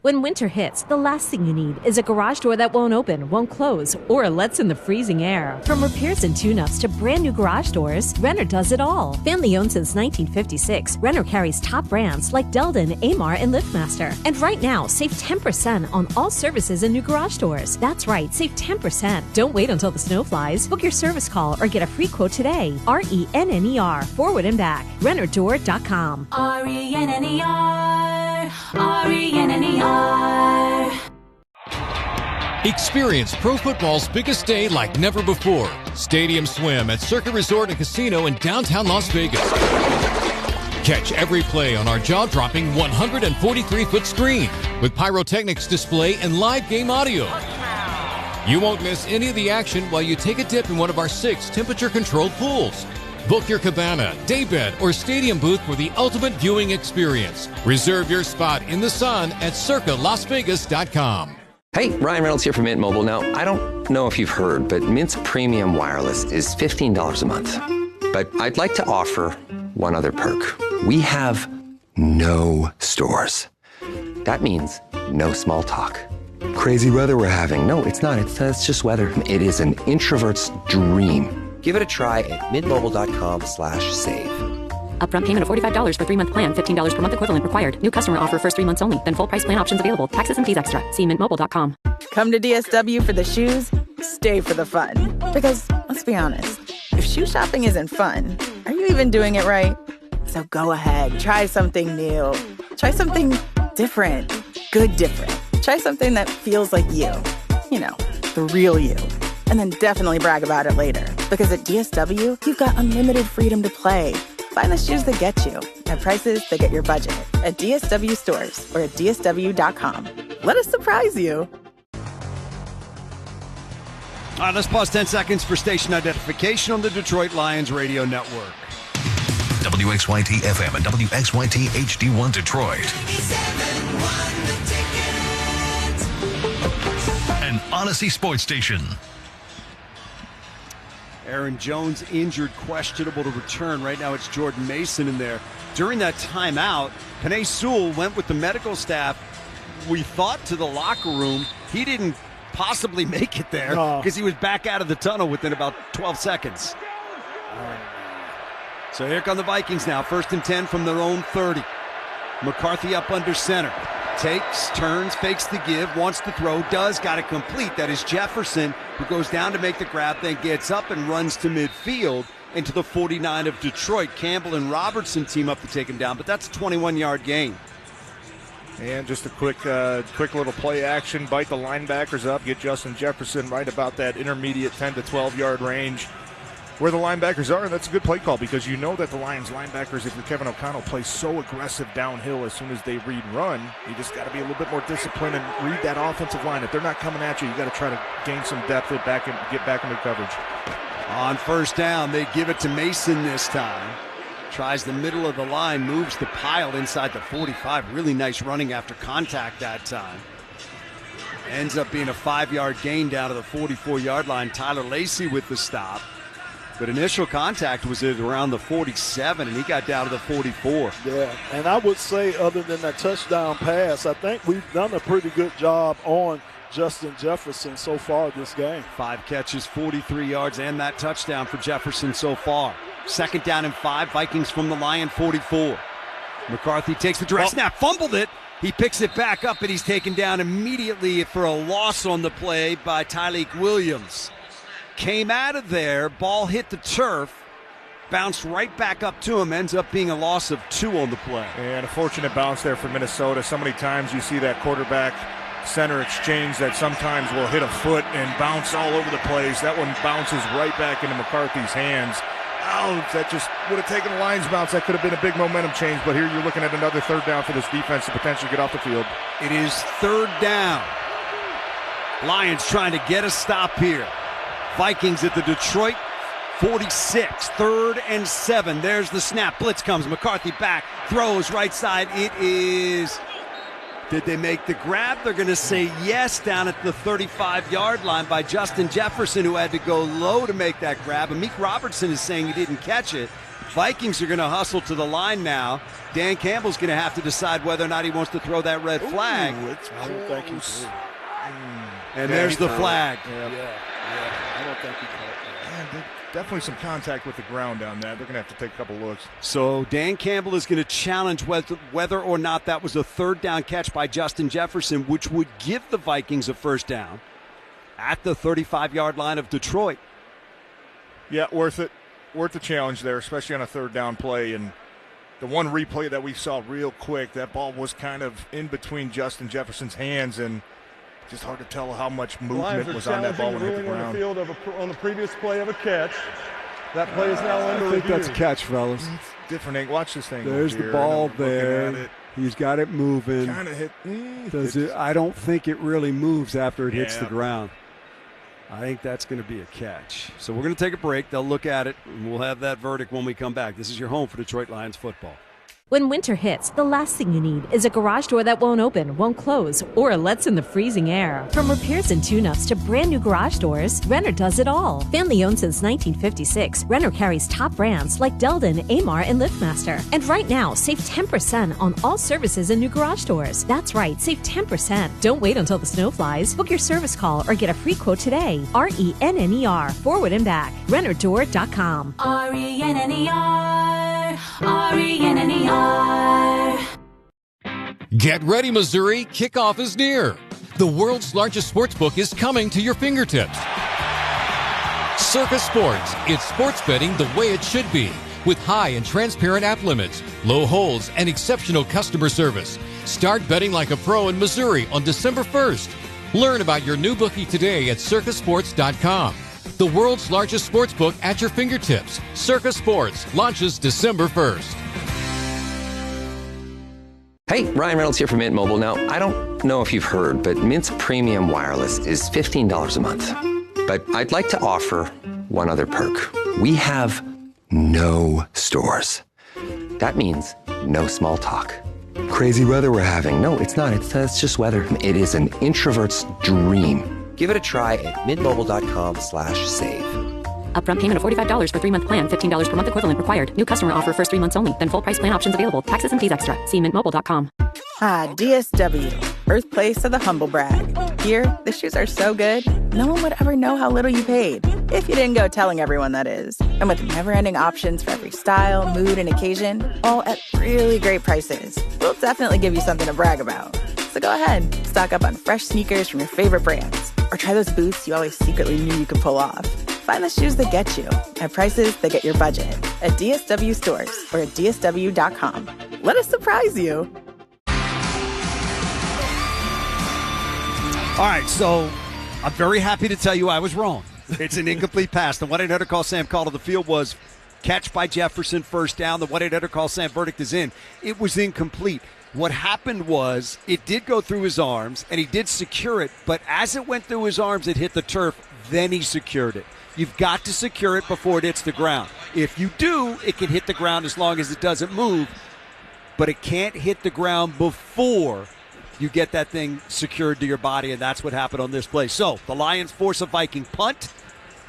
When winter hits, the last thing you need is a garage door that won't open, won't close, or lets in the freezing air. From repairs and tune-ups to brand new garage doors, Renner does it all. Family owned since 1956, Renner carries top brands like Delden, Amar, and LiftMaster. And right now, save 10% on all services and new garage doors. That's right, save 10%. Don't wait until the snow flies. Book your service call or get a free quote today. RENNER, forward and back. RennerDoor.com. RENNER. RENNER. Experience pro football's biggest day like never before. Stadium Swim at Circuit Resort and Casino in downtown Las Vegas. Catch every play on our jaw-dropping 143-foot screen with pyrotechnics display and live game audio. You won't miss any of the action while you take a dip in one of our 6 temperature-controlled pools. Book your cabana, daybed, or stadium booth for the ultimate viewing experience. Reserve your spot in the sun at circalasvegas.com. Hey, Ryan Reynolds here from Mint Mobile. Now, I don't know if you've heard, but Mint's premium wireless is $15 a month. But I'd like to offer one other perk. We have no stores. That means no small talk. Crazy weather we're having. No, it's not. It's just weather. It is an introvert's dream. Give it a try at mintmobile.com/save. Upfront payment of $45 for 3-month plan, $15 per month equivalent required. New customer offer first 3 months only. Then full price plan options available. Taxes and fees extra. See mintmobile.com. Come to DSW for the shoes, stay for the fun. Because, let's be honest, if shoe shopping isn't fun, are you even doing it right? So go ahead, try something new. Try something different. Good different. Try something that feels like you. You know, the real you. And then definitely brag about it later. Because at DSW, you've got unlimited freedom to play. Find the shoes that get you at prices that get your budget at DSW stores or at DSW.com. Let us surprise you. All right, let's pause 10 seconds for station identification on the Detroit Lions radio network. WXYT FM and WXYT HD1 Detroit. An Odyssey Sports Station. Aaron Jones injured, questionable to return. Right now it's Jordan Mason in there. During that timeout, Penei Sewell went with the medical staff, we thought, to the locker room. He didn't possibly make it there because he was back out of the tunnel within about 12 seconds. So here come the Vikings now. 1st and 10 from their own 30. McCarthy up under center. Takes, turns, fakes the give, wants to throw, does, got it complete. That is Jefferson, who goes down to make the grab, then gets up and runs to midfield into the 49 of Detroit. Campbell and Robertson team up to take him down, but that's a 21-yard gain. And just a quick little play action, bite the linebackers up, get Justin Jefferson right about that intermediate 10 to 12-yard range where the linebackers are, and that's a good play call because you know that the Lions linebackers, if you're Kevin O'Connell, play so aggressive downhill as soon as they read run. You just got to be a little bit more disciplined and read that offensive line. If they're not coming at you, you got to try to gain some depth and get back into coverage. On 1st down, they give it to Mason this time. Tries the middle of the line, moves the pile inside the 45. Really nice running after contact that time. Ends up being a 5-yard gain down to the 44-yard line. Tyler Lacey with the stop. But initial contact was at around the 47, and he got down to the 44. Yeah, and I would say other than that touchdown pass, I think we've done a pretty good job on Justin Jefferson so far this game. 5 catches, 43 yards, and that touchdown for Jefferson so far. 2nd down and 5, Vikings from the Lion 44. McCarthy takes the direct snap, fumbled it. He picks it back up, and he's taken down immediately for a loss on the play by Tyleik Williams. Came out of there, ball hit the turf, bounced right back up to him, ends up being a loss of 2 on the play. And a fortunate bounce there for Minnesota. So many times you see that quarterback center exchange that sometimes will hit a foot and bounce all over the place. That one bounces right back into McCarthy's hands. Oh, that just would have taken a Lions bounce. That could have been a big momentum change, but here you're looking at another 3rd down for this defense to potentially get off the field. It is 3rd down. Lions trying to get a stop here. Vikings at the Detroit 46, 3rd and 7. There's the snap. Blitz comes. McCarthy back. Throws right side. It is. Did they make the grab? They're going to say yes down at the 35-yard line by Justin Jefferson, who had to go low to make that grab. Amik Robertson is saying he didn't catch it. Vikings are going to hustle to the line now. Dan Campbell's going to have to decide whether or not he wants to throw that red flag. I don't think he's. And there's the flag. Yeah. I don't think he caught that. Definitely some contact with the ground on that. They're going to have to take a couple looks. So Dan Campbell is going to challenge whether or not that was a 3rd down catch by Justin Jefferson, which would give the Vikings a 1st down at the 35-yard line of Detroit. Yeah, worth it. Worth the challenge there, especially on a 3rd down play. And the one replay that we saw real quick, that ball was kind of in between Justin Jefferson's hands, and just hard to tell how much movement was on that ball when it hit the ground. On the field on the previous play of a catch. That play is now under review. I think that's a catch, fellas. It's different angle. Watch this thing. There's the ball there. He's got it moving. Kind of hit. Does it? I don't think it really moves after it hits the ground. I think that's going to be a catch. So we're going to take a break. They'll look at it, and we'll have that verdict when we come back. This is your home for Detroit Lions football. When winter hits, the last thing you need is a garage door that won't open, won't close, or lets in the freezing air. From repairs and tune-ups to brand new garage doors, Renner does it all. Family owned since 1956, Renner carries top brands like Delden, Amar, and LiftMaster. And right now, save 10% on all services and new garage doors. That's right, save 10%. Don't wait until the snow flies. Book your service call or get a free quote today. RENNER, forward and back. RennerDoor.com. RENNER, RENNER. Get ready, Missouri. Kickoff is near. The world's largest sports book is coming to your fingertips. Circa Sports. It's sports betting the way it should be, with high and transparent app limits, low holds, and exceptional customer service. Start betting like a pro in Missouri on December 1st. Learn about your new bookie today at circasports.com. The world's largest sports book at your fingertips. Circa Sports launches December 1st. Hey, Ryan Reynolds here from Mint Mobile. Now, I don't know if you've heard, but Mint's premium wireless is $15 a month. But I'd like to offer one other perk. We have no stores. That means no small talk. Crazy weather we're having. No, it's not. It's just weather. It is an introvert's dream. Give it a try at mintmobile.com/save. Upfront payment of $45 for 3-month plan, $15 per month equivalent required. New customer offer first 3 months only. Then full price plan options available. Taxes and fees extra. See mintmobile.com. DSW, birthplace of the humble brag. Here, the shoes are so good, no one would ever know how little you paid. If you didn't go telling everyone, that is. And with never-ending options for every style, mood, and occasion, all at really great prices, we'll definitely give you something to brag about. So go ahead, stock up on fresh sneakers from your favorite brands. Or try those boots you always secretly knew you could pull off. Find the shoes that get you at prices that get your budget at DSW stores or at DSW.com. Let us surprise you. All right, so I'm very happy to tell you I was wrong. It's an incomplete pass. The 1-800-CALL-SAM call to the field was catch by Jefferson, first down. The 1-800-CALL-SAM verdict is in. It was incomplete. What happened was it did go through his arms, and he did secure it, but as it went through his arms, it hit the turf, then he secured it. You've got to secure it before it hits the ground. If you do, it can hit the ground as long as it doesn't move, but it can't hit the ground before you get that thing secured to your body, and that's what happened on this play. So the Lions force a Viking punt,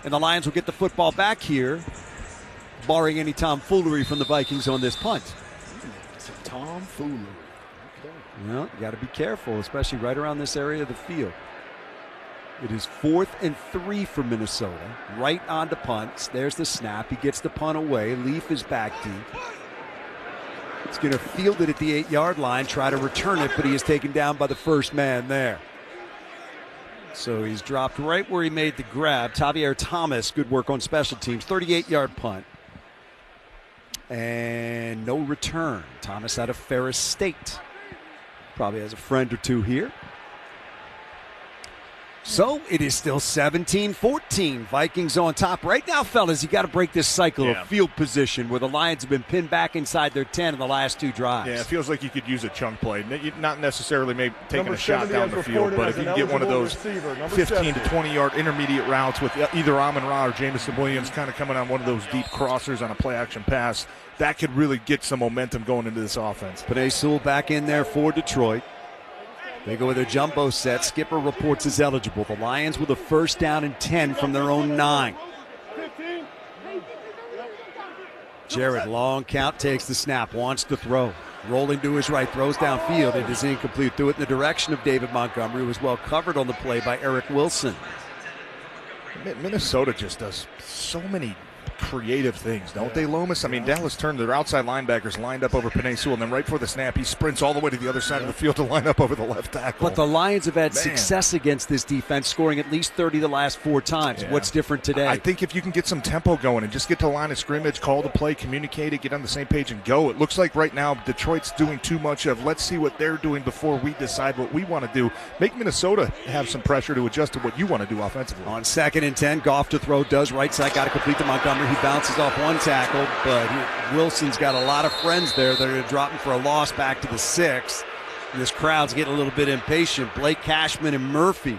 and the Lions will get the football back here, barring any tomfoolery from the Vikings on this punt. Some tomfoolery. Well, you got to be careful, especially right around this area of the field. It is 4th and 3 for Minnesota. Right on to punts. There's the snap. He gets the punt away. Leaf is back deep. He's going to field it at the 8-yard line, try to return it, but he is taken down by the first man there. So he's dropped right where he made the grab. Tavier Thomas, good work on special teams. 38-yard punt. And no return. Thomas out of Ferris State. Probably has a friend or two here. So it is still 17-14. Vikings on top. Right now, fellas, you got to break this cycle of field position where the Lions have been pinned back inside their 10 in the last 2 drives. Yeah, it feels like you could use a chunk play. Not necessarily maybe taking a shot down the field, but if you can get one of those 15 to 20-yard intermediate routes with either Amon-Ra or Jamison Williams kind of coming on one of those deep crossers on a play-action pass, that could really get some momentum going into this offense. Penei Sewell back in there for Detroit. They go with a jumbo set. Skipper reports as eligible. The Lions with a first down and 10 from their own 9. Jared, long count, takes the snap, wants to throw. Rolling to his right, throws downfield. It is incomplete. Threw it in the direction of David Montgomery, who was well covered on the play by Eric Wilson. Minnesota just does so many creative things, don't they, Loomis? I mean, Dallas turned their outside linebackers lined up over Penei Sewell, and then right before the snap, he sprints all the way to the other side of the field to line up over the left tackle. But the Lions have had success against this defense, scoring at least 30 the last 4 times. Yeah. What's different today? I think if you can get some tempo going and just get to the line of scrimmage, call the play, communicate it, get on the same page and go. It looks like right now Detroit's doing too much of let's see what they're doing before we decide what we want to do. Make Minnesota have some pressure to adjust to what you want to do offensively. On 2nd and 10, Goff to throw, does right side, got to complete to Montgomery. He bounces off one tackle, but Wilson's got a lot of friends there. They're going to drop him for a loss back to the 6. And this crowd's getting a little bit impatient. Blake Cashman and Murphy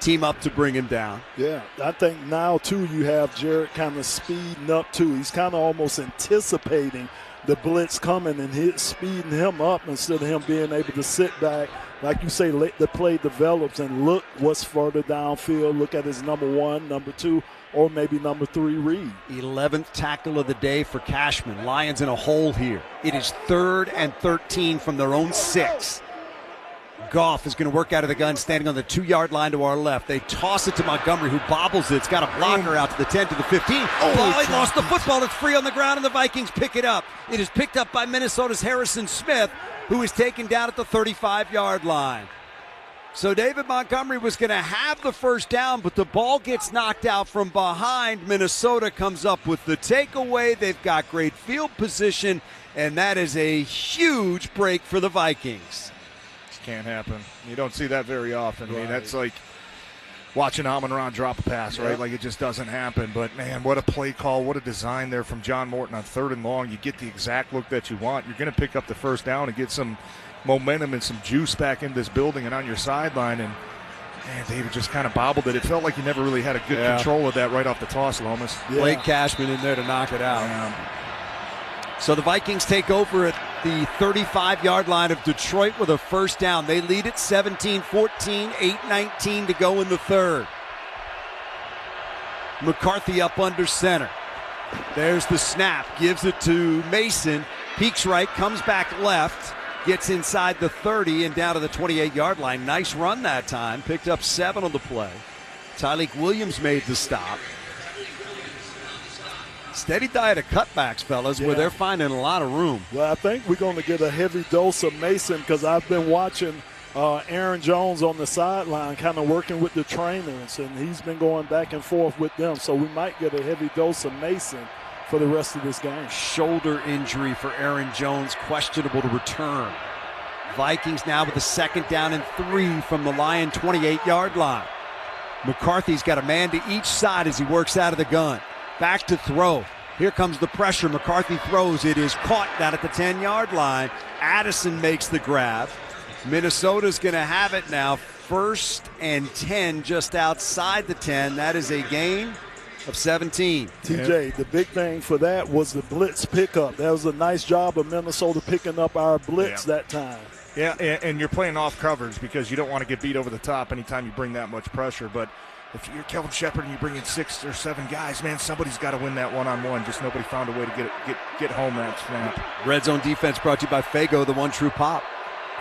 team up to bring him down. Yeah, I think now, too, you have Jarrett kind of speeding up, too. He's kind of almost anticipating the blitz coming and speeding him up instead of him being able to sit back. Like you say, let the play develops and look what's further downfield. Look at his number 1, number 2, or maybe number 3 read. 11th tackle of the day for Cashman. Lions in a hole here. It is 3rd and 13 from their own 6. Goff is going to work out of the gun, standing on the 2-yard line to our left. They toss it to Montgomery, who bobbles it. It's got a blocker out to the 10, to the 15. Oh, he lost the football. It's free on the ground, and the Vikings pick it up. It is picked up by Minnesota's Harrison Smith, who is taken down at the 35-yard line. So David Montgomery was going to have the first down, but the ball gets knocked out from behind. Minnesota comes up with the takeaway. They've got great field position, and that is a huge break for the Vikings. Can't happen. You don't see that very often. I mean, that's like watching Amon-Ra drop a pass, right? Like, it just doesn't happen. But, man, what a play call. What a design there from John Morton on 3rd and long. You get the exact look that you want. You're going to pick up the first down and get some momentum and some juice back in this building and on your sideline. And, man, David just kind of bobbled it. It felt like he never really had a good control of that right off the toss, Lomas. Blake Cashman in there to knock it out. So the Vikings take over at the 35-yard line of Detroit with a first down. They lead it 17-14, 8:19 to go in the 3rd. McCarthy up under center. There's the snap. Gives it to Mason. Peeks right, comes back left. Gets inside the 30 and down to the 28-yard line. Nice run that time. Picked up 7 on the play. Tyleek Williams made the stop. Steady diet of cutbacks, fellas, where they're finding a lot of room. Well, I think we're going to get a heavy dose of Mason because I've been watching Aaron Jones on the sideline kind of working with the trainers, and he's been going back and forth with them. So we might get a heavy dose of Mason for the rest of this game. Shoulder injury for Aaron Jones, questionable to return. Vikings now with a 2nd down and 3 from the Lion 28-yard line. McCarthy's got a man to each side as he works out of the gun. Back to throw. Here comes the pressure. McCarthy throws. It is caught down at the 10-yard line. Addison makes the grab. Minnesota's going to have it now. 1st and 10 just outside the 10. That is a gain of 17. TJ, the big thing for that was the blitz pickup. That was a nice job of Minnesota picking up our blitz that time. Yeah, and you're playing off coverage because you don't want to get beat over the top anytime you bring that much pressure. But if you're Kelvin Shepard and you bring in 6 or 7 guys, man, somebody's got to win that one-on-one. Just nobody found a way to get home that snap. Red Zone defense brought to you by Fago, the one true pop.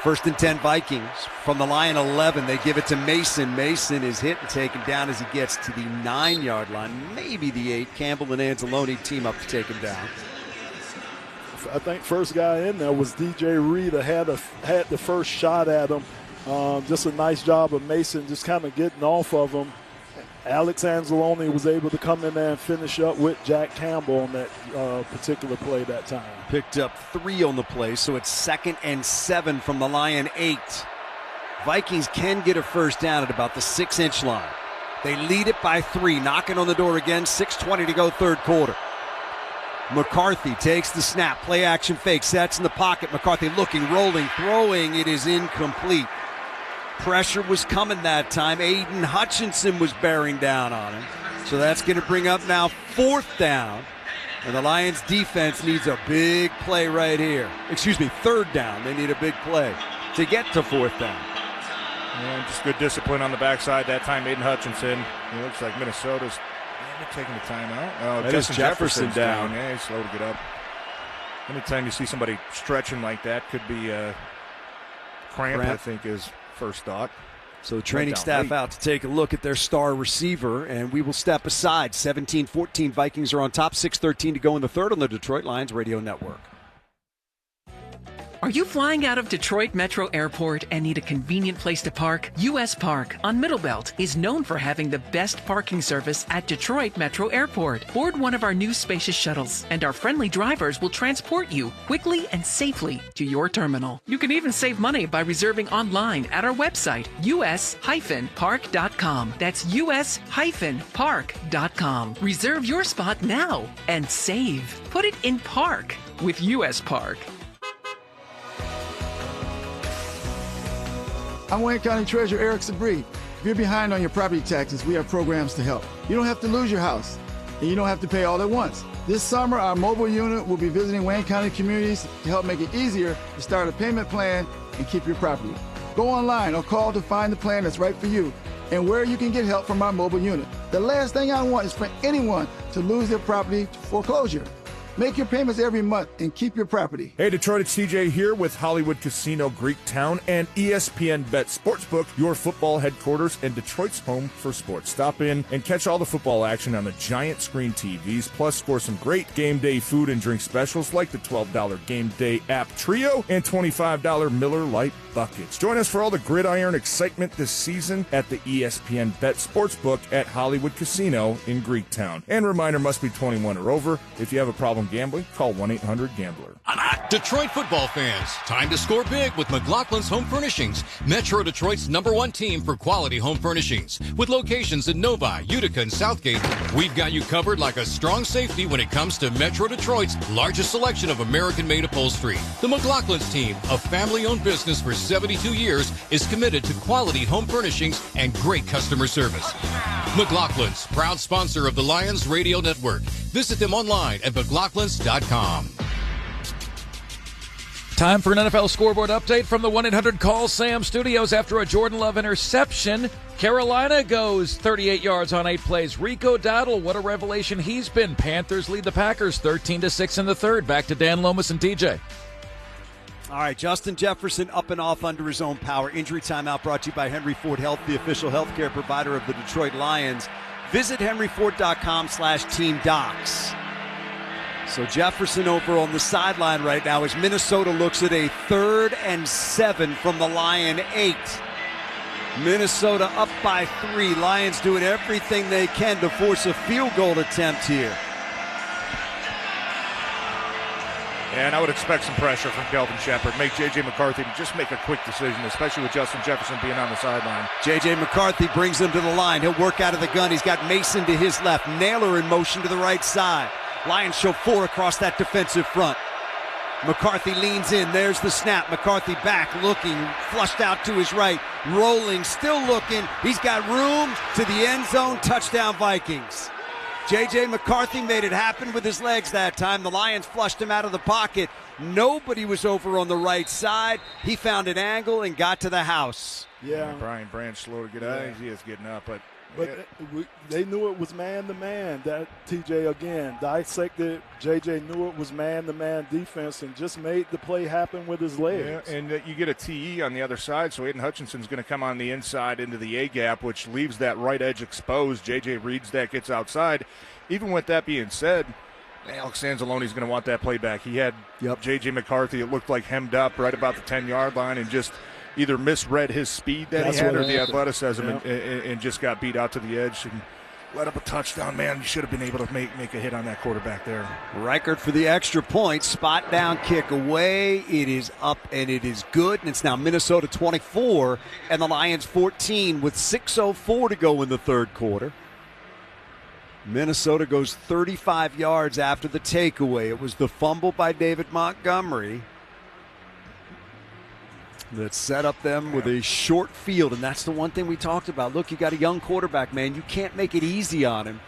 1st and 10 Vikings from the Lion 11. They give it to Mason. Mason is hit and taken down as he gets to the 9-yard line, maybe the 8. Campbell and Anzalone team up to take him down. I think first guy in there was DJ Reed. Had the first shot at him. Just a nice job of Mason just kind of getting off of him. Alex Anzalone was able to come in there and finish up with Jack Campbell on that particular play that time. Picked up 3 on the play, so it's 2nd and 7 from the Lion 8. Vikings can get a first down at about the 6-inch line. They lead it by 3, knocking on the door again, 6:20 to go, 3rd quarter. McCarthy takes the snap, play action fake, sets in the pocket. McCarthy looking, rolling, throwing. It is incomplete. Pressure was coming that time. Aiden Hutchinson was bearing down on him. So that's going to bring up now 4th down. And the Lions defense needs a big play right here. 3rd down. They need a big play to get to 4th down. Yeah, just good discipline on the backside that time. Aiden Hutchinson. It looks like Minnesota's taking the timeout. Oh, Justin Jefferson's down. Yeah, he's slow to get up. Anytime you see somebody stretching like that, could be a cramp, I think is first thought. So the training staff out to take a look at their star receiver, and we will step aside. 17-14, Vikings are on top, 6:13 to go in the 3rd on the Detroit Lions Radio Network. Are you flying out of Detroit Metro Airport and need a convenient place to park? US Park on Middlebelt is known for having the best parking service at Detroit Metro Airport. Board one of our new spacious shuttles, and our friendly drivers will transport you quickly and safely to your terminal. You can even save money by reserving online at our website, us-park.com. That's us-park.com. Reserve your spot now and save. Put it in park with US Park. I'm Wayne County Treasurer Eric Sabree. If you're behind on your property taxes, we have programs to help. You don't have to lose your house, and you don't have to pay all at once. This summer, our mobile unit will be visiting Wayne County communities to help make it easier to start a payment plan and keep your property. Go online or call to find the plan that's right for you and where you can get help from our mobile unit. The last thing I want is for anyone to lose their property to foreclosure. Make your payments every month and keep your property. Hey, Detroit, it's TJ here with Hollywood Casino Greektown and ESPN Bet Sportsbook, your football headquarters and Detroit's home for sports. Stop in and catch all the football action on the giant screen TVs, plus score some great game day food and drink specials like the $12 Game Day App Trio and $25 Miller Lite Buckets. Join us for all the gridiron excitement this season at the ESPN Bet Sportsbook at Hollywood Casino in Greektown. And reminder, must be 21 or over. If you have a problem gambling, call 1-800-GAMBLER. Detroit football fans, time to score big with McLaughlin's Home Furnishings, Metro Detroit's #1 team for quality home furnishings. With locations in Novi, Utica, and Southgate, we've got you covered like a strong safety when it comes to Metro Detroit's largest selection of American-made upholstery. The McLaughlin's team, a family-owned business for 72 years, is committed to quality home furnishings and great customer service. McLaughlin's, proud sponsor of the Lions Radio Network. Visit them online at McLaughlins.com. Time for an NFL scoreboard update from the 1-800-CALL-SAM studios after a Jordan Love interception. Carolina goes 38 yards on 8 plays. Rico Dowdle, what a revelation he's been. Panthers lead the Packers 13-6 in the third. Back to Dan Lomas and DJ. All right, Justin Jefferson up and off under his own power. Injury timeout brought to you by Henry Ford Health, the official healthcare provider of the Detroit Lions. Visit henryford.com/teamdocs. So Jefferson over on the sideline right now as Minnesota looks at a 3rd and 7 from the Lion 8. Minnesota up by 3. Lions doing everything they can to force a field goal attempt here. And I would expect some pressure from Kelvin Shepard. Make J.J. McCarthy just make a quick decision, especially with Justin Jefferson being on the sideline. J.J. McCarthy brings him to the line. He'll work out of the gun. He's got Mason to his left. Naylor in motion to the right side. Lions show 4 across that defensive front. McCarthy leans in. There's the snap. McCarthy back, looking, flushed out to his right, rolling, still looking. He's got room to the end zone. Touchdown, Vikings. J.J. McCarthy made it happen with his legs that time. The Lions flushed him out of the pocket. Nobody was over on the right side. He found an angle and got to the house. Yeah. Brian Branch slow to get out. He is getting up, but they knew it was man-to-man. That TJ, again, dissected. JJ knew it was man-to-man defense and just made the play happen with his legs. Yeah, and you get a TE on the other side, so Aiden Hutchinson's going to come on the inside into the A-gap, which leaves that right edge exposed. JJ reads that, gets outside. Even with that being said, Alex Anzalone's going to want that play back. He had JJ McCarthy, it looked like hemmed up right about the 10-yard line and just either misread his speed that he had or the athleticism and just got beat out to the edge and let up a touchdown. Man, you should have been able to make a hit on that quarterback there. Reichert for the extra point. Spot down kick away. It is up and it is good. And it's now Minnesota 24 and the Lions 14 with 6:04 to go in the third quarter. Minnesota goes 35 yards after the takeaway. It was the fumble by David Montgomery that set up them with a short field, and that's the one thing we talked about. Look, you got a young quarterback, man. You can't make it easy on him,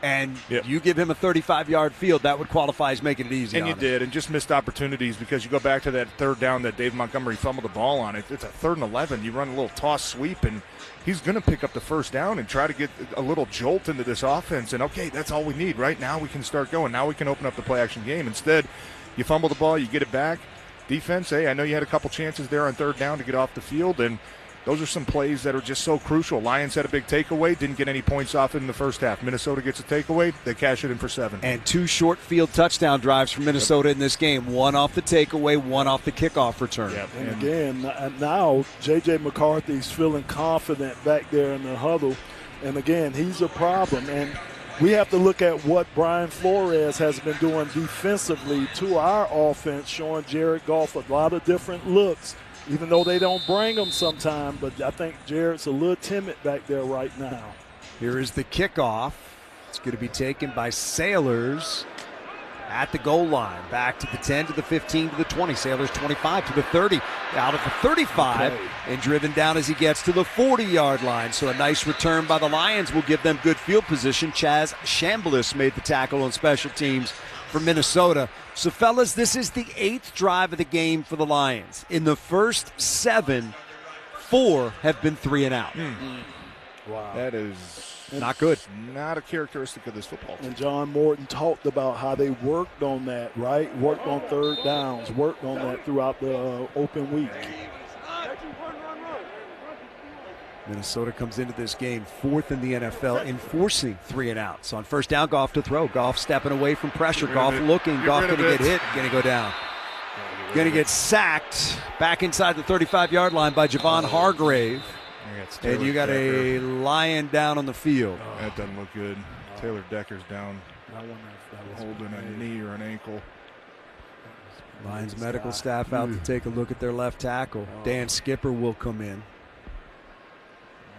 and you give him a 35-yard field, that would qualify as making it easy on him. And you did, and just missed opportunities because you go back to that third down that Dave Montgomery fumbled the ball on. It's a 3rd and 11. You run a little toss sweep, and he's going to pick up the first down and try to get a little jolt into this offense. And, okay, that's all we need. Right now we can start going. Now we can open up the play-action game. Instead, you fumble the ball, you get it back. Defense, hey, I know you had a couple chances there on 3rd down to get off the field, and those are some plays that are just so crucial. Lions had a big takeaway, didn't get any points off in the first half. Minnesota gets a takeaway, they cash it in for 7. And 2 short field touchdown drives from Minnesota in this game. 1 off the takeaway, 1 off the kickoff return. And again, now J.J. McCarthy's feeling confident back there in the huddle. And again, he's a problem. And we have to look at what Brian Flores has been doing defensively to our offense, showing Jared Goff a lot of different looks, even though they don't bring them sometime. But I think Jared's a little timid back there right now. Here is the kickoff. It's going to be taken by Sailors at the goal line. Back to the 10, to the 15, to the 20. Sailors 25 to the 30. Out at the 35 and driven down as he gets to the 40-yard line. So a nice return by the Lions will give them good field position. Chaz Chambliss made the tackle on special teams for Minnesota. So, fellas, this is the 8th drive of the game for the Lions. In the first 7, 4 have been 3 and out. Wow. That is not good. Not a characteristic of this football team. And John Morton talked about how they worked on that, right? Worked on third downs, worked on that throughout the open week. Minnesota comes into this game 4th in the NFL, enforcing 3 and outs. On first down, Goff to throw. Goff stepping away from pressure. Goff looking. Goff going to get hit. Going to go down. Going to get sacked back inside the 35-yard line by Javon Hargrave. And you got a Lion down on the field. That doesn't look good. Taylor Decker's down. Holding a knee or an ankle. Lions medical staff out to take a look at their left tackle. Dan Skipper will come in.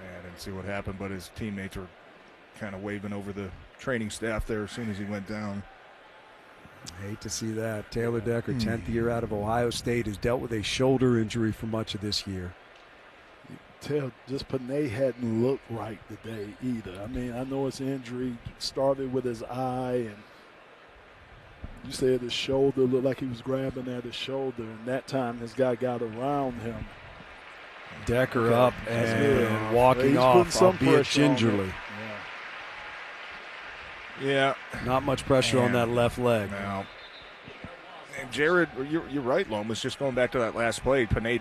I didn't see what happened, but his teammates were kind of waving over the training staff there as soon as he went down. I hate to see that. Taylor Decker, 10th year out of Ohio State, has dealt with a shoulder injury for much of this year. Just Panay hadn't looked right today either. I mean, I know his injury started with his eye, and you said his shoulder looked like he was grabbing at his shoulder, and that time his guy got around him. Decker up and walking off, albeit gingerly. Yeah. Not much pressure on that left leg. No. And Jared, you're right, Lomas. Just going back to that last play, Panay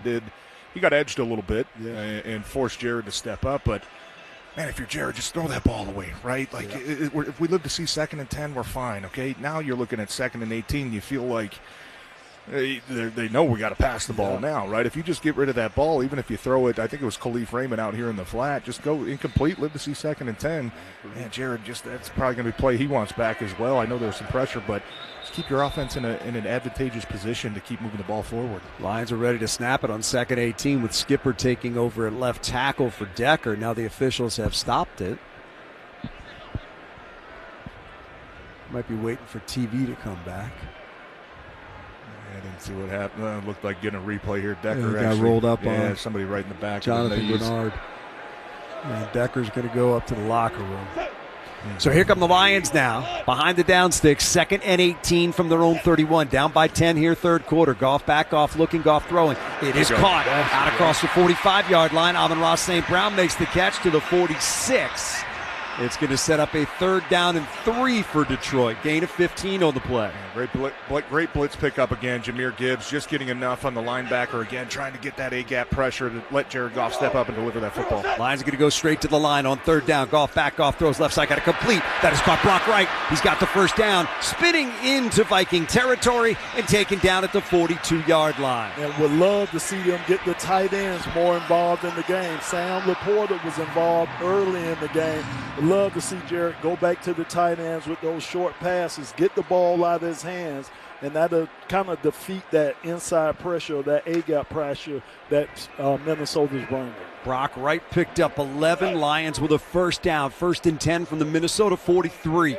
he got edged a little bit and forced Jared to step up. But, man, if you're Jared, just throw that ball away, right? Like, if we live to see 2nd and 10, we're fine, okay? Now you're looking at 2nd and 18. You feel like they know we got to pass the ball now, right? If you just get rid of that ball, even if you throw it, I think it was Khalif Raymond out here in the flat, just go incomplete, live to see 2nd and 10. Man, Jared, that's probably going to be play he wants back as well. I know there's some pressure, but just keep your offense in an advantageous position to keep moving the ball forward. Lions are ready to snap it on 2nd 18 with Skipper taking over at left tackle for Decker. Now the officials have stopped it. Might be waiting for TV to come back. I didn't see what happened. It looked like getting a replay here. Decker got rolled up on somebody right in the back. Jonathan Bernard. And Decker's going to go up to the locker room. So here come the Lions now. Behind the downsticks, 2nd and 18 from their own 31. Down by 10 here, third quarter. Goff back off, looking, Goff throwing. It is caught out across the 45-yard line. Amon-Ra St. Brown makes the catch to the 46. It's going to set up a 3rd down and 3 for Detroit. Gain of 15 on the play. Great blitz pickup again. Jameer Gibbs just getting enough on the linebacker again, trying to get that A-gap pressure to let Jared Goff step up and deliver that football. Lions are going to go straight to the line on 3rd down. Goff back off, throws left side, got it complete. That is caught Brock Wright. He's got the 1st down, spinning into Viking territory and taken down at the 42-yard line. And would love to see them get the tight ends more involved in the game. Sam Laporta was involved early in the game. Love to see Jared go back to the tight ends with those short passes, get the ball out of his hands, and that'll kind of defeat that inside pressure, that A-gap pressure that Minnesota's bringing. Brock Wright picked up 11. Lions with a 1st down, 1st and 10 from the Minnesota 43.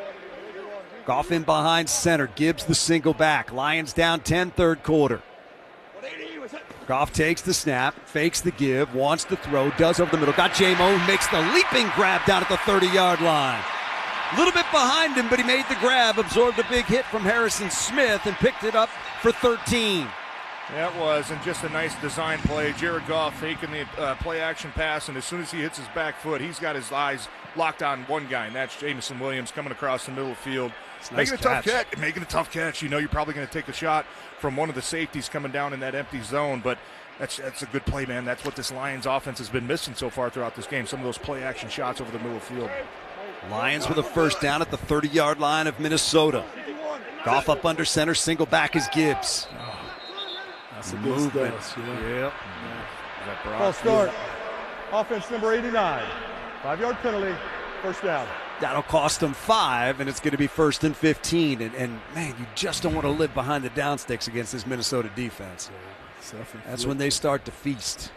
Goff in behind center. Gibbs the single back. Lions down 10, 3rd quarter. Goff takes the snap, fakes the give, wants to throw, does over the middle. Got J-Mo, makes the leaping grab down at the 30-yard line. A little bit behind him, but he made the grab, absorbed a big hit from Harrison Smith, and picked it up for 13. Yeah, it was, and just a nice design play. Jared Goff faking the play-action pass, and as soon as he hits his back foot, he's got his eyes locked on one guy, and that's Jameson Williams coming across the middle of the field. Making a tough catch. You know you're probably going to take a shot from one of the safeties coming down in that empty zone, but that's a good play, man. That's what this Lions offense has been missing so far throughout this game, some of those play-action shots over the middle of the field. Lions with a 1st down at the 30-yard line of Minnesota. Goff up under center, single back is Gibbs. That's a good stuff. Yep. False start. Offense number 89. 5-yard penalty. 1st down. That'll cost them 5, and it's going to be 1st and 15. And man, you just don't want to live behind the downsticks against this Minnesota defense. That's when they start to feast.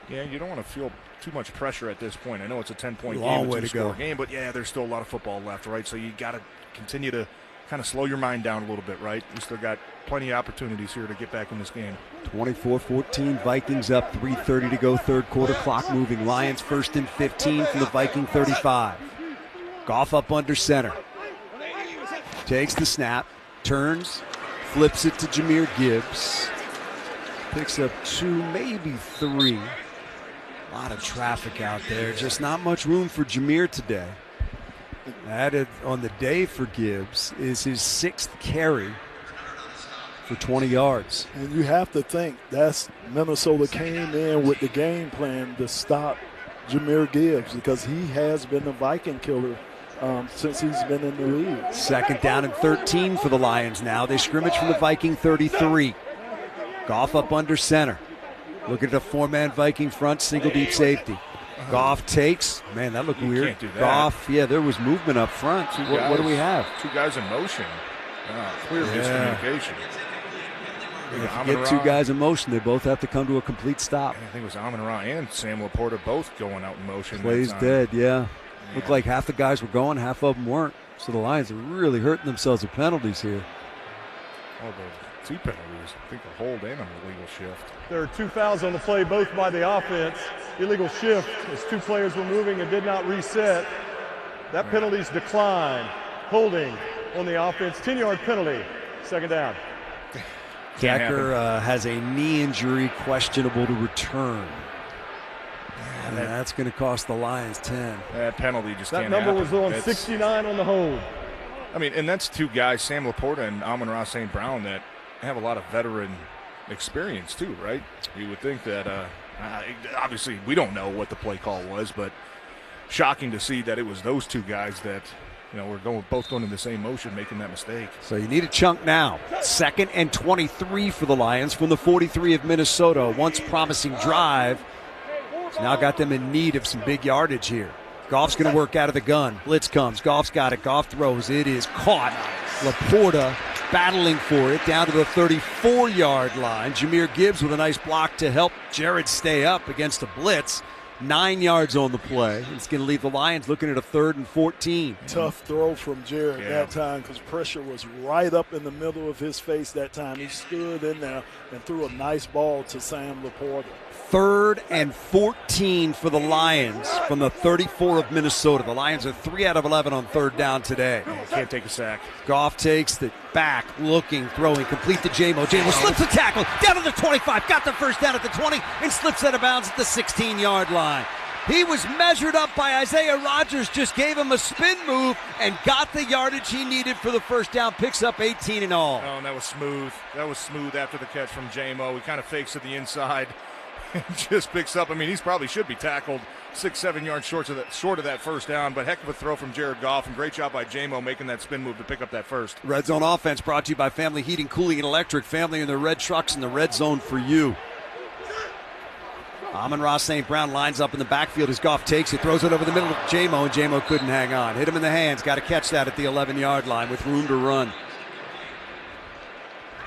Yeah, you don't want to feel too much pressure at this point. I know it's a 10-point Long game, way a to two-score go. game, but yeah, there's still a lot of football left, right? So you got to continue to kind of slow your mind down a little bit, right? You still got plenty of opportunities here to get back in this game. 24-14, Vikings up, 3:30 to go, third quarter, clock moving. Lions first and 15 from the Viking 35. Goff up under center. Takes the snap, turns, flips it to Jahmyr Gibbs. Picks up 2, maybe 3. A lot of traffic out there. Just not much room for Jahmyr today. Added on the day for Gibbs is his 6th carry for 20 yards. And you have to think that's Minnesota came in with the game plan to stop Jahmyr Gibbs because he has been the Viking killer since he's been in the league. Second down and 13 for the Lions now. They scrimmage from the Viking 33. Goff up under center. Looking at a 4-man Viking front, single deep safety. Goff takes. Man, that looked weird. Can't do that. Goff, yeah, there was movement up front. What do we have? 2 guys in motion. Clear miscommunication. If you get 2 guys in motion, they both have to come to a complete stop. I think it was Amon-Ra and Sam Laporta both going out in motion. Plays that time. dead, yeah. Looked like half the guys were going, half of them weren't. So the Lions are really hurting themselves with penalties here. Oh, the 2 penalties. I think a hold and an illegal shift. There are 2 fouls on the play, both by the offense. Illegal shift as 2 players were moving and did not reset. That penalty's declined. Holding on the offense. 10-yard penalty. Second down. Decker has a knee injury, questionable to return. And that's going to cost the Lions 10. That penalty just That can't number happen. was on 69 on the hold. I mean, and that's 2 guys, Sam Laporta and Amon-Ra St. Brown, that have a lot of veteran experience too, right? You would think that, obviously, we don't know what the play call was, but shocking to see that it was those 2 guys that, were both going in the same motion, making that mistake. So you need a chunk now. 2nd and 23 for the Lions from the 43 of Minnesota. Once promising drive. It's now got them in need of some big yardage here. Goff's going to work out of the gun. Blitz comes. Goff's got it. Goff throws. It is caught. Laporta battling for it down to the 34-yard line. Jahmyr Gibbs with a nice block to help Jared stay up against a blitz. 9 yards on the play. It's going to leave the Lions looking at a 3rd and 14. Tough throw from Jared that time because pressure was right up in the middle of his face that time. He stood in there and threw a nice ball to Sam Laporta. 3rd and 14 for the Lions from the 34 of Minnesota. The Lions are 3 out of 11 on 3rd down today. Can't take a sack. Goff takes the back, looking, throwing, complete to J-Mo. J-Mo slips the tackle, down to the 25, got the first down at the 20, and slips out of bounds at the 16-yard line. He was measured up by Isaiah Rodgers, just gave him a spin move and got the yardage he needed for the first down, picks up 18 in all. Oh, and that was smooth. That was smooth after the catch from J-Mo. He kind of fakes to the inside. Just picks up. I mean, he's probably should be tackled 6-7 yards short of that first down, but heck of a throw from Jared Goff, and great job by J-Mo making that spin move to pick up that first. Red Zone Offense brought to you by Family Heating, Cooling, and Electric. Family in their red trucks in the red zone for you. Amon-Ra St. Brown lines up in the backfield as Goff takes it, throws it over the middle of J-Mo, and J-Mo couldn't hang on. Hit him in the hands, got to catch that at the 11-yard line with room to run.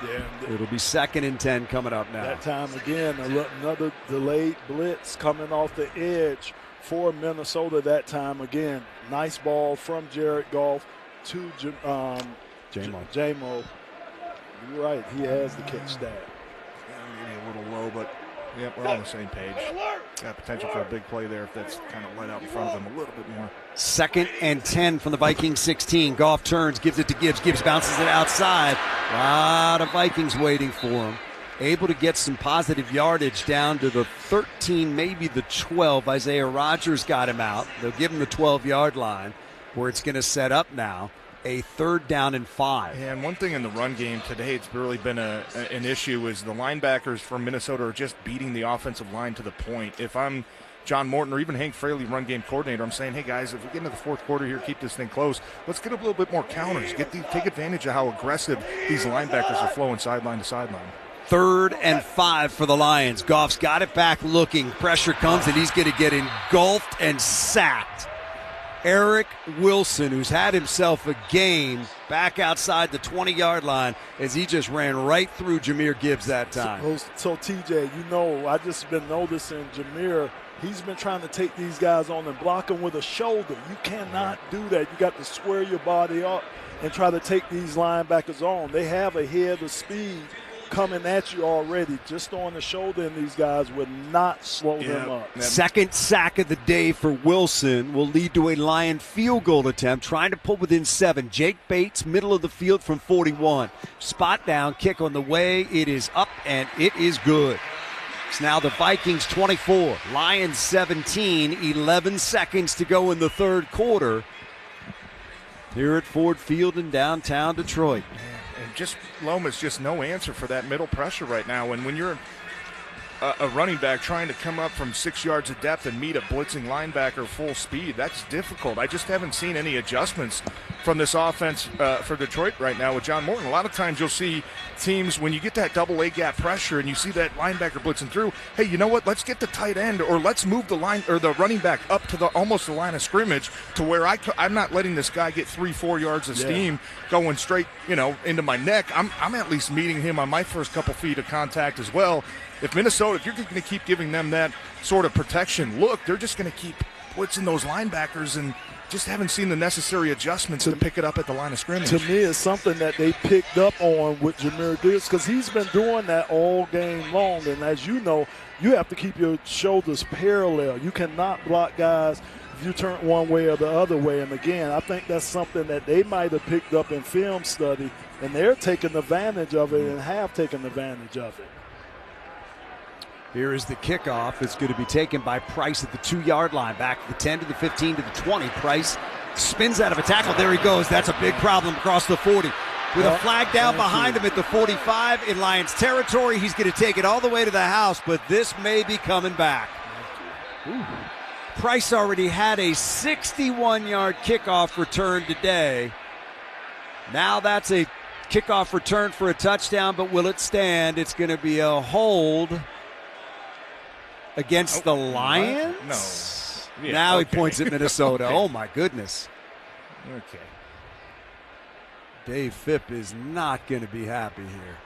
Yeah, it'll be 2nd and 10 coming up now. That time again, another delayed blitz coming off the edge for Minnesota that time again. Nice ball from Jared Goff to J-Mo. J-Mo. You're right, he has to catch that. Maybe a little low, but yeah, we're on the same page. Got potential for a big play there if that's kind of let out in front of them a little bit more. 2nd and 10 from the Vikings 16. Goff turns, gives it to Gibbs. Gibbs bounces it outside. A lot of Vikings waiting for him. Able to get some positive yardage down to the 13, maybe the 12. Isaiah Rodgers got him out. They'll give him the 12-yard line where it's going to set up now. A 3rd down and 5. Yeah, and one thing in the run game today, it's really been an issue, is the linebackers from Minnesota are just beating the offensive line to the point. If I'm John Morton or even Hank Fraley, run game coordinator, I'm saying, hey guys, if we get into the 4th quarter here, keep this thing close, let's get a little bit more counters. Take advantage of how aggressive these linebackers are flowing sideline to sideline. 3rd and 5 for the Lions. Goff's got it back looking. Pressure comes, and he's going to get engulfed and sacked. Eric Wilson, who's had himself a game, back outside the 20-yard line as he just ran right through Jahmyr Gibbs that time. So TJ, I just been noticing Jahmyr, he's been trying to take these guys on and block them with a shoulder. You cannot do that. You got to square your body up and try to take these linebackers on. They have a head of speed coming at you already. Just on the shoulder, and these guys would not slow them up. Second sack of the day for Wilson will lead to a Lion field goal attempt, trying to put within 7. Jake Bates, middle of the field from 41. Spot down, kick on the way. It is up, and it is good. It's now the Vikings 24, Lions 17, 11 seconds to go in the third quarter here at Ford Field in downtown Detroit. And just Lomas, just no answer for that middle pressure right now. And when you're a running back trying to come up from 6 yards of depth and meet a blitzing linebacker full speed, that's difficult. I just haven't seen any adjustments from this offense for Detroit right now with John Morton. A lot of times you'll see teams, when you get that double A gap pressure and you see that linebacker blitzing through, hey, you know what? Let's get the tight end, or let's move the line or the running back up to almost the line of scrimmage to where I'm not letting this guy get 3-4 yards of steam going straight, into my neck. I'm at least meeting him on my first couple feet of contact as well. If Minnesota, if you're going to keep giving them that sort of protection look, they're just going to keep blitzing those linebackers, and just haven't seen the necessary adjustments to pick it up at the line of scrimmage. To me, it's something that they picked up on with Jahmyr Gibbs, because he's been doing that all game long. And as you know, you have to keep your shoulders parallel. You cannot block guys if you turn one way or the other way. And again, I think that's something that they might have picked up in film study, and they're taking advantage of it and have taken advantage of it. Here is the kickoff. It's going to be taken by Price at the 2-yard line. Back to the 10, to the 15, to the 20. Price spins out of a tackle. There he goes. That's a big problem across the 40. With a flag down behind him at the 45 in Lions territory. He's going to take it all the way to the house, but this may be coming back. Ooh. Price already had a 61-yard kickoff return today. Now that's a kickoff return for a touchdown, but will it stand? It's going to be a hold against the Lions? No. Yeah, now he points at Minnesota. Okay. Oh, my goodness. Okay. Dave Phipp is not going to be happy here.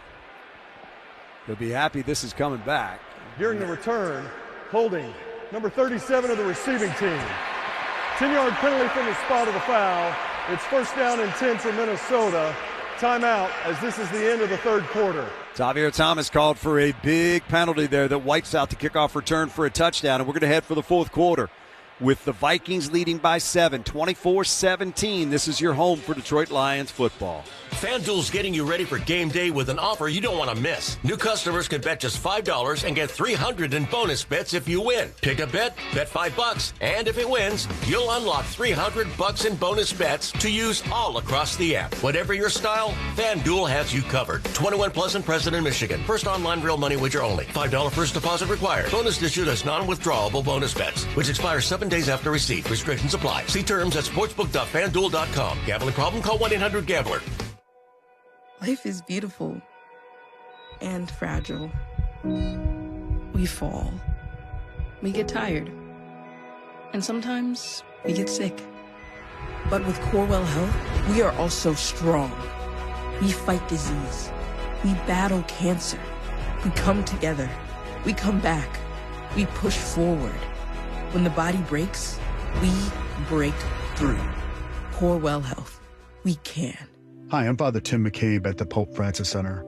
He'll be happy this is coming back. During the return, holding number 37 of the receiving team. 10-yard penalty from the spot of the foul. It's first down and 10 for Minnesota. Timeout, as this is the end of the third quarter. Xavier Thomas called for a big penalty there that wipes out the kickoff return for a touchdown. And we're going to head for the fourth quarter with the Vikings leading by 7, 24-17. This is your home for Detroit Lions football. FanDuel's getting you ready for game day with an offer you don't want to miss. New customers can bet just $5 and get $300 in bonus bets if you win. Pick a bet $5, and if it wins, you'll unlock $300 in bonus bets to use all across the app. Whatever your style, FanDuel has you covered. 21 plus and present in Michigan. First online real money wager only. $5 first deposit required. Bonus issued as non-withdrawable bonus bets, which expire 7 days after receipt. Restrictions apply. See terms at sportsbook.fanduel.com. Gambling problem? Call 1-800-GAMBLER. Life is beautiful and fragile. We fall. We get tired. And sometimes we get sick. But with Corewell Health, we are also strong. We fight disease. We battle cancer. We come together. We come back. We push forward. When the body breaks, we break through. Corewell Health. We can. Hi, I'm Father Tim McCabe at the Pope Francis Center.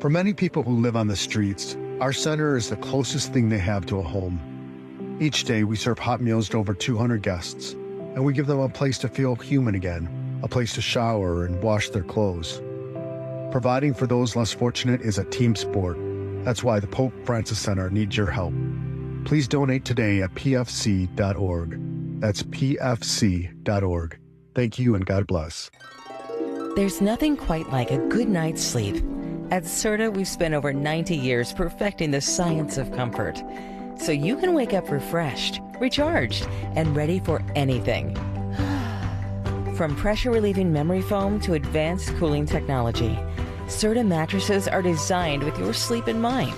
For many people who live on the streets, our center is the closest thing they have to a home. Each day, we serve hot meals to over 200 guests, and we give them a place to feel human again, a place to shower and wash their clothes. Providing for those less fortunate is a team sport. That's why the Pope Francis Center needs your help. Please donate today at pfc.org. That's pfc.org. Thank you and God bless. There's nothing quite like a good night's sleep. At Serta, we've spent over 90 years perfecting the science of comfort, so you can wake up refreshed, recharged, and ready for anything. From pressure-relieving memory foam to advanced cooling technology, Serta mattresses are designed with your sleep in mind.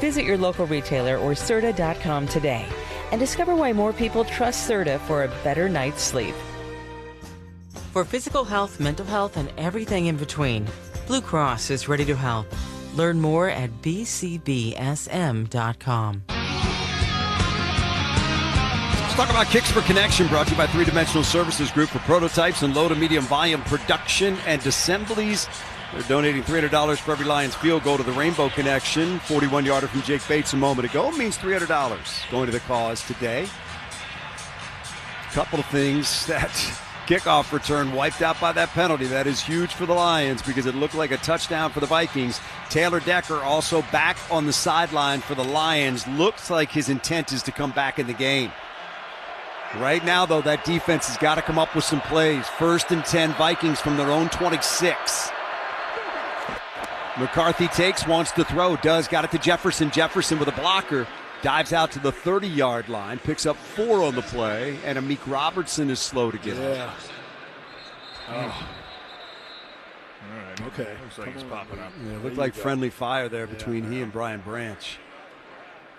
Visit your local retailer or Serta.com today and discover why more people trust Serta for a better night's sleep. For physical health, mental health, and everything in between, Blue Cross is ready to help. Learn more at bcbsm.com. Let's talk about Kicks for Connection, brought to you by Three Dimensional Services Group for prototypes and low to medium volume production and assemblies. They're donating $300 for every Lions field goal to the Rainbow Connection. 41-yarder from Jake Bates a moment ago means $300 going to the cause today. A couple of things. That kickoff return wiped out by that penalty. That is huge for the Lions because it looked like a touchdown for the Vikings. Taylor Decker also back on the sideline for the Lions. Looks like his intent is to come back in the game. Right now, though, that defense has got to come up with some plays. 1st and 10 Vikings from their own 26. McCarthy takes, wants to throw, got it to Jefferson. Jefferson with a blocker, dives out to the 30-yard line, picks up 4 on the play, and Amik Robertson is slow to get up. Oh. All right. Okay. Looks like he's popping up. Yeah, it looked like friendly fire there between he and Brian Branch.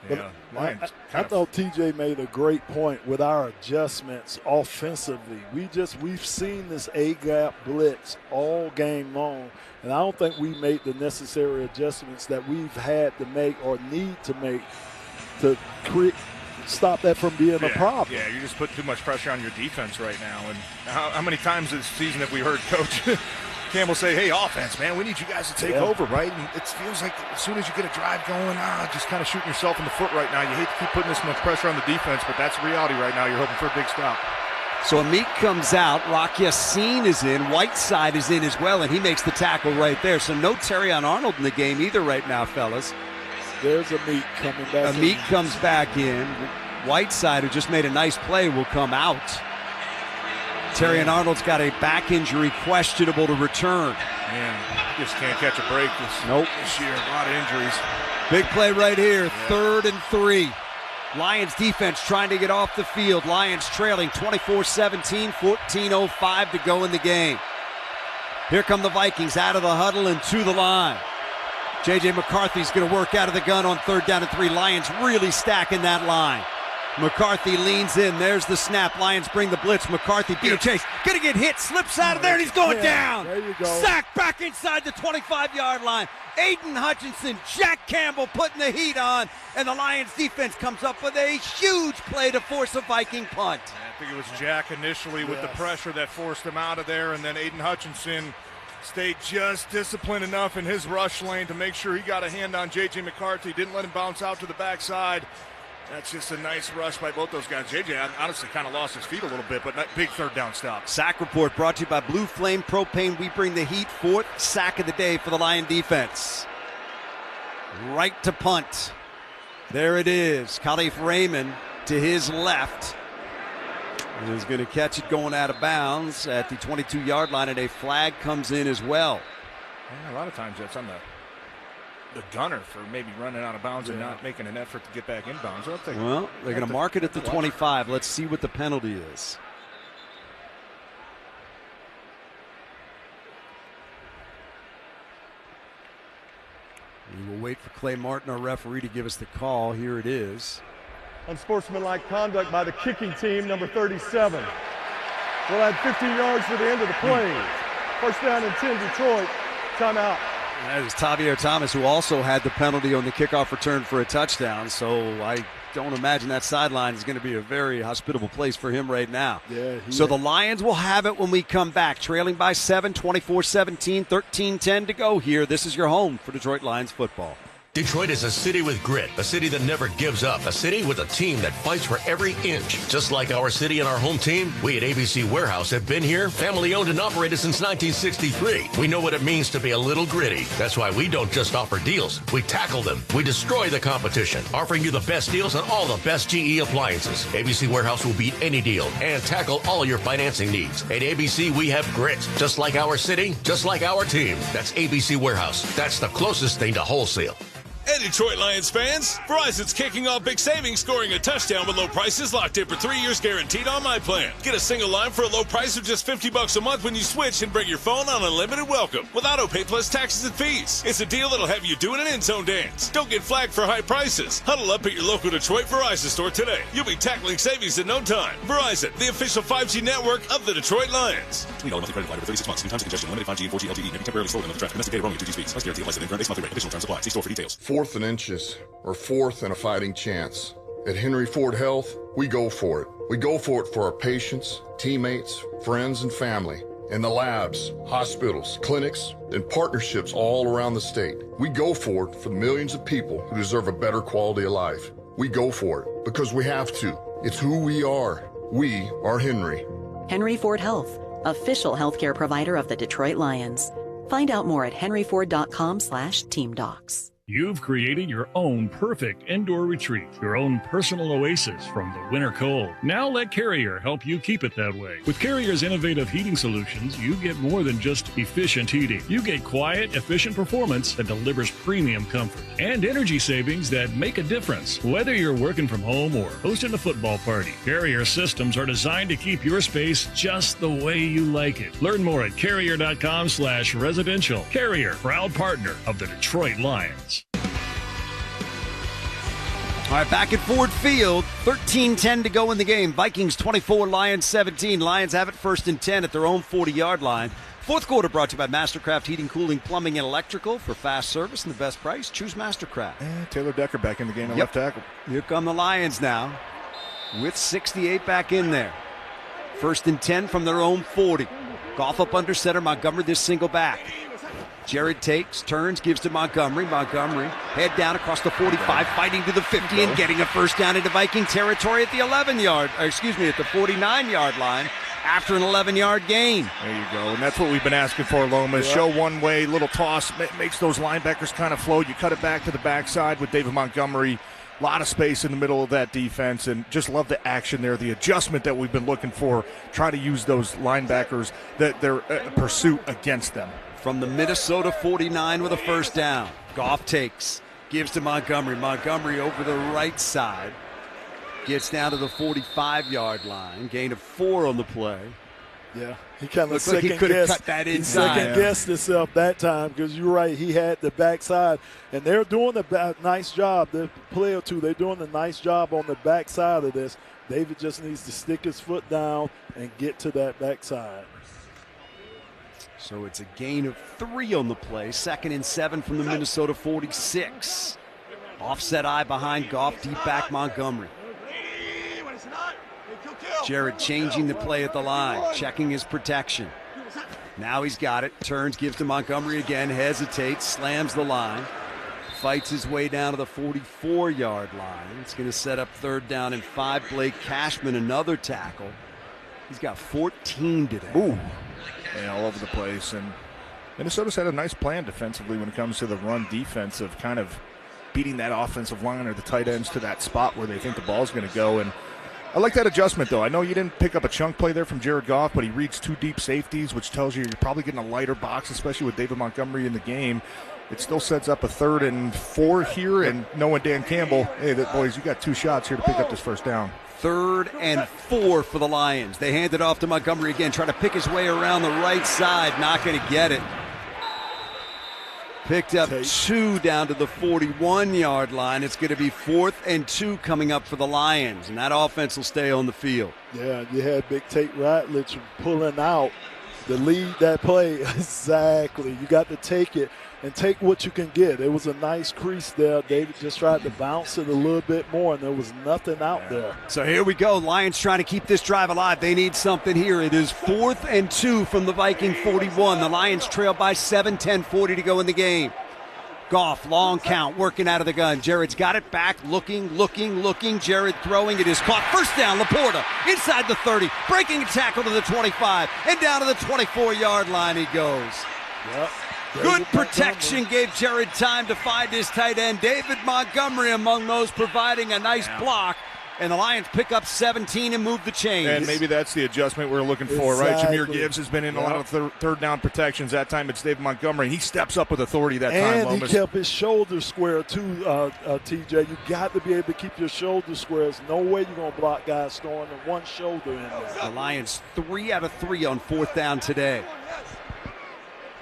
Yeah, I thought TJ made a great point with our adjustments offensively. We've seen this A-gap blitz all game long, and I don't think we made the necessary adjustments that we've had to make or need to make to stop that from being a problem. Yeah, you just put too much pressure on your defense right now. And how many times this season have we heard Coach Campbell say, hey, offense, man, we need you guys to take over, right? And it feels like as soon as you get a drive going, just kind of shooting yourself in the foot right now. You hate to keep putting this much pressure on the defense, but that's reality right now. You're hoping for a big stop. So Amik comes out. Rock Yassin is in. Whiteside is in as well, and he makes the tackle right there. So no Terrion Arnold in the game either right now, fellas. There's Amik coming back. Amik comes back in. Whiteside, who just made a nice play, will come out. Terrion Arnold's got a back injury, questionable to return. Man, just can't catch a break this year. A lot of injuries. Big play right here, 3rd and 3. Lions defense trying to get off the field. Lions trailing 24-17, 14:05 to go in the game. Here come the Vikings out of the huddle and to the line. J.J. McCarthy's going to work out of the gun on 3rd down and 3. Lions really stacking that line. McCarthy leans in. There's the snap. Lions bring the blitz. McCarthy being chased. Going to get hit. Slips out of there, and he's going down. There you go. Sack back inside the 25-yard line. Aiden Hutchinson, Jack Campbell putting the heat on, and the Lions defense comes up with a huge play to force a Viking punt. I think it was Jack initially with the pressure that forced him out of there, and then Aiden Hutchinson stayed just disciplined enough in his rush lane to make sure he got a hand on J.J. McCarthy. Didn't let him bounce out to the backside. That's just a nice rush by both those guys. J.J. honestly kind of lost his feet a little bit, but that big 3rd down stop. Sack report brought to you by Blue Flame Propane. We bring the heat. 4th sack of the day for the Lion defense. Right to punt. There it is. Khalif Raymond to his left. He's going to catch it going out of bounds at the 22-yard line, and a flag comes in as well. Yeah, a lot of times that's on the gunner for maybe running out of bounds and not making an effort to get back in bounds. Well, they're going to mark it at the 25. Let's see what the penalty is. We will wait for Clay Martin, our referee, to give us the call. Here it is. Unsportsmanlike conduct by the kicking team, number 37. We'll add 15 yards to the end of the play. 1st down and 10, Detroit. Timeout. That is Tavier Thomas, who also had the penalty on the kickoff return for a touchdown. So I don't imagine that sideline is going to be a very hospitable place for him right now. So the Lions will have it when we come back. Trailing by 7, 24-17, 13-10 to go here. This is your home for Detroit Lions football. Detroit is a city with grit, a city that never gives up, a city with a team that fights for every inch. Just like our city and our home team, we at ABC Warehouse have been here, family owned and operated since 1963. We know what it means to be a little gritty. That's why we don't just offer deals, we tackle them. We destroy the competition, offering you the best deals on all the best GE appliances. ABC Warehouse will beat any deal and tackle all your financing needs. At ABC, we have grit, just like our city, just like our team. That's ABC Warehouse. That's the closest thing to wholesale. Hey, Detroit Lions fans, Verizon's kicking off big savings, scoring a touchdown with low prices locked in for 3 years guaranteed on my plan. Get a single line for a low price of just $50 a month when you switch and bring your phone on unlimited welcome with auto pay plus taxes and fees. It's a deal that'll have you doing an end zone dance. Don't get flagged for high prices. Huddle up at your local Detroit Verizon store today. You'll be tackling savings in no time. Verizon, the official 5G network of the Detroit Lions. $20 monthly credit line for 36 months. New times and congestion. Limited 5G and 4G LTE. May be temporarily slower than other traffic. Domestic data roaming at 2G speeds. Plus guarantee of less than current base monthly rate. Additional terms apply. See store for details. 4th and inches, or 4th and a fighting chance. At Henry Ford Health, we go for it. We go for it for our patients, teammates, friends, and family. In the labs, hospitals, clinics, and partnerships all around the state. We go for it for the millions of people who deserve a better quality of life. We go for it because we have to. It's who we are. We are Henry. Henry Ford Health, official healthcare provider of the Detroit Lions. Find out more at henryford.com/teamdocs. You've created your own perfect indoor retreat, your own personal oasis from the winter cold. Now let Carrier help you keep it that way. With Carrier's innovative heating solutions, you get more than just efficient heating. You get quiet, efficient performance that delivers premium comfort and energy savings that make a difference. Whether you're working from home or hosting a football party, Carrier systems are designed to keep your space just the way you like it. Learn more at carrier.com/residential. Carrier, proud partner of the Detroit Lions. All right, back at Ford Field, 13-10 to go in the game. Vikings 24, Lions 17. Lions have it 1st and 10 at their own 40-yard line. Fourth quarter brought to you by Mastercraft Heating, Cooling, Plumbing, and Electrical. For fast service and the best price, choose Mastercraft. Taylor Decker back in the game at left tackle. Here come the Lions now with 68 back in there. 1st and 10 from their own 40. Goff up under center, Montgomery this single back. Jared takes, turns, gives to Montgomery. Montgomery, head down across the 45, fighting to the 50 and getting a first down into Viking territory at the 49-yard line after an 11-yard gain. There you go, and that's what we've been asking for, Lomas. Yep. Show one way, little toss, makes those linebackers kind of float. You cut it back to the backside with David Montgomery. A lot of space in the middle of that defense, and just love the action there, the adjustment that we've been looking for. Try to use those linebackers, their pursuit against them. From the Minnesota 49 with a first down. Goff takes, gives to Montgomery. Montgomery over the right side. Gets down to the 45-yard line. Gain of 4 on the play. Yeah, he kind of like he could have cut that inside. He second-guessed himself that time because you're right. He had the backside, and they're doing a nice job. The player, too, they're doing a nice job on the backside of this. David just needs to stick his foot down and get to that backside. So it's a gain of 3 on the play. 2nd and 7 from the Minnesota 46. Offset eye behind Goff, deep back Montgomery. Jared changing the play at the line, checking his protection. Now he's got it, turns, gives to Montgomery again, hesitates, slams the line. Fights his way down to the 44-yard line. It's going to set up 3rd down and 5. Blake Cashman, another tackle. He's got 14 today. Ooh. Yeah, all over the place. And Minnesota's had a nice plan defensively when it comes to the run defense of kind of beating that offensive line or the tight ends to that spot where they think the ball's going to go. And I like that adjustment, though. I know you didn't pick up a chunk play there from Jared Goff, but he reads 2 deep safeties, which tells you you're probably getting a lighter box, especially with David Montgomery in the game. It still sets up a 3rd and 4 here, and knowing Dan Campbell, hey, boys, you got 2 shots here to pick up this first down. 3rd and 4 for the Lions. They hand it off to Montgomery again, trying to pick his way around the right side. Not going to get it. Picked up 2 down to the 41-yard line. It's going to be 4th and 2 coming up for the Lions, and that offense will stay on the field. Yeah, you had Big Tate Ratledge pulling out to lead that play. Exactly. You got to take it and take what you can get. It was a nice crease there. David just tried to bounce it a little bit more, and there was nothing out there. So here we go. Lions trying to keep this drive alive. They need something here. It is 4th and 2 from the Viking 41. The Lions trail by 7, 10:40 to go in the game. Goff, long count, working out of the gun. Jared's got it back, looking. Jared throwing. It is caught. First down, Laporta inside the 30, breaking a tackle to the 25, and down to the 24-yard line he goes. Yep. Good protection gave Jared time to find his tight end. David Montgomery among those providing a nice block And the Lions pick up 17 and move the chains. And maybe that's the adjustment we're looking for, right? Exactly. Jameer Gibbs has been in a lot of third down protections. That time it's David Montgomery. And he steps up with authority that time, And Lomas. he kept his shoulder square, too, TJ. You got to be able to keep your shoulder square. There's no way you're going to block guys throwing one shoulder in there. The Lions 3 out of 3 on 4th down today.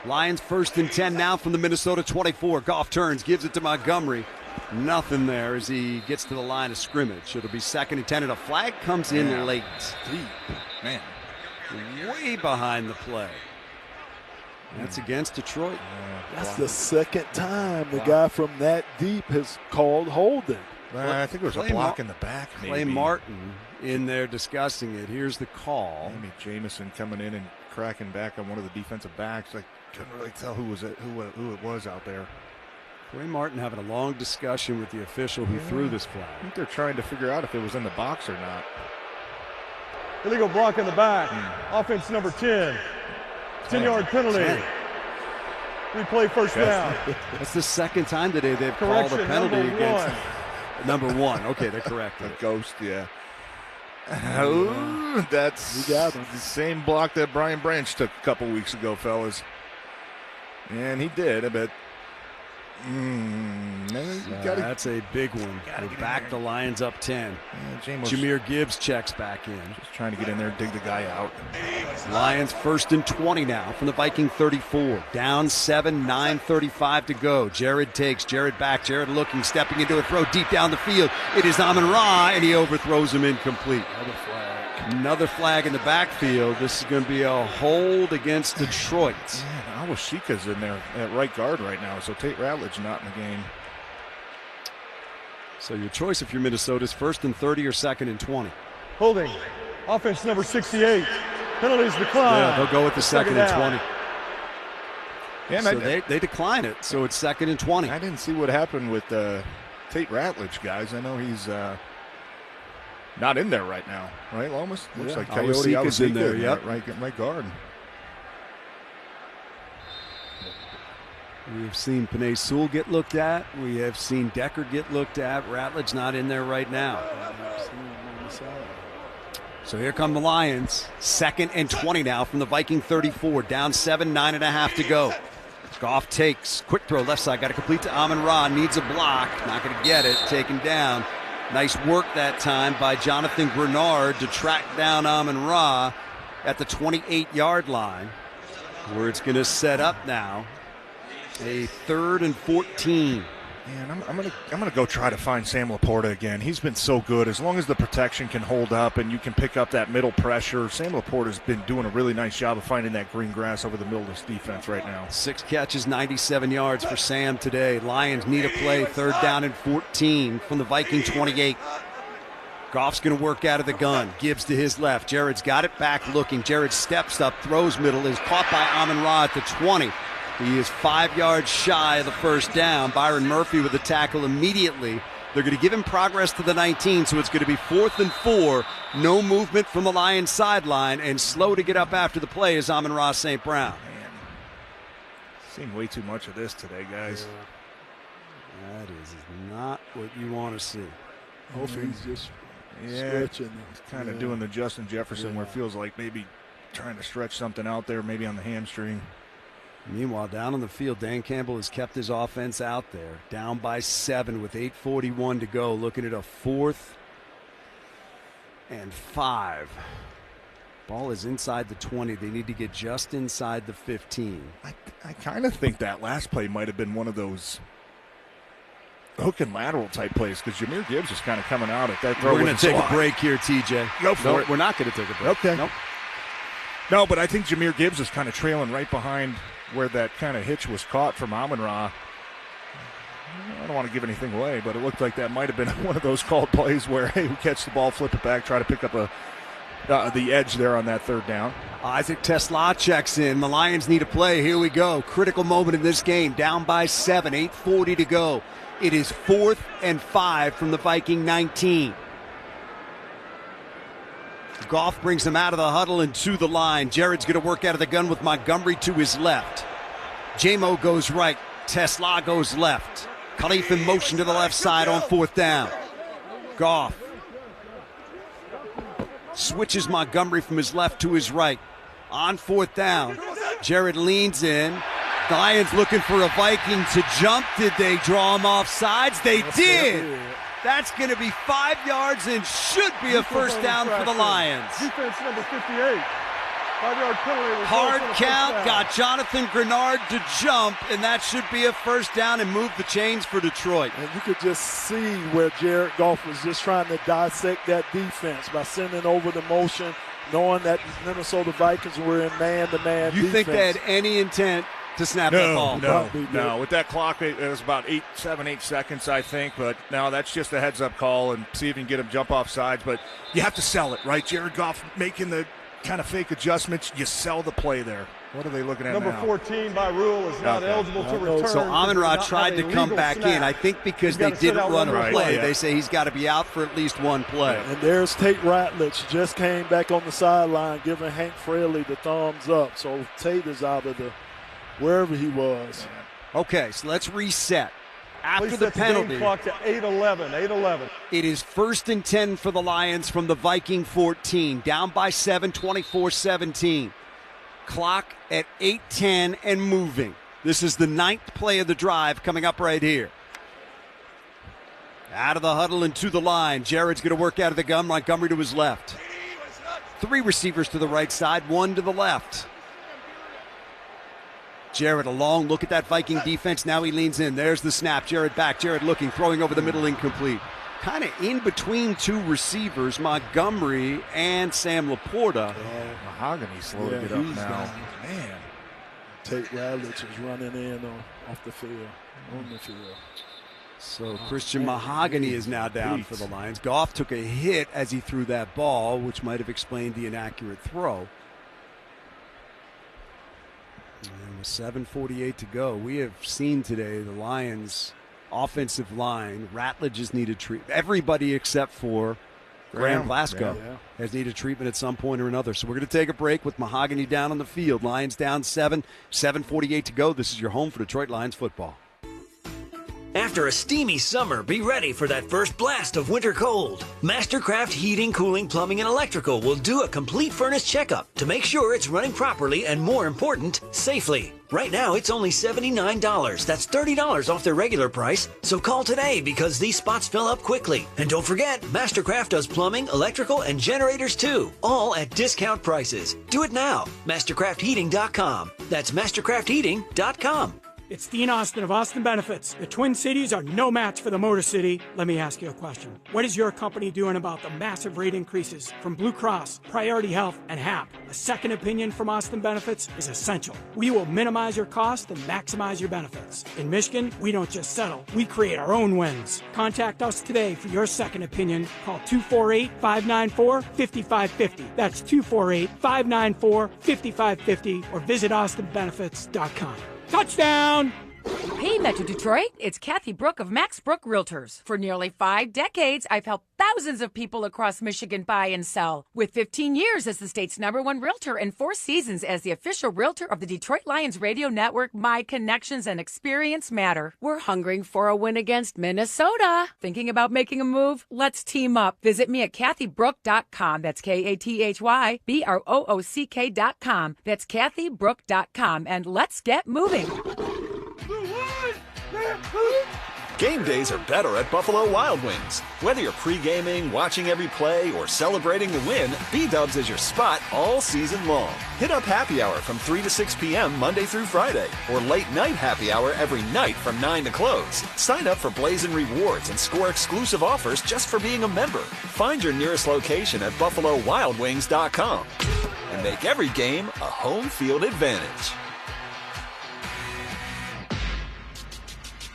Lions 1st and 10 now from the Minnesota 24. Goff turns, gives it to Montgomery. Nothing there as he gets to the line of scrimmage. It'll be 2nd and 10, and a flag comes in late. Deep. Man. Way behind the play. That's against Detroit. That's the second time the guy from that deep has called holding. I think there was a block in the back, maybe. Clay Martin in there discussing it. Here's the call. Maybe Jameson coming in and cracking back on one of the defensive backs. I couldn't really tell who it was out there. Clay Martin having a long discussion with the official who threw this flag. I think they're trying to figure out if it was in the box or not. Illegal block in the back. Offense number 10. 10-yard penalty. 10. Replay first down. That's the second time today they've Correction, called a penalty number against 1. number 1. Okay, they're correct. A ghost, yeah. Oh, that's the same block that Brian Branch took a couple weeks ago, fellas. And he did, but that's a big one. They back the Lions up 10. Jameer Gibbs checks back in. Just trying to get in there and dig the guy out. Lions 1st and 20 now from the Viking 34. Down 7, 9:35 to go. Jared takes, Jared back, Jared looking, stepping into a throw deep down the field. It is Amon-Ra, and he overthrows him incomplete. Another flag in the backfield. This is going to be a hold against Detroit. Awashika's in there at right guard right now, so Tate Ratledge not in the game. So your choice if you're Minnesota is 1st and 30 or 2nd and 20. Holding. Offense number 68. Penalties decline. Yeah, they'll go with the 2nd and 20. Yeah, so they decline it, so it's 2nd and 20. I didn't see what happened with Tate Ratledge, guys. I know he's not in there right now, right, Lomas? Looks like Coyote Awashika's in there, yep. Right guard. We have seen Penei Sewell get looked at. We have seen Decker get looked at. Ratledge not in there right now. So here come the Lions. 2nd and 20 now from the Viking 34. Down 7, 9.5 to go. Goff takes. Quick throw left side. Got to complete to Amon-Ra. Needs a block. Not going to get it. Taken down. Nice work that time by Jonathan Grenard to track down Amon-Ra at the 28-yard line, where it's going to set up now a 3rd and 14. Man, I'm gonna go try to find Sam Laporta again. He's been so good. As long as the protection can hold up and you can pick up that middle pressure, Sam Laporta's been doing a really nice job of finding that green grass over the middle of this defense right now. 6 catches, 97 yards for Sam today. Lions need a play, 3rd down and 14 from the Viking 28. Goff's going to work out of the gun. Gibbs to his left. Jared's got it back looking. Jared steps up, throws middle, is caught by Amon-Ra at the 20. He is 5 yards shy of the 1st down. Byron Murphy with the tackle immediately. They're going to give him progress to the 19, so it's going to be 4th and 4. No movement from the Lions sideline, and slow to get up after the play is Amon-Ra St. Brown. Man, seen way too much of this today, guys. That is not what you want to see. Hopefully he's just stretching. He's kind of doing the Justin Jefferson where it feels like maybe trying to stretch something out there, maybe on the hamstring. Meanwhile, down on the field, Dan Campbell has kept his offense out there. Down by 7 with 8:41 to go. Looking at a 4th and 5. Ball is inside the 20. They need to get just inside the 15. I kind of think that last play might have been one of those hook and lateral type plays because Jameer Gibbs is kind of coming out at that throw. We're going to take a break here, TJ. Go for it. We're not going to take a break. Okay. Nope. No, but I think Jameer Gibbs is kind of trailing right behind where that kind of hitch was caught from Amon-Ra. I don't want to give anything away, but it looked like that might have been one of those called plays where, hey, we catch the ball, flip it back, try to pick up the edge there on that 3rd down. Isaac Tesla checks in. The Lions need a play. Here we go. Critical moment in this game. Down by 7, 8:40 to go. It is 4th and 5 from the Viking 19. Goff brings him out of the huddle and to the line. Jared's going to work out of the gun with Montgomery to his left. J-Mo goes right. Tesla goes left. Khalif in motion to the left side on 4th down. Goff switches Montgomery from his left to his right. On 4th down, Jared leans in. The Lions looking for a Viking to jump. Did they draw him off sides? They did. That's going to be 5 yards and should be a first down for the Lions. Defense number 58. 5-yard penalty. Hard count, got Jonathan Grenard to jump, and that should be a first down and move the chains for Detroit. And you could just see where Jared Goff was just trying to dissect that defense by sending over the motion, knowing that Minnesota Vikings were in man-to-man defense. You think they had any intent to snap that ball? No. With that clock, it was about 8 seconds, I think. But no, that's just a heads-up call and see if you can get him jump off sides. But you have to sell it, right? Jared Goff making the kind of fake adjustments. You sell the play there. What are they looking at Number now? 14 by rule is not eligible to return. So Amon-Ra tried to come back in. I think because they didn't run a play, they say he's got to be out for at least one play. And there's Tate Ratledge, just came back on the sideline, giving Hank Fraley the thumbs up. So Tate is out of the wherever he was. Okay, so let's reset. After Please the penalty, game clock to 8:11. It is 1st and 10 for the Lions from the Viking 14. Down by 7, 24-17. Clock at 8:10 and moving. This is the 9th play of the drive coming up right here. Out of the huddle and to the line. Jared's going to work out of the gun. Montgomery to his left. 3 receivers to the right side, 1 to the left. Jared, a long look at that Viking defense. Now he leans in. There's the snap. Jared back. Jared looking, throwing over the middle, incomplete. Kind of in between 2 receivers, Montgomery and Sam Laporta. Mahogany slow to get up now. Man. Tate Ratledge is running in off the field, on the field. So Christian Mahogany is now down for the Lions. Goff took a hit as he threw that ball, which might have explained the inaccurate throw. And with 7:48 to go, we have seen today the Lions' offensive line. Ratledge has needed treatment. Everybody except for Graham Glasgow has needed treatment at some point or another. So we're going to take a break with Mahogany down on the field. Lions down 7, 7:48 to go. This is your home for Detroit Lions football. After a steamy summer, be ready for that first blast of winter cold. Mastercraft Heating, Cooling, Plumbing, and Electrical will do a complete furnace checkup to make sure it's running properly and, more important, safely. Right now, it's only $79. That's $30 off their regular price. So call today because these spots fill up quickly. And don't forget, Mastercraft does plumbing, electrical, and generators too, all at discount prices. Do it now. MastercraftHeating.com. That's MastercraftHeating.com. It's Dean Austin of Austin Benefits. The Twin Cities are no match for the Motor City. Let me ask you a question. What is your company doing about the massive rate increases from Blue Cross, Priority Health, and HAP? A second opinion from Austin Benefits is essential. We will minimize your cost and maximize your benefits. In Michigan, we don't just settle. We create our own wins. Contact us today for your second opinion. Call 248-594-5550. That's 248-594-5550 or visit austinbenefits.com. Touchdown! Hey, Metro Detroit, it's Kathy Brook of Max Brook Realtors. For nearly 5 decades, I've helped thousands of people across Michigan buy and sell. With 15 years as the state's #1 realtor and 4 seasons as the official realtor of the Detroit Lions radio network, my connections and experience matter. We're hungering for a win against Minnesota. Thinking about making a move? Let's team up. Visit me at kathybrook.com. That's KATHYBROOCK.com. That's kathybrook.com. And let's get moving. Game days are better at Buffalo Wild Wings. Whether you're pre-gaming, watching every play, or celebrating the win, B-Dubs is your spot all season long. Hit up happy hour from 3 to 6 p.m. Monday through Friday, or late night happy hour every night from 9 to close. Sign up for Blazin' Rewards and score exclusive offers just for being a member. Find your nearest location at BuffaloWildWings.com and make every game a home field advantage.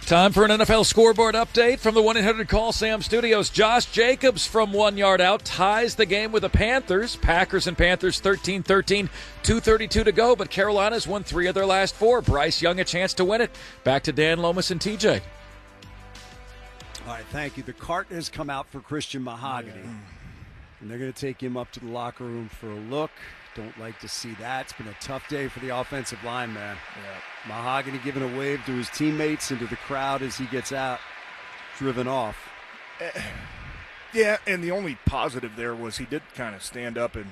Time for an NFL scoreboard update from the 1-800-CALL-SAM studios. Josh Jacobs from 1 yard out ties the game with the Panthers. Packers and Panthers 13-13, 2:32 to go, but Carolina's won 3 of their last 4. Bryce Young a chance to win it. Back to Dan Lomas and TJ. All right, thank you. The cart has come out for Christian Mahogany, and they're going to take him up to the locker room for a look. Don't like to see that. It's been a tough day for the offensive line, man. Yeah. Mahogany giving a wave to his teammates and to the crowd as he gets out, driven off. Yeah, and the only positive there was he did kind of stand up and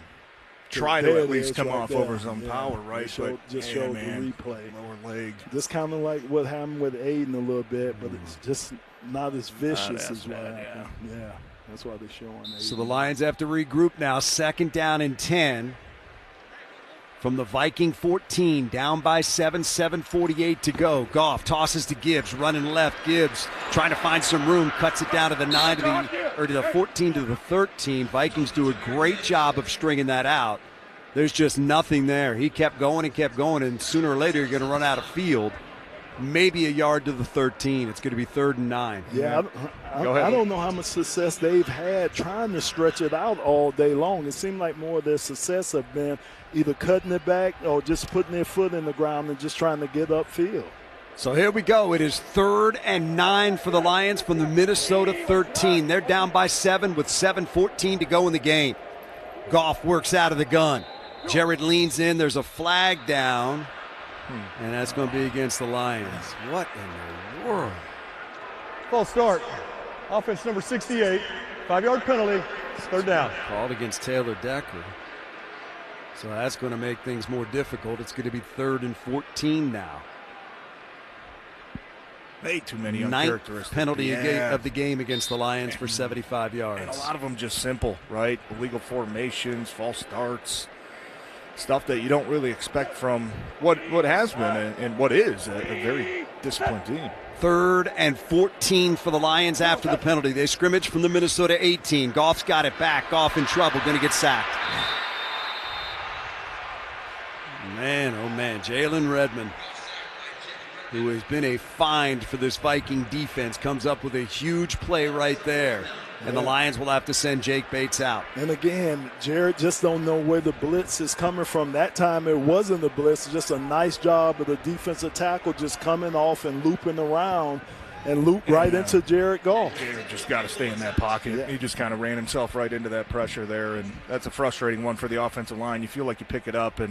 try to at least come off over his own power, right? Showed the replay. Lower leg. Just kind of like what happened with Aiden a little bit, but it's just not as vicious as what happened. Yeah, that's why they're showing Aiden. So the Lions have to regroup now. 2nd down and 10. From the Viking 14, down by 7, 7:48 to go. Goff tosses to Gibbs, running left. Gibbs trying to find some room, cuts it down to the 9 to the 14 to the 13. Vikings do a great job of stringing that out. There's just nothing there. He kept going, and sooner or later you're going to run out of field. Maybe a yard to the 13. It's going to be 3rd and 9. Yeah, I don't know how much success they've had trying to stretch it out all day long. It seemed like more of their success have been either cutting it back or just putting their foot in the ground and just trying to get upfield. So here we go. It is 3rd and 9 for the Lions from the Minnesota 13. They're down by 7 with 7:14 to go in the game. Goff works out of the gun. Jared leans in. There's a flag down. And that's going to be against the Lions. What in the world? False start. Offense number 68. 5-yard penalty. 3rd down. Called against Taylor Decker. So that's going to make things more difficult. It's going to be 3rd and 14 now. Way too many 9th uncharacteristic penalty of the game against the Lions for 75 yards. And a lot of them just simple, right? Illegal formations, false starts. Stuff that you don't really expect from what has been and what is a very disciplined team. 3rd and 14 for the Lions after the penalty. They scrimmage from the Minnesota 18. Goff's got it back. Goff in trouble. Going to get sacked. Man, oh man. Jalen Redmond, who has been a find for this Viking defense, comes up with a huge play right there. And the Lions will have to send Jake Bates out. And again, Jared just don't know where the blitz is coming from. That time it wasn't the blitz. It's just a nice job of the defensive tackle just coming off and looping around and loop right into Jared Goff. Jared just got to stay in that pocket. Yeah. He just kind of ran himself right into that pressure there, and that's a frustrating one for the offensive line. You feel like you pick it up,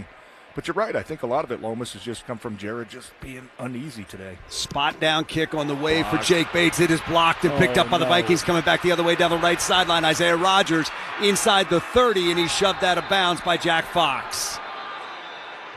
but you're right. I think a lot of it, Lomas, has just come from Jared just being uneasy today. Spot down kick on the way for Jake Bates. It is blocked and picked up by the Vikings, coming back the other way down the right sideline. Isaiah Rodgers inside the 30, and he's shoved out of bounds by Jack Fox.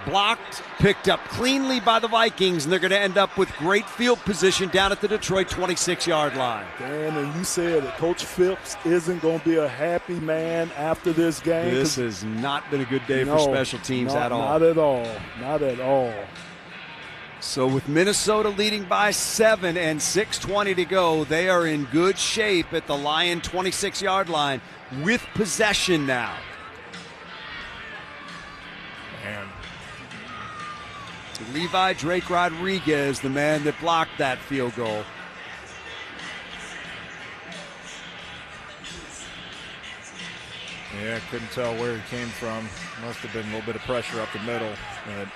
Blocked, picked up cleanly by the Vikings, and they're going to end up with great field position down at the Detroit 26-yard line. Dan, and you said that Coach Phipps isn't going to be a happy man after this game. This has not been a good day for special teams at all. Not at all. Not at all. So with Minnesota leading by 7 and 6:20 to go, they are in good shape at the Lion 26-yard line with possession now. Man. Levi Drake Rodriguez, the man that blocked that field goal. Yeah, couldn't tell where he came from. Must have been a little bit of pressure up the middle. But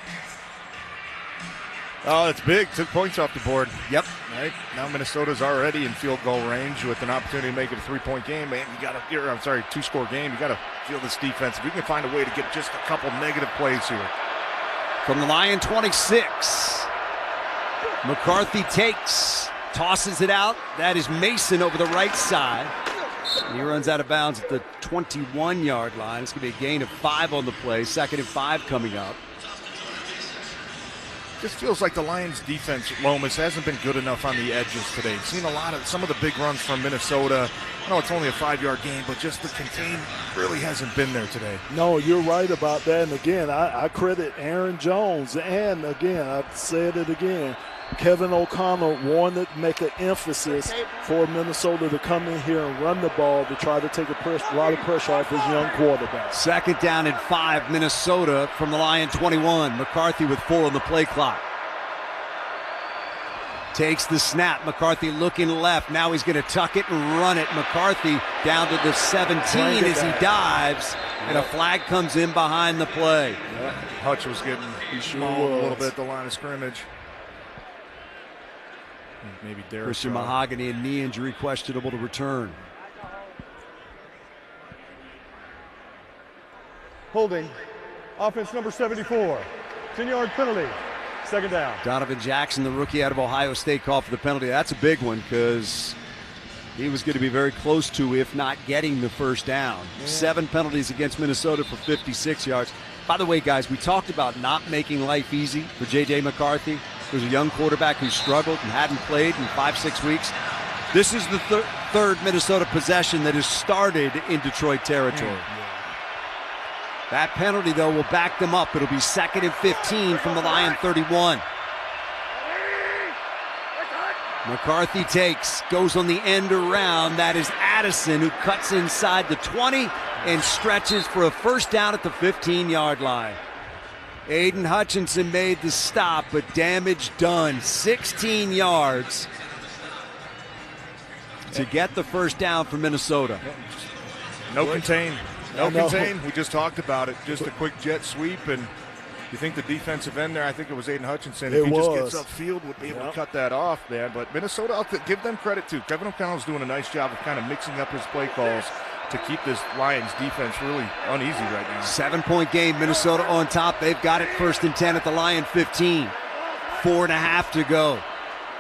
oh, that's big. Took points off the board. Yep. Right now, Minnesota's already in field goal range with an opportunity to make it a 3-point game. Man, you got to. 2-score game. You got to feel this defense. If we can find a way to get just a couple negative plays here. From the Lion 26, McCarthy takes, tosses it out. That is Mason over the right side. He runs out of bounds at the 21-yard line. It's going to be a gain of 5 on the play. 2nd and 5 coming up. Just feels like the Lions' defense, Lomas, hasn't been good enough on the edges today. We've seen some of the big runs from Minnesota. I know it's only a 5-yard game, but just the contain really hasn't been there today. No, you're right about that. And again, I credit Aaron Jones. And again, I've said it again. Kevin O'Connell wanted to make an emphasis for Minnesota to come in here and run the ball to try to take a lot of pressure off his young quarterback. 2nd down and 5, Minnesota from the Lion 21. McCarthy with 4 on the play clock. Takes the snap. McCarthy looking left. Now he's going to tuck it and run it. McCarthy down to the 17 as he dives, and a flag comes in behind the play. Yeah. Hutch was getting mauled a little bit at the line of scrimmage. Maybe Derek Christian Mahogany, and knee injury, questionable to return. Holding. Offense number 74. 10-yard penalty. 2nd down. Donovan Jackson, the rookie out of Ohio State, called for the penalty. That's a big one because He was going to be very close to, if not getting the first down. Yeah. 7 penalties against Minnesota for 56 yards. By the way, guys, we talked about not making life easy for J.J. McCarthy. There's a young quarterback who struggled and hadn't played in 5-6 weeks. This is the third Minnesota possession that has started in Detroit territory. That penalty, though, will back them up. It'll be 2nd and 15 from the Lion 31. McCarthy takes, goes on the end around. That is Addison, who cuts inside the 20 and stretches for a first down at the 15-yard line. Aiden Hutchinson made the stop, but damage done. 16 yards to get the first down for Minnesota. No contain. No contain. We just talked about it. Just a quick jet sweep, and you think the defensive end there, I think it was Aiden Hutchinson, if he just gets upfield, would be able to cut that off, man. But Minnesota, I'll give them credit, too. Kevin O'Connell's doing a nice job of kind of mixing up his play calls to keep this Lions defense really uneasy right now. 7-point game, Minnesota on top. They've got it 1st and 10 at the Lion 15. 4.5 to go.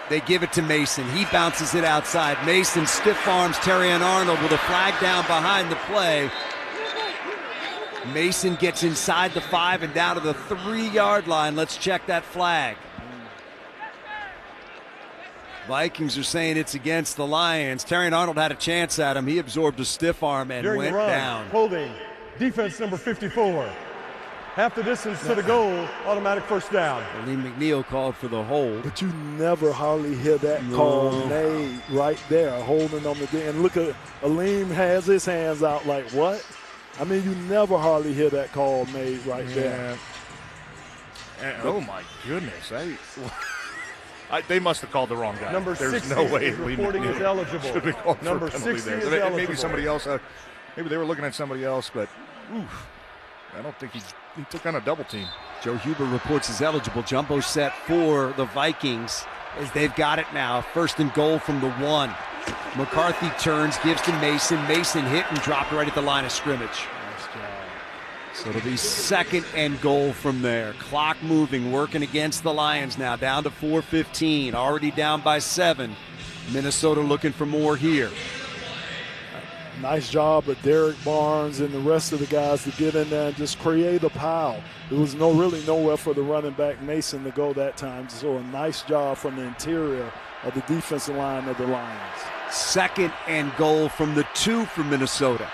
They give it to Mason. He bounces it outside. Mason stiff arms Terrion Arnold with a flag down behind the play. Mason gets inside the 5 and down to the 3-yard line. Let's check that flag. Vikings are saying it's against the Lions. Terrion Arnold had a chance at him. He absorbed a stiff arm and During went the run, down. Holding, defense number 54. Half the distance to the goal, automatic first down. Lee McNeil called for the hold. But you never hardly hear that call made right there, holding on the and look at Aleem has his hands out like what? I mean, you never hardly hear that call made right there. And, oh my goodness! They must have called the wrong guy. Number There's 60 no way is reporting is eligible. Should be called Number for a penalty 60 there. is Maybe eligible. somebody else. Maybe they were looking at somebody else, but I don't think he took on a double team. Joe Huber reports is eligible. Jumbo set for the Vikings as they've got it now. 1st and goal from the 1. McCarthy turns, gives to Mason. Mason hit and dropped right at the line of scrimmage. So it'll be 2nd and goal from there. Clock moving, working against the Lions now. Down to 4:15, already down by 7. Minnesota looking for more here. Nice job of Derek Barnes and the rest of the guys to get in there and just create a pile. There was really nowhere for the running back Mason to go that time. So a nice job from the interior of the defensive line of the Lions. 2nd and goal from the 2 for Minnesota.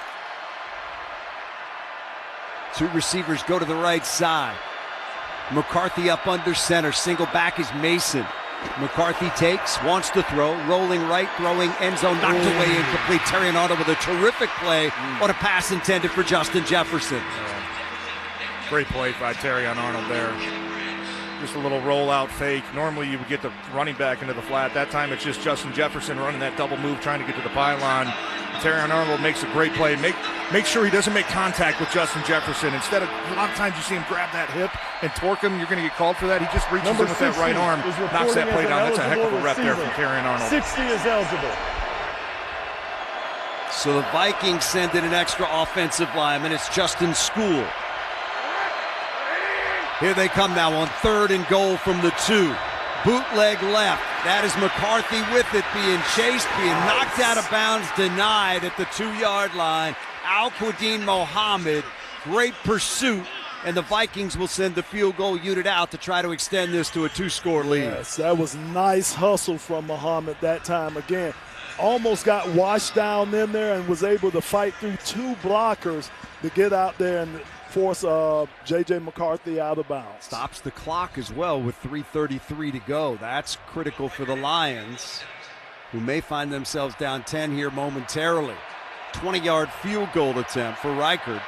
2 receivers go to the right side. McCarthy up under center. Single back is Mason. McCarthy takes, wants to throw, rolling right, throwing, end zone, knocked away, incomplete. Terrion Arnold with a terrific play on a pass intended for Justin Jefferson. Great play by Terrion Arnold there. Just a little rollout fake. Normally you would get the running back into the flat. That time it's just Justin Jefferson running that double move, trying to get to the pylon. Terrion Arnold makes a great play. Make sure he doesn't make contact with Justin Jefferson. Instead of, a lot of times you see him grab that hip and torque him. You're going to get called for that. He just reaches in with that right arm, knocks that play down. That's a heck of a rep there from Terrion Arnold. 60 is eligible. So the Vikings send in an extra offensive lineman. It's Justin School. Here they come now on 3rd and goal from the 2. Bootleg left. That is McCarthy with it, being chased, being knocked out of bounds, denied at the 2-yard line. Al-Quadin Mohammed, great pursuit, and the Vikings will send the field goal unit out to try to extend this to a 2-score lead. Yes, that was nice hustle from Mohammed that time. Again, almost got washed down in there and was able to fight through 2 blockers to get out there and force J.J. McCarthy out of bounds. Stops the clock as well with 3:33 to go. That's critical for the Lions, who may find themselves down 10 here momentarily. 20-yard field goal attempt for Reichard.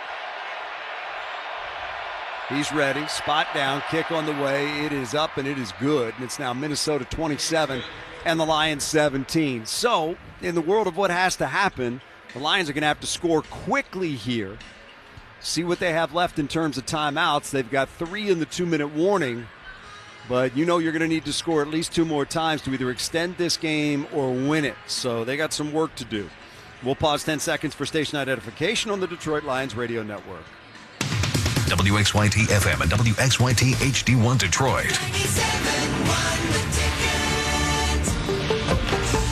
He's ready. Spot down. Kick on the way. It is up and it is good. And it's now Minnesota 27 and the Lions 17. So, in the world of what has to happen, the Lions are going to have to score quickly here. See what they have left in terms of timeouts. They've got 3 in the 2-minute warning, but you know you're going to need to score at least 2 more times to either extend this game or win it. So they got some work to do. We'll pause 10 seconds for station identification on the Detroit Lions Radio Network. WXYT FM and WXYT HD1 Detroit.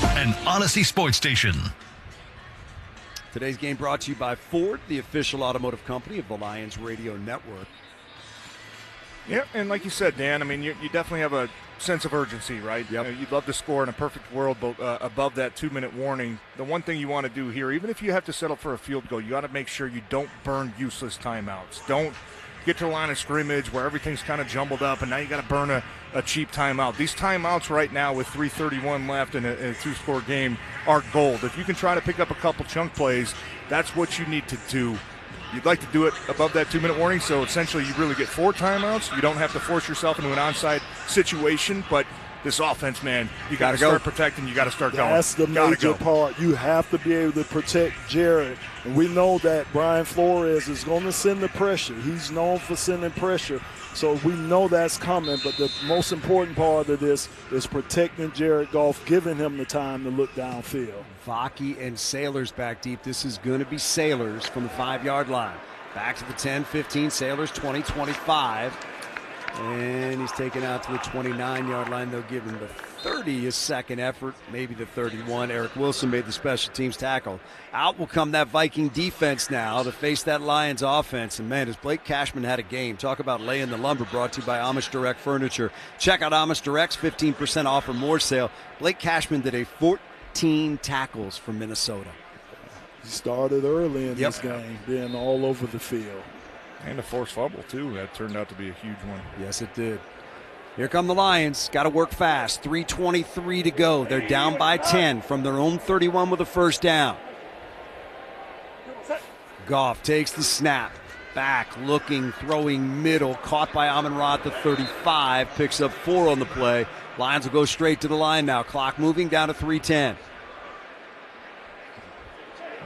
An Odyssey Sports Station. Today's game brought to you by Ford, the official automotive company of the Lions Radio Network. Yeah, and like you said, Dan, I mean, you definitely have a sense of urgency, right? Yep. You'd love to score in a perfect world above that 2-minute warning. The one thing you want to do here, even if you have to settle for a field goal, you got to make sure you don't burn useless timeouts. Don't get to the line of scrimmage where everything's kind of jumbled up, and now you got to burn a cheap timeout. These timeouts right now with 3:31 left in a two-score game are gold. If you can try to pick up a couple chunk plays, that's what you need to do. You'd like to do it above that 2-minute warning, so essentially you really get 4 timeouts. You don't have to force yourself into an onside situation, but this offense, man, you got to start protecting. You got to start going. That's the major part. You have to be able to protect Jared. And we know that Brian Flores is going to send the pressure. He's known for sending pressure. So we know that's coming. But the most important part of this is protecting Jared Goff, giving him the time to look downfield. Vaki and Sailors back deep. This is going to be Sailors from the 5-yard line. Back to the 10, 15, Sailors 20, 25. And he's taken out to the 29-yard line. They'll give him the 30 his second effort, maybe the 31. Eric Wilson made the special teams tackle. Out will come that Viking defense now to face that Lions offense. And, man, as Blake Cashman had a game. Talk about laying the lumber, brought to you by Amish Direct Furniture. Check out Amish Direct's 15% off or more sale. Blake Cashman did 14 tackles for Minnesota. He started early in this game, being all over the field. And a forced fumble, too. That turned out to be a huge one. Yes, it did. Here come the Lions. Got to work fast. 3:23 to go. They're down by 10 from their own 31 with a first down. Goff takes the snap. Back, looking, throwing middle. Caught by Amon-Ra at the 35. Picks up 4 on the play. Lions will go straight to the line now. Clock moving down to 3:10.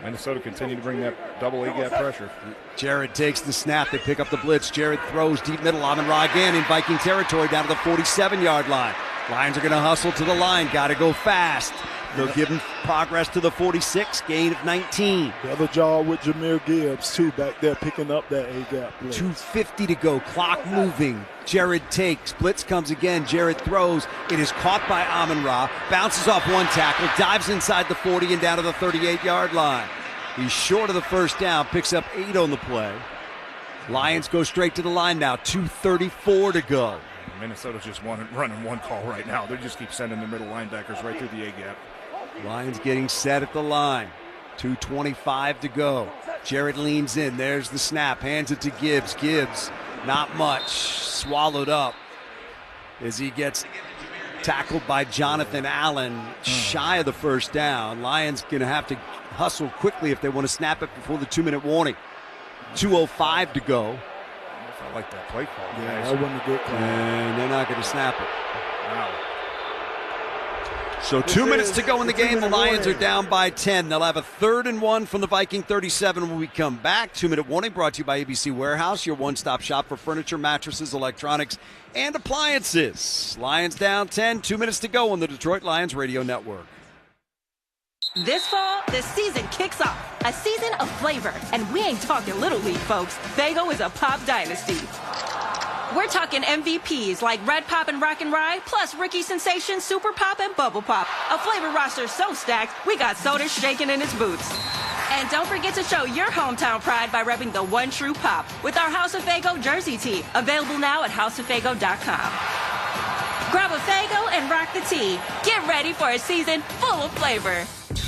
Minnesota continue to bring that double A-gap pressure. Jared takes the snap. They pick up the blitz. Jared throws deep middle. Amon-Ra again in Viking territory down to the 47-yard line. Lions are going to hustle to the line. Got to go fast. They'll give him progress to the 46, gain of 19. The other job with Jahmyr Gibbs, too, back there picking up that A-gap blitz. 2:50 to go. Clock moving. Jared takes. Blitz comes again. Jared throws. It is caught by Amon-Ra. Bounces off one tackle. Dives inside the 40 and down to the 38-yard line. He's short of the first down. Picks up 8 on the play. Lions go straight to the line now. 2:34 to go. Minnesota's just running one call right now. They just keep sending the middle linebackers right through the A-gap. Lions getting set at the line. 2:25 to go. Jared leans in. There's the snap. Hands it to Gibbs. Gibbs, not much. Swallowed up as he gets tackled by Jonathan Allen. Shy of the first down. Lions going to have to hustle quickly if they want to snap it before the 2-minute warning. 2:05 to go. I like that play call. Yeah, that wasn't a good call. And they're not going to snap it. Wow. So 2 minutes to go in the game. The Lions are down by 10. They'll have a 3rd and 1 from the Viking 37 when we come back. 2-minute warning brought to you by ABC Warehouse, your one-stop shop for furniture, mattresses, electronics, and appliances. Lions down 10. 2 minutes to go on the Detroit Lions Radio Network. This fall, the season kicks off. A season of flavor. And we ain't talking Little League, folks. Fago is a pop dynasty. We're talking MVPs like Red Pop and Rock and Rye, plus Ricky Sensation, Super Pop, and Bubble Pop. A flavor roster so stacked, we got soda shaking in its boots. And don't forget to show your hometown pride by repping the one true pop with our House of Fago jersey tee, available now at houseoffago.com. Grab a Fago and rock the tee. Get ready for a season full of flavor.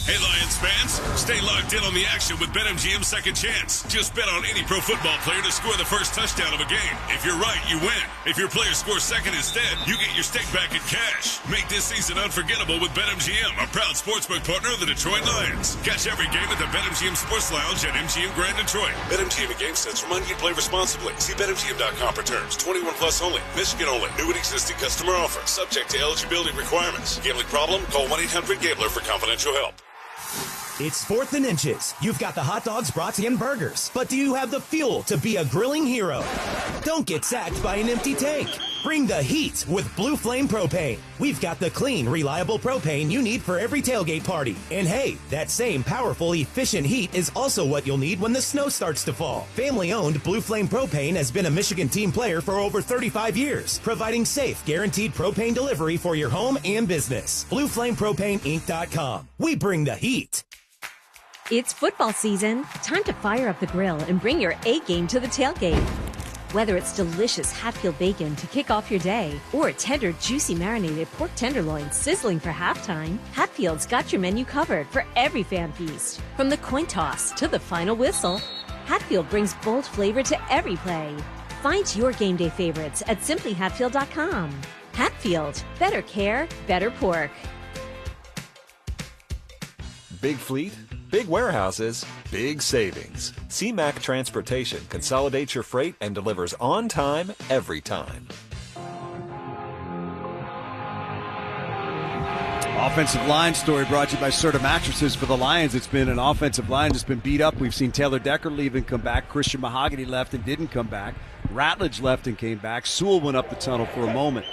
Hey, Lions fans, stay locked in on the action with BetMGM Second Chance. Just bet on any pro football player to score the first touchdown of a game. If you're right, you win. If your player scores second instead, you get your stake back in cash. Make this season unforgettable with BetMGM, a proud sportsbook partner of the Detroit Lions. Catch every game at the BetMGM Sports Lounge at MGM Grand Detroit. BetMGM and GameSense remind you to play responsibly. See BetMGM.com for terms. 21 plus only. Michigan only. New and existing customer offer. Subject to eligibility requirements. Gambling problem? Call 1-800-GAMBLER for confidential help. It's 4th and Inches. You've got the hot dogs, brats, and burgers. But do you have the fuel to be a grilling hero? Don't get sacked by an empty tank. Bring the heat with Blue Flame Propane. We've got the clean, reliable propane you need for every tailgate party. And hey, that same powerful, efficient heat is also what you'll need when the snow starts to fall. Family-owned Blue Flame Propane has been a Michigan team player for over 35 years, providing safe, guaranteed propane delivery for your home and business. BlueFlamePropaneInc.com. We bring the heat. It's football season. Time to fire up the grill and bring your A game to the tailgate. Whether it's delicious Hatfield bacon to kick off your day or tender, juicy marinated pork tenderloin sizzling for halftime, Hatfield's got your menu covered for every fan feast. From the coin toss to the final whistle, Hatfield brings bold flavor to every play. Find your game day favorites at simplyhatfield.com. Hatfield, better care, better pork. Big fleet, big warehouses, big savings. CMAC Transportation consolidates your freight and delivers on time, every time. Offensive line story brought to you by Serta Mattresses. For the Lions, it's been an offensive line that's been beat up. We've seen Taylor Decker leave and come back. Christian Mahogany left and didn't come back. Ratledge left and came back. Sewell went up the tunnel for a moment.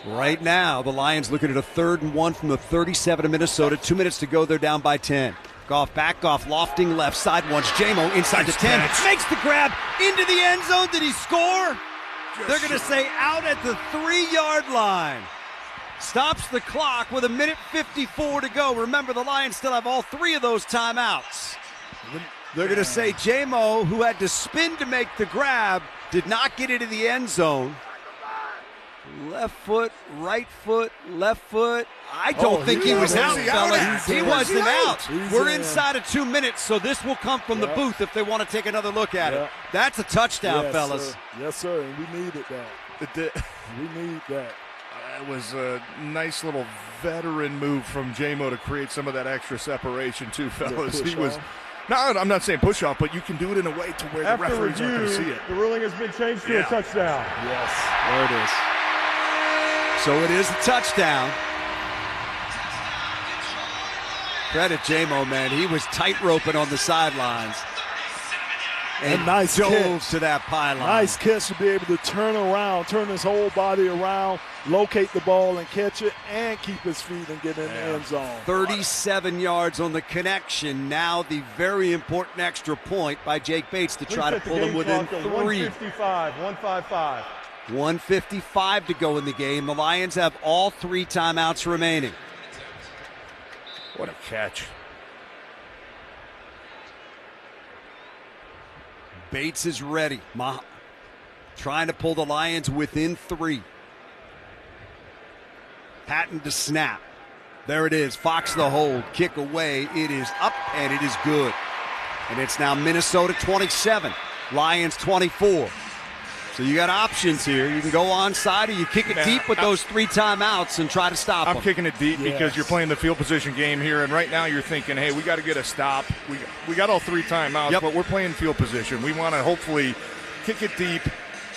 Right now, the Lions looking at a 3rd and 1 from the 37 of Minnesota. 2 minutes to go. They're down by 10. Goff back, Goff lofting left side. Wants J-Mo inside the 10. Makes the grab into the end zone. Did he score? They're going to say out at the 3-yard line. Stops the clock with 1:54 to go. Remember, the Lions still have all 3 of those timeouts. They're going to say J-Mo, who had to spin to make the grab, did not get into the end zone. Left foot, right foot, left foot. I don't think he was out, fellas. He wasn't out. We're inside of 2 minutes, so this will come from the booth if they want to take another look at it. That's a touchdown, fellas. Sir. Yes, sir, and we needed that. We need that. It was a nice little veteran move from J-Mo to create some of that extra separation, too, fellas. He was. No, I'm not saying push off, but you can do it in a way to where the referees aren't going to see it. The ruling has been changed to a touchdown. Yes, there it is. So it is a touchdown. Credit J-Mo, man. He was tight-roping on the sidelines. And nice dove catch to that pylon. Nice catch to be able to turn around, turn his whole body around, locate the ball and catch it, and keep his feet and get in the end zone. 37 yards on the connection. Now the very important extra point by Jake Bates to try to pull him within 3. 155. 1:55 to go in the game. The Lions have all 3 timeouts remaining. What a catch. Bates is ready. Trying to pull the Lions within 3. Patton to snap. There it is. Fox the hold. Kick away. It is up and it is good. And it's now Minnesota 27. Lions 24. So you got options here. You can go onside or you kick it deep with those 3 timeouts and try to stop them. I'm kicking it deep because you're playing the field position game here, and right now you're thinking, hey, we got to get a stop. We got all 3 timeouts, but we're playing field position. We want to hopefully kick it deep.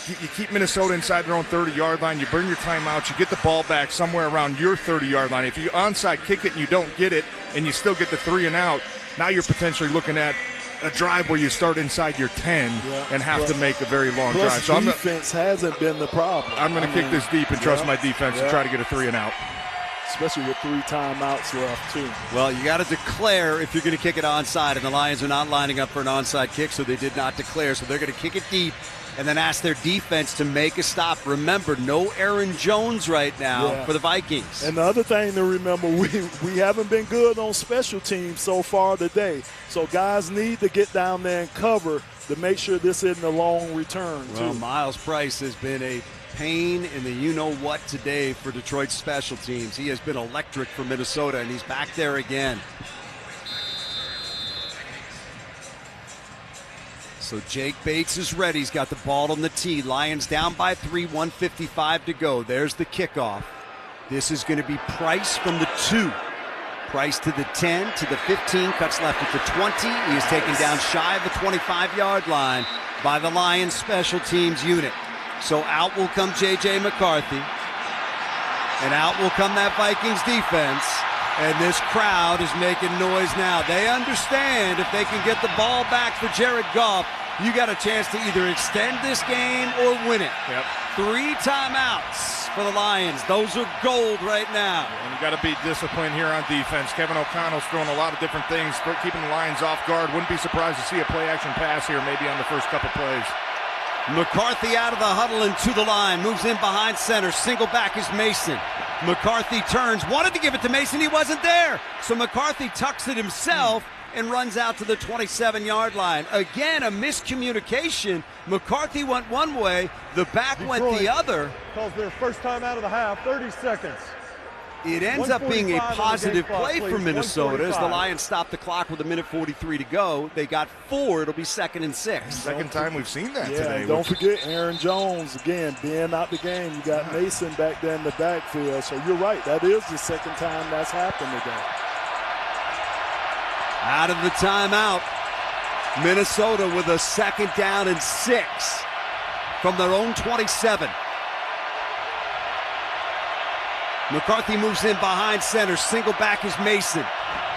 You keep Minnesota inside their own 30-yard line. You burn your timeouts. You get the ball back somewhere around your 30-yard line. If you onside kick it and you don't get it and you still get the 3 and out, now you're potentially looking at a drive where you start inside your 10 and have to make a very long drive. So defense hasn't been the problem. I'm going to kick this deep and trust my defense and try to get a 3 and out. Especially with 3 timeouts left, too. Well, you got to declare if you're going to kick it onside, and the Lions are not lining up for an onside kick, so they did not declare. So they're going to kick it deep and then ask their defense to make a stop. Remember, no Aaron Jones right now for the Vikings. And the other thing to remember, we haven't been good on special teams so far today. So guys need to get down there and cover to make sure this isn't a long return, too. Well, Miles Price has been a pain in the you-know-what today for Detroit special teams. He has been electric for Minnesota, and he's back there again. So Jake Bates is ready. He's got the ball on the tee. Lions down by 3, 1:55 to go. There's the kickoff. This is going to be Price from the 2. Price to the 10, to the 15, cuts left at the 20. He is taken down shy of the 25-yard line by the Lions special teams unit. So out will come J.J. McCarthy, and out will come that Vikings defense. And this crowd is making noise now. They understand if they can get the ball back for Jared Goff, you got a chance to either extend this game or win it. Yep. 3 timeouts for the Lions. Those are gold right now. And you got to be disciplined here on defense. Kevin O'Connell's throwing a lot of different things, keeping the Lions off guard. Wouldn't be surprised to see a play-action pass here maybe on the first couple plays. McCarthy out of the huddle and to the line. Moves in behind center. Single back is Mason. McCarthy turns. Wanted to give it to Mason. He wasn't there. So McCarthy tucks it himself and runs out to the 27-yard line. Again, a miscommunication. McCarthy went one way. The back went the other. Calls their first time out of the half, 30 seconds. It ends up being a positive play for Minnesota as the Lions stop the clock with 1:43 to go. They got 4. It'll be 2nd and 6. Second time we've seen that today. Don't forget Aaron Jones, again, being out the game. You got Mason back there in the backfield. So you're right. That is the second time that's happened today. Out of the timeout, Minnesota with a 2nd down and 6 from their own 27. McCarthy moves in behind center. Single back is Mason.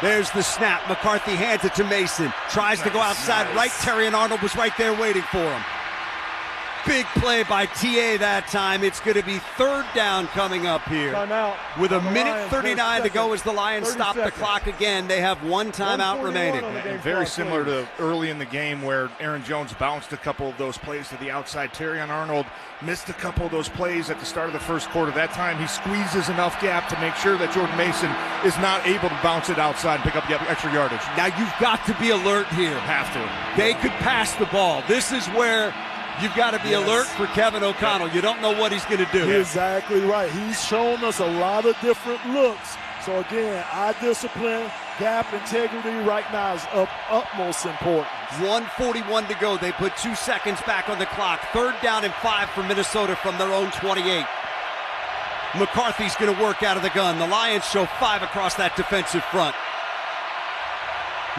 There's the snap. McCarthy hands it to Mason. Tries to go outside right. Terrion Arnold was right there waiting for him. Big play by TA that time. It's going to be 3rd down coming up here. Timeout. With 1:39 to go as the Lions stop the clock again. They have 1 timeout remaining. And very similar to early in the game where Aaron Jones bounced a couple of those plays to the outside. Terrion Arnold missed a couple of those plays at the start of the first quarter. That time he squeezes enough gap to make sure that Jordan Mason is not able to bounce it outside and pick up the extra yardage. Now you've got to be alert here. Have to. They could pass the ball. This is where you've got to be alert for Kevin O'Connell. You don't know what he's going to do. Exactly right. He's shown us a lot of different looks. So, again, eye discipline, gap integrity right now is of utmost importance. 1:41 to go. They put 2 seconds back on the clock. 3rd down and 5 for Minnesota from their own 28. McCarthy's going to work out of the gun. The Lions show 5 across that defensive front.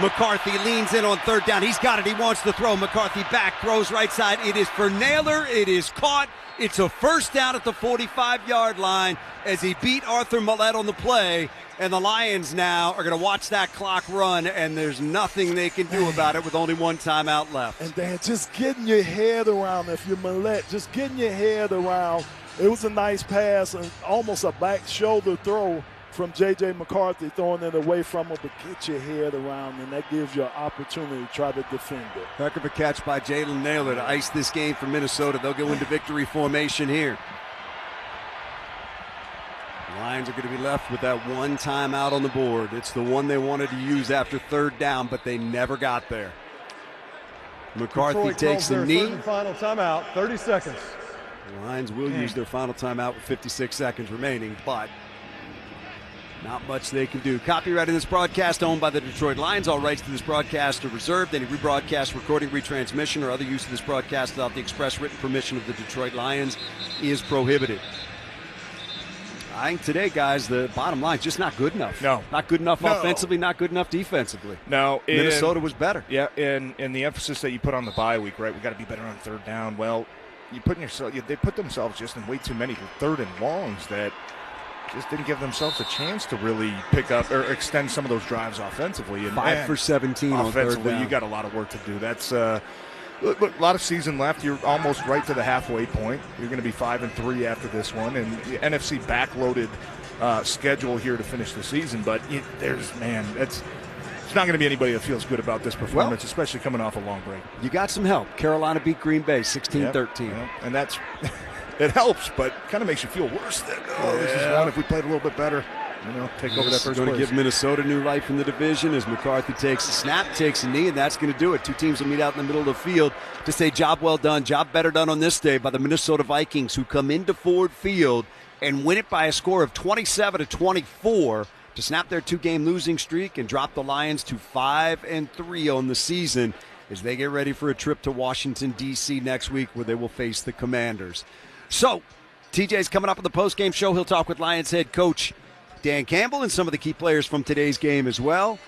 McCarthy leans in on 3rd down. He's got it. He wants to throw. McCarthy back, throws right side. It is for Naylor. It is caught. It's a 1st down at the 45-yard line as he beat Arthur Millette on the play. And the Lions now are going to watch that clock run, and there's nothing they can do about it with only 1 timeout left. And Dan, just getting your head around, if you're Millette, just getting your head around. It was a nice pass and almost a back shoulder throw from J.J. McCarthy, throwing it away from him, but get your head around, and that gives you an opportunity to try to defend it. Heck of a catch by Jalen Naylor to ice this game for Minnesota. They'll go into victory formation here. The Lions are going to be left with that 1 timeout on the board. It's the one they wanted to use after 3rd down, but they never got there. McCarthy takes a knee. Final timeout, 30 seconds. The Lions will use their final timeout with 56 seconds remaining, but not much they can do. Copyright in this broadcast owned by the Detroit Lions. All rights to this broadcast are reserved. Any rebroadcast, recording, retransmission, or other use of this broadcast without the express written permission of the Detroit Lions is prohibited. I think today, guys, the bottom line just not good enough. No. Not good enough offensively, not good enough defensively. No. Minnesota was better. Yeah, and the emphasis that you put on the bye week, right? We got to be better on 3rd down. Well, they put themselves just in way too many 3rd and longs that just didn't give themselves a chance to really pick up or extend some of those drives offensively. And 5 for 17 on 3rd down. You got a lot of work to do. That's look, a lot of season left. You're almost right to the halfway point. You're going to be 5-3 after this one, and the NFC backloaded schedule here to finish the season. But it's not going to be anybody that feels good about this performance, especially coming off a long break. You got some help. Carolina beat Green Bay 16-13. And that's it helps, but kind of makes you feel worse that this is one if we played a little bit better. Take over that first going place. to give Minnesota new life in the division as McCarthy takes a snap, takes a knee, and that's going to do it. 2 teams will meet out in the middle of the field to say job well done, job better done on this day by the Minnesota Vikings, who come into Ford Field and win it by a score of 27-24 to snap their 2-game losing streak and drop the Lions to 5-3 on the season as they get ready for a trip to Washington, D.C. next week where they will face the Commanders. So, TJ's coming up on the postgame show. He'll talk with Lions head coach Dan Campbell and some of the key players from today's game as well.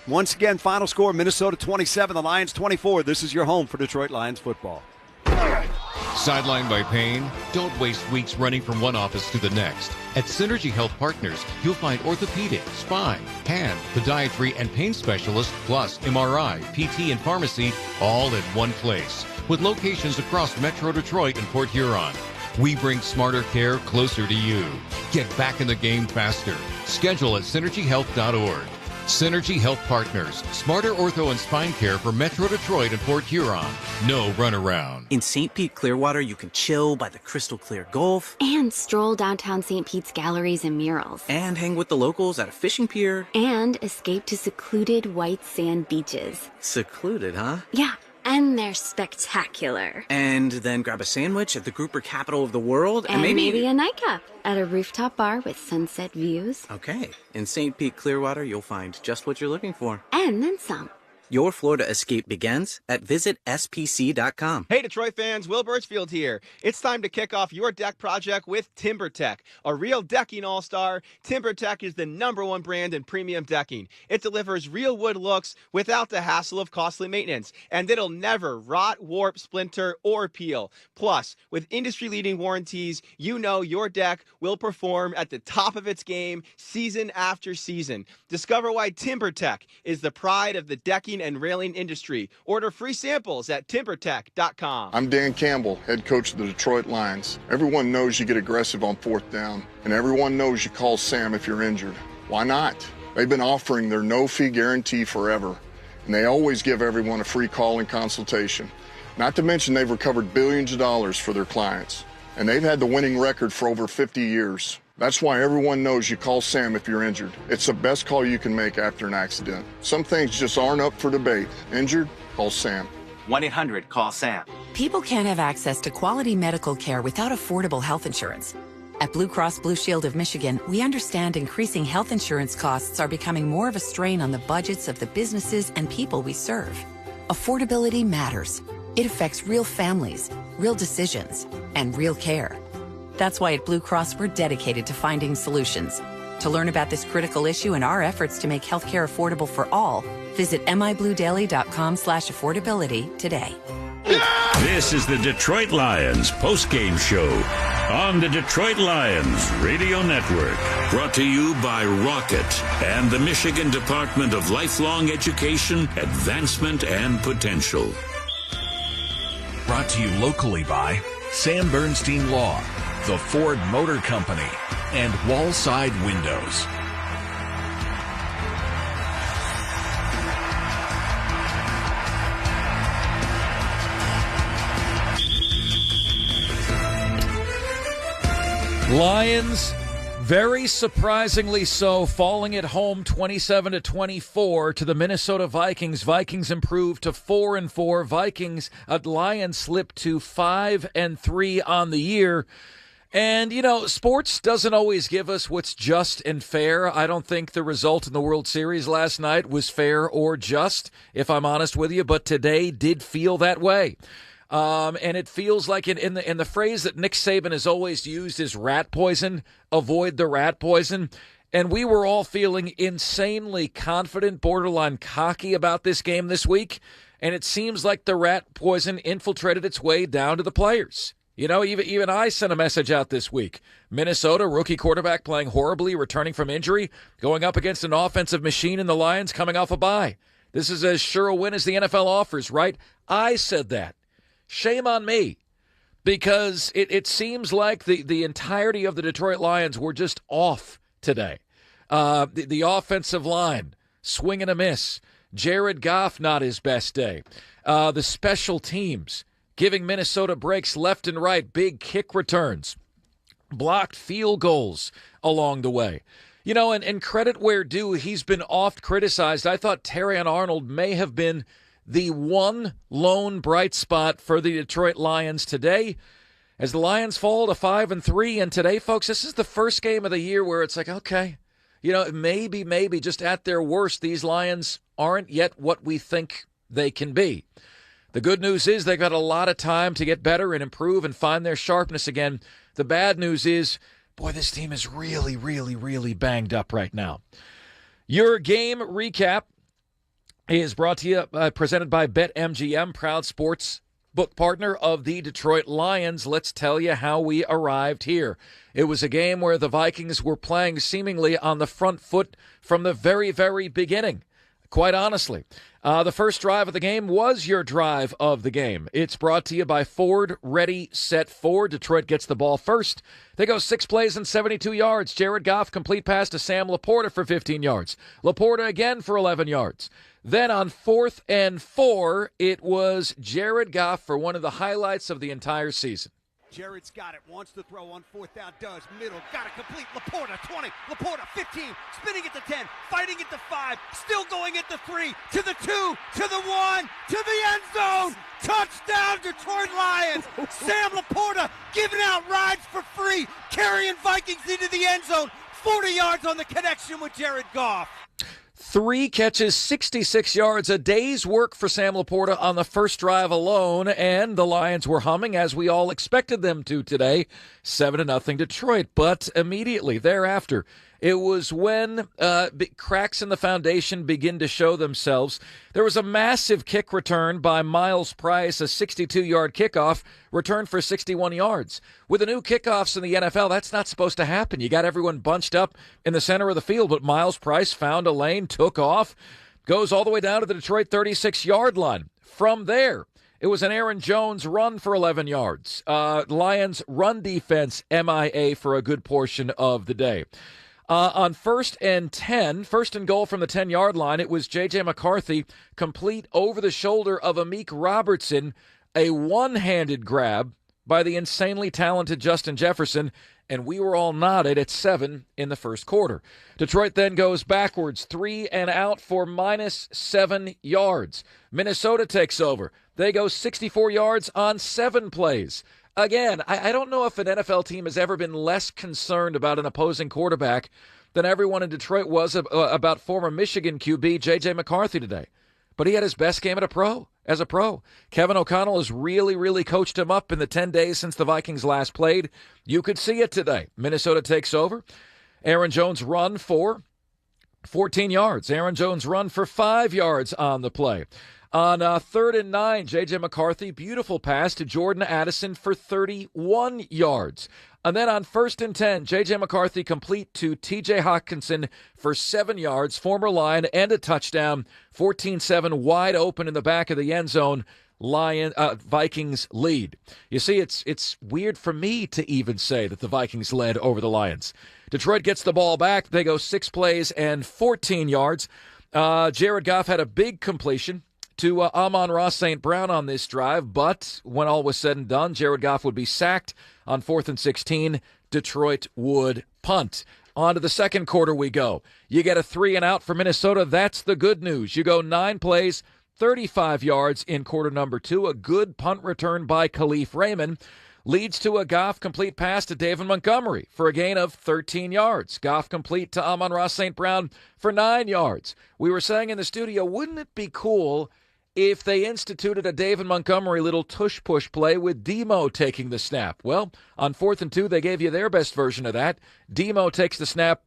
Once again, final score, Minnesota 27, the Lions 24. This is your home for Detroit Lions football. Sidelined by pain? Don't waste weeks running from one office to the next. At Synergy Health Partners, you'll find orthopedic, spine, hand, podiatry, and pain specialists, plus MRI, PT, and pharmacy, all in one place, with locations across Metro Detroit and Port Huron. We bring smarter care closer to you. Get back in the game faster. Schedule at synergyhealth.org. Synergy Health Partners, smarter ortho and spine care for Metro Detroit and Port Huron. No runaround. In St. Pete, Clearwater, you can chill by the crystal clear Gulf. And stroll downtown St. Pete's galleries and murals. And hang with the locals at a fishing pier. And escape to secluded white sand beaches. Secluded, huh? Yeah, and they're spectacular. And then grab a sandwich at the grouper capital of the world. And maybe a nightcap at a rooftop bar with sunset views. Okay. In St. Pete, Clearwater, you'll find just what you're looking for. And then some. Your Florida escape begins at visitspc.com. Hey, Detroit fans, Will Birchfield here. It's time to kick off your deck project with TimberTech. A real decking all-star, TimberTech is the #1 brand in premium decking. It delivers real wood looks without the hassle of costly maintenance, and it'll never rot, warp, splinter, or peel. Plus, with industry-leading warranties, you know your deck will perform at the top of its game season after season. Discover why TimberTech is the pride of the decking and railing industry. Order free samples at timbertech.com. I'm Dan Campbell, head coach of the Detroit Lions. Everyone knows you get aggressive on 4th down, and everyone knows you call Sam if you're injured. Why not? They've been offering their no-fee guarantee forever, and they always give everyone a free call and consultation. Not to mention they've recovered billions of dollars for their clients, and they've had the winning record for over 50 years. That's why everyone knows you call Sam if you're injured. It's the best call you can make after an accident. Some things just aren't up for debate. Injured? Call Sam. 1-800-CALL-SAM. People can't have access to quality medical care without affordable health insurance. At Blue Cross Blue Shield of Michigan, we understand increasing health insurance costs are becoming more of a strain on the budgets of the businesses and people we serve. Affordability matters. It affects real families, real decisions, and real care. That's why at Blue Cross, we're dedicated to finding solutions. To learn about this critical issue and our efforts to make healthcare affordable for all, visit mibluedaily.com/affordability today. This is the Detroit Lions postgame show on the Detroit Lions Radio Network. Brought to you by Rocket and the Michigan Department of Lifelong Education, Advancement, and Potential. Brought to you locally by Sam Bernstein Law, the Ford Motor Company, and Wallside Windows. Lions, very surprisingly so, falling at home 27-24 to the Minnesota Vikings. Vikings improved to 4-4. Lions slipped to 5-3 on the year. And, you know, sports doesn't always give us what's just and fair. I don't think the result in the World Series last night was fair or just, if I'm honest with you, but today did feel that way. And it feels like in the phrase that Nick Saban has always used is rat poison, avoid the rat poison. And we were all feeling insanely confident, borderline cocky about this game this week. And it seems like the rat poison infiltrated its way down to the players. You know, even I sent a message out this week. Minnesota, rookie quarterback playing horribly, returning from injury, going up against an offensive machine in the Lions coming off a bye. This is as sure a win as the NFL offers, right? I said that. Shame on me, because it seems like the entirety of the Detroit Lions were just off today. The offensive line, swing and a miss. Jared Goff, not his best day. The special teams, giving Minnesota breaks left and right, big kick returns, blocked field goals along the way. You know, and credit where due, he's been oft criticized. I thought Terrion Arnold may have been the one lone bright spot for the Detroit Lions today, as the Lions fall to 5-3. And today, folks, this is the first game of the year where it's like, okay, you know, maybe just at their worst, these Lions aren't yet what we think they can be. The good news is they've got a lot of time to get better and improve and find their sharpness again. The bad news is, boy, this team is really, really, really banged up right now. Your game recap is brought to you, presented by BetMGM, proud sports book partner of the Detroit Lions. Let's tell you how we arrived here. It was a game where the Vikings were playing seemingly on the front foot from the very, very beginning. Quite honestly, the first drive of the game was your drive of the game. It's brought to you by Ford, Ready, Set, Ford. Detroit gets the ball first. They go 6 plays and 72 yards. Jared Goff, complete pass to Sam Laporta for 15 yards. Laporta again for 11 yards. Then on 4th and 4, it was Jared Goff for one of the highlights of the entire season. Jared's got it, wants to throw on 4th down, does, middle, got it complete, Laporta, 20, Laporta, 15, spinning at the 10, fighting at the 5, still going at the 3, to the 2, to the 1, to the end zone, touchdown Detroit Lions, Sam Laporta giving out rides for free, carrying Vikings into the end zone, 40 yards on the connection with Jared Goff. 3 catches, 66 yards, a day's work for Sam Laporta on the first drive alone, and the Lions were humming as we all expected them to today, 7-0 Detroit. But immediately thereafter, it was when cracks in the foundation begin to show themselves. There was a massive kick return by Miles Price, a 62-yard kickoff, returned for 61 yards. With the new kickoffs in the NFL, that's not supposed to happen. You got everyone bunched up in the center of the field, but Miles Price found a lane, took off, goes all the way down to the Detroit 36-yard line. From there, it was an Aaron Jones run for 11 yards. Lions run defense MIA for a good portion of the day. On 1st and 10, first and goal from the 10-yard line, it was J.J. McCarthy, complete over the shoulder of Amik Robertson, a one-handed grab by the insanely talented Justin Jefferson, and we were all nodded at 7 in the first quarter. Detroit then goes backwards, 3 and out for -7 yards. Minnesota takes over. They go 64 yards on 7 plays. Again, I don't know if an NFL team has ever been less concerned about an opposing quarterback than everyone in Detroit was about former Michigan QB J.J. McCarthy today. But he had his best game as a pro. Kevin O'Connell has really, really coached him up in the 10 days since the Vikings last played. You could see it today. Minnesota takes over. Aaron Jones run for 14 yards. Aaron Jones run for 5 yards on the play. On 3rd and 9, J.J. McCarthy, beautiful pass to Jordan Addison for 31 yards. And then on 1st and 10, J.J. McCarthy complete to T.J. Hawkinson for 7 yards, former Lion, and a touchdown. 14-7, wide open in the back of the end zone. Vikings lead. You see, it's weird for me to even say that the Vikings led over the Lions. Detroit gets the ball back. They go 6 plays and 14 yards. Jared Goff had a big completion to Amon-Ra St. Brown on this drive, but when all was said and done, Jared Goff would be sacked on 4th and 16. Detroit would punt. On to the second quarter we go. You get a 3 and out for Minnesota. That's the good news. You go 9 plays, 35 yards in quarter number 2. A good punt return by Khalif Raymond leads to a Goff complete pass to David Montgomery for a gain of 13 yards. Goff complete to Amon-Ra St. Brown for 9 yards. We were saying in the studio, wouldn't it be cool if they instituted a David Montgomery little tush-push play with Demo taking the snap? Well, on 4th and 2, they gave you their best version of that. Demo takes the snap,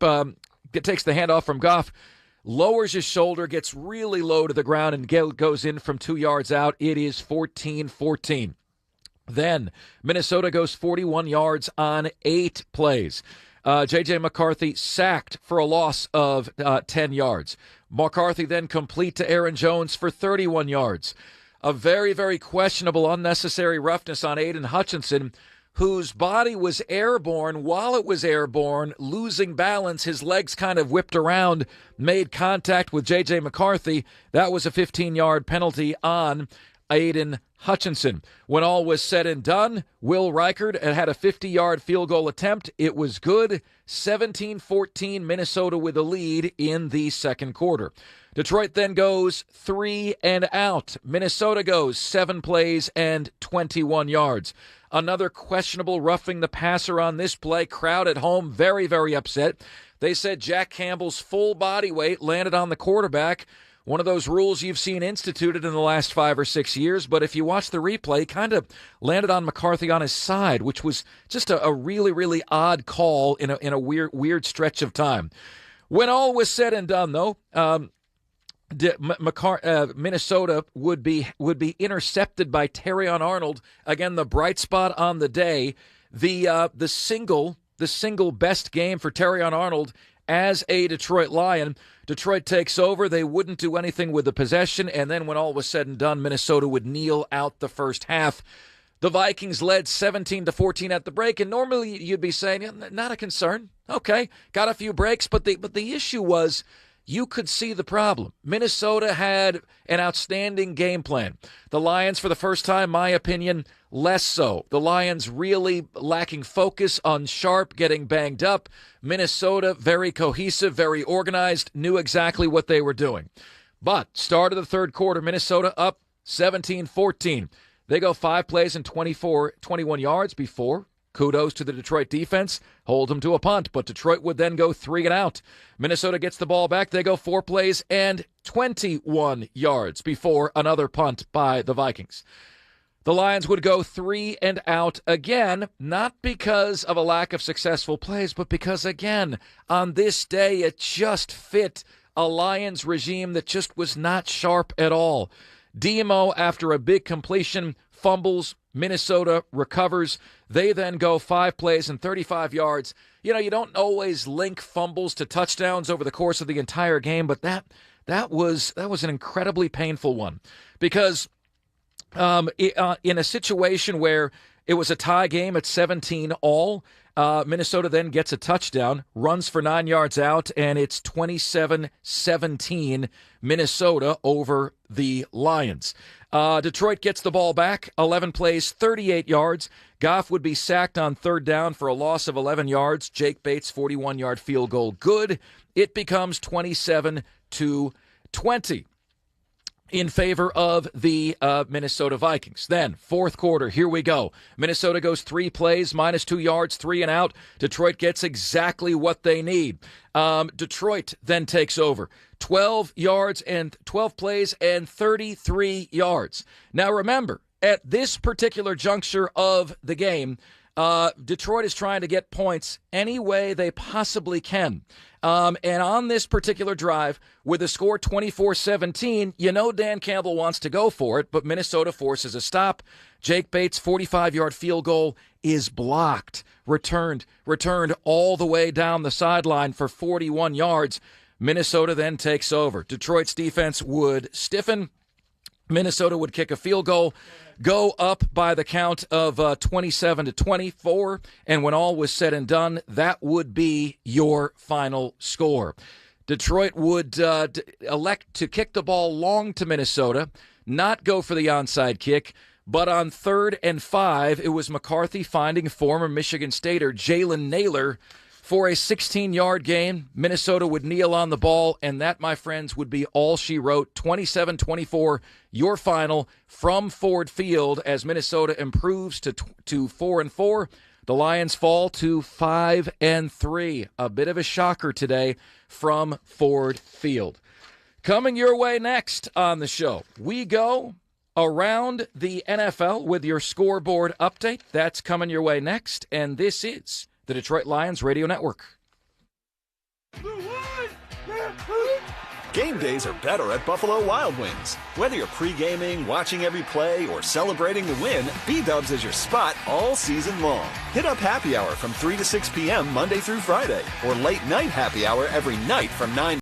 takes the handoff from Goff, lowers his shoulder, gets really low to the ground, and goes in from 2 yards out. It is 14-14. Then Minnesota goes 41 yards on 8 plays. J.J. McCarthy sacked for a loss of 10 yards. McCarthy then complete to Aaron Jones for 31 yards. A very, very questionable, unnecessary roughness on Aiden Hutchinson, whose body was airborne. While it was airborne, losing balance, his legs kind of whipped around, made contact with J.J. McCarthy. That was a 15-yard penalty on Aiden Hutchinson. When all was said and done, Will Reichard had a 50-yard field goal attempt. It was good. 17-14, Minnesota with a lead in the second quarter. Detroit then goes 3 and out. Minnesota goes 7 plays and 21 yards. Another questionable roughing the passer on this play. Crowd at home very, very upset. They said Jack Campbell's full body weight landed on the quarterback. One of those rules you've seen instituted in the last 5 or 6 years, but if you watch the replay, kind of landed on McCarthy on his side, which was just a really, really odd call in a weird stretch of time. When all was said and done, though, Minnesota would be intercepted by Terrion Arnold. Again, the bright spot on the day, the single best game for Terrion Arnold as a Detroit Lion. Detroit takes over. They wouldn't do anything with the possession, and then when all was said and done, Minnesota would kneel out the first half. The Vikings led 17-14 at the break, and normally you'd be saying, not a concern. Okay, got a few breaks, but the issue was, you could see the problem. Minnesota had an outstanding game plan. The Lions, for the first time, my opinion, less so. The Lions really lacking focus on Sharp, getting banged up. Minnesota, very cohesive, very organized, knew exactly what they were doing. But start of the third quarter, Minnesota up 17-14. They go 5 plays and 21 yards before. Kudos to the Detroit defense. Hold them to a punt, but Detroit would then go 3 and out. Minnesota gets the ball back. They go 4 plays and 21 yards before another punt by the Vikings. The Lions would go 3 and out again, not because of a lack of successful plays, but because, again, on this day, it just fit a Lions regime that just was not sharp at all. Demo, after a big completion, fumbles. Minnesota recovers. They then go 5 plays and 35 yards. You know, you don't always link fumbles to touchdowns over the course of the entire game, but that was an incredibly painful one because in a situation where it was a tie game at 17-all, Minnesota then gets a touchdown, runs for 9 yards out, and it's 27-17 Minnesota over the Lions. Detroit gets the ball back, 11 plays, 38 yards. Goff would be sacked on third down for a loss of 11 yards. Jake Bates, 41-yard field goal, good. It becomes 27-20 in favor of the Minnesota Vikings. Then, fourth quarter, here we go. Minnesota goes 3 plays, -2 yards, 3 and out. Detroit gets exactly what they need. Detroit then takes over. 12 plays and 33 yards. Now remember, at this particular juncture of the game, Detroit is trying to get points any way they possibly can. And on this particular drive, with the score 24-17, you know Dan Campbell wants to go for it, but Minnesota forces a stop. Jake Bates' 45-yard field goal is blocked, returned all the way down the sideline for 41 yards. Minnesota then takes over. Detroit's defense would stiffen. Minnesota would kick a field goal, go up by the count of 27-24, and when all was said and done, that would be your final score. Detroit would elect to kick the ball long to Minnesota, not go for the onside kick, but on 3rd and 5, it was McCarthy finding former Michigan Stater Jalen Naylor for a 16-yard gain. Minnesota would kneel on the ball, and that, my friends, would be all she wrote. 27-24, your final from Ford Field as Minnesota improves to 4-4. The Lions fall to 5-3. A bit of a shocker today from Ford Field. Coming your way next on the show, we go around the NFL with your scoreboard update. That's coming your way next, and this is the Detroit Lions Radio Network. Game days are better at Buffalo Wild Wings. Whether you're pre-gaming, watching every play, or celebrating the win, B-Dubs is your spot all season long. Hit up happy hour from 3 to 6 p.m. Monday through Friday, or late night happy hour every night from 9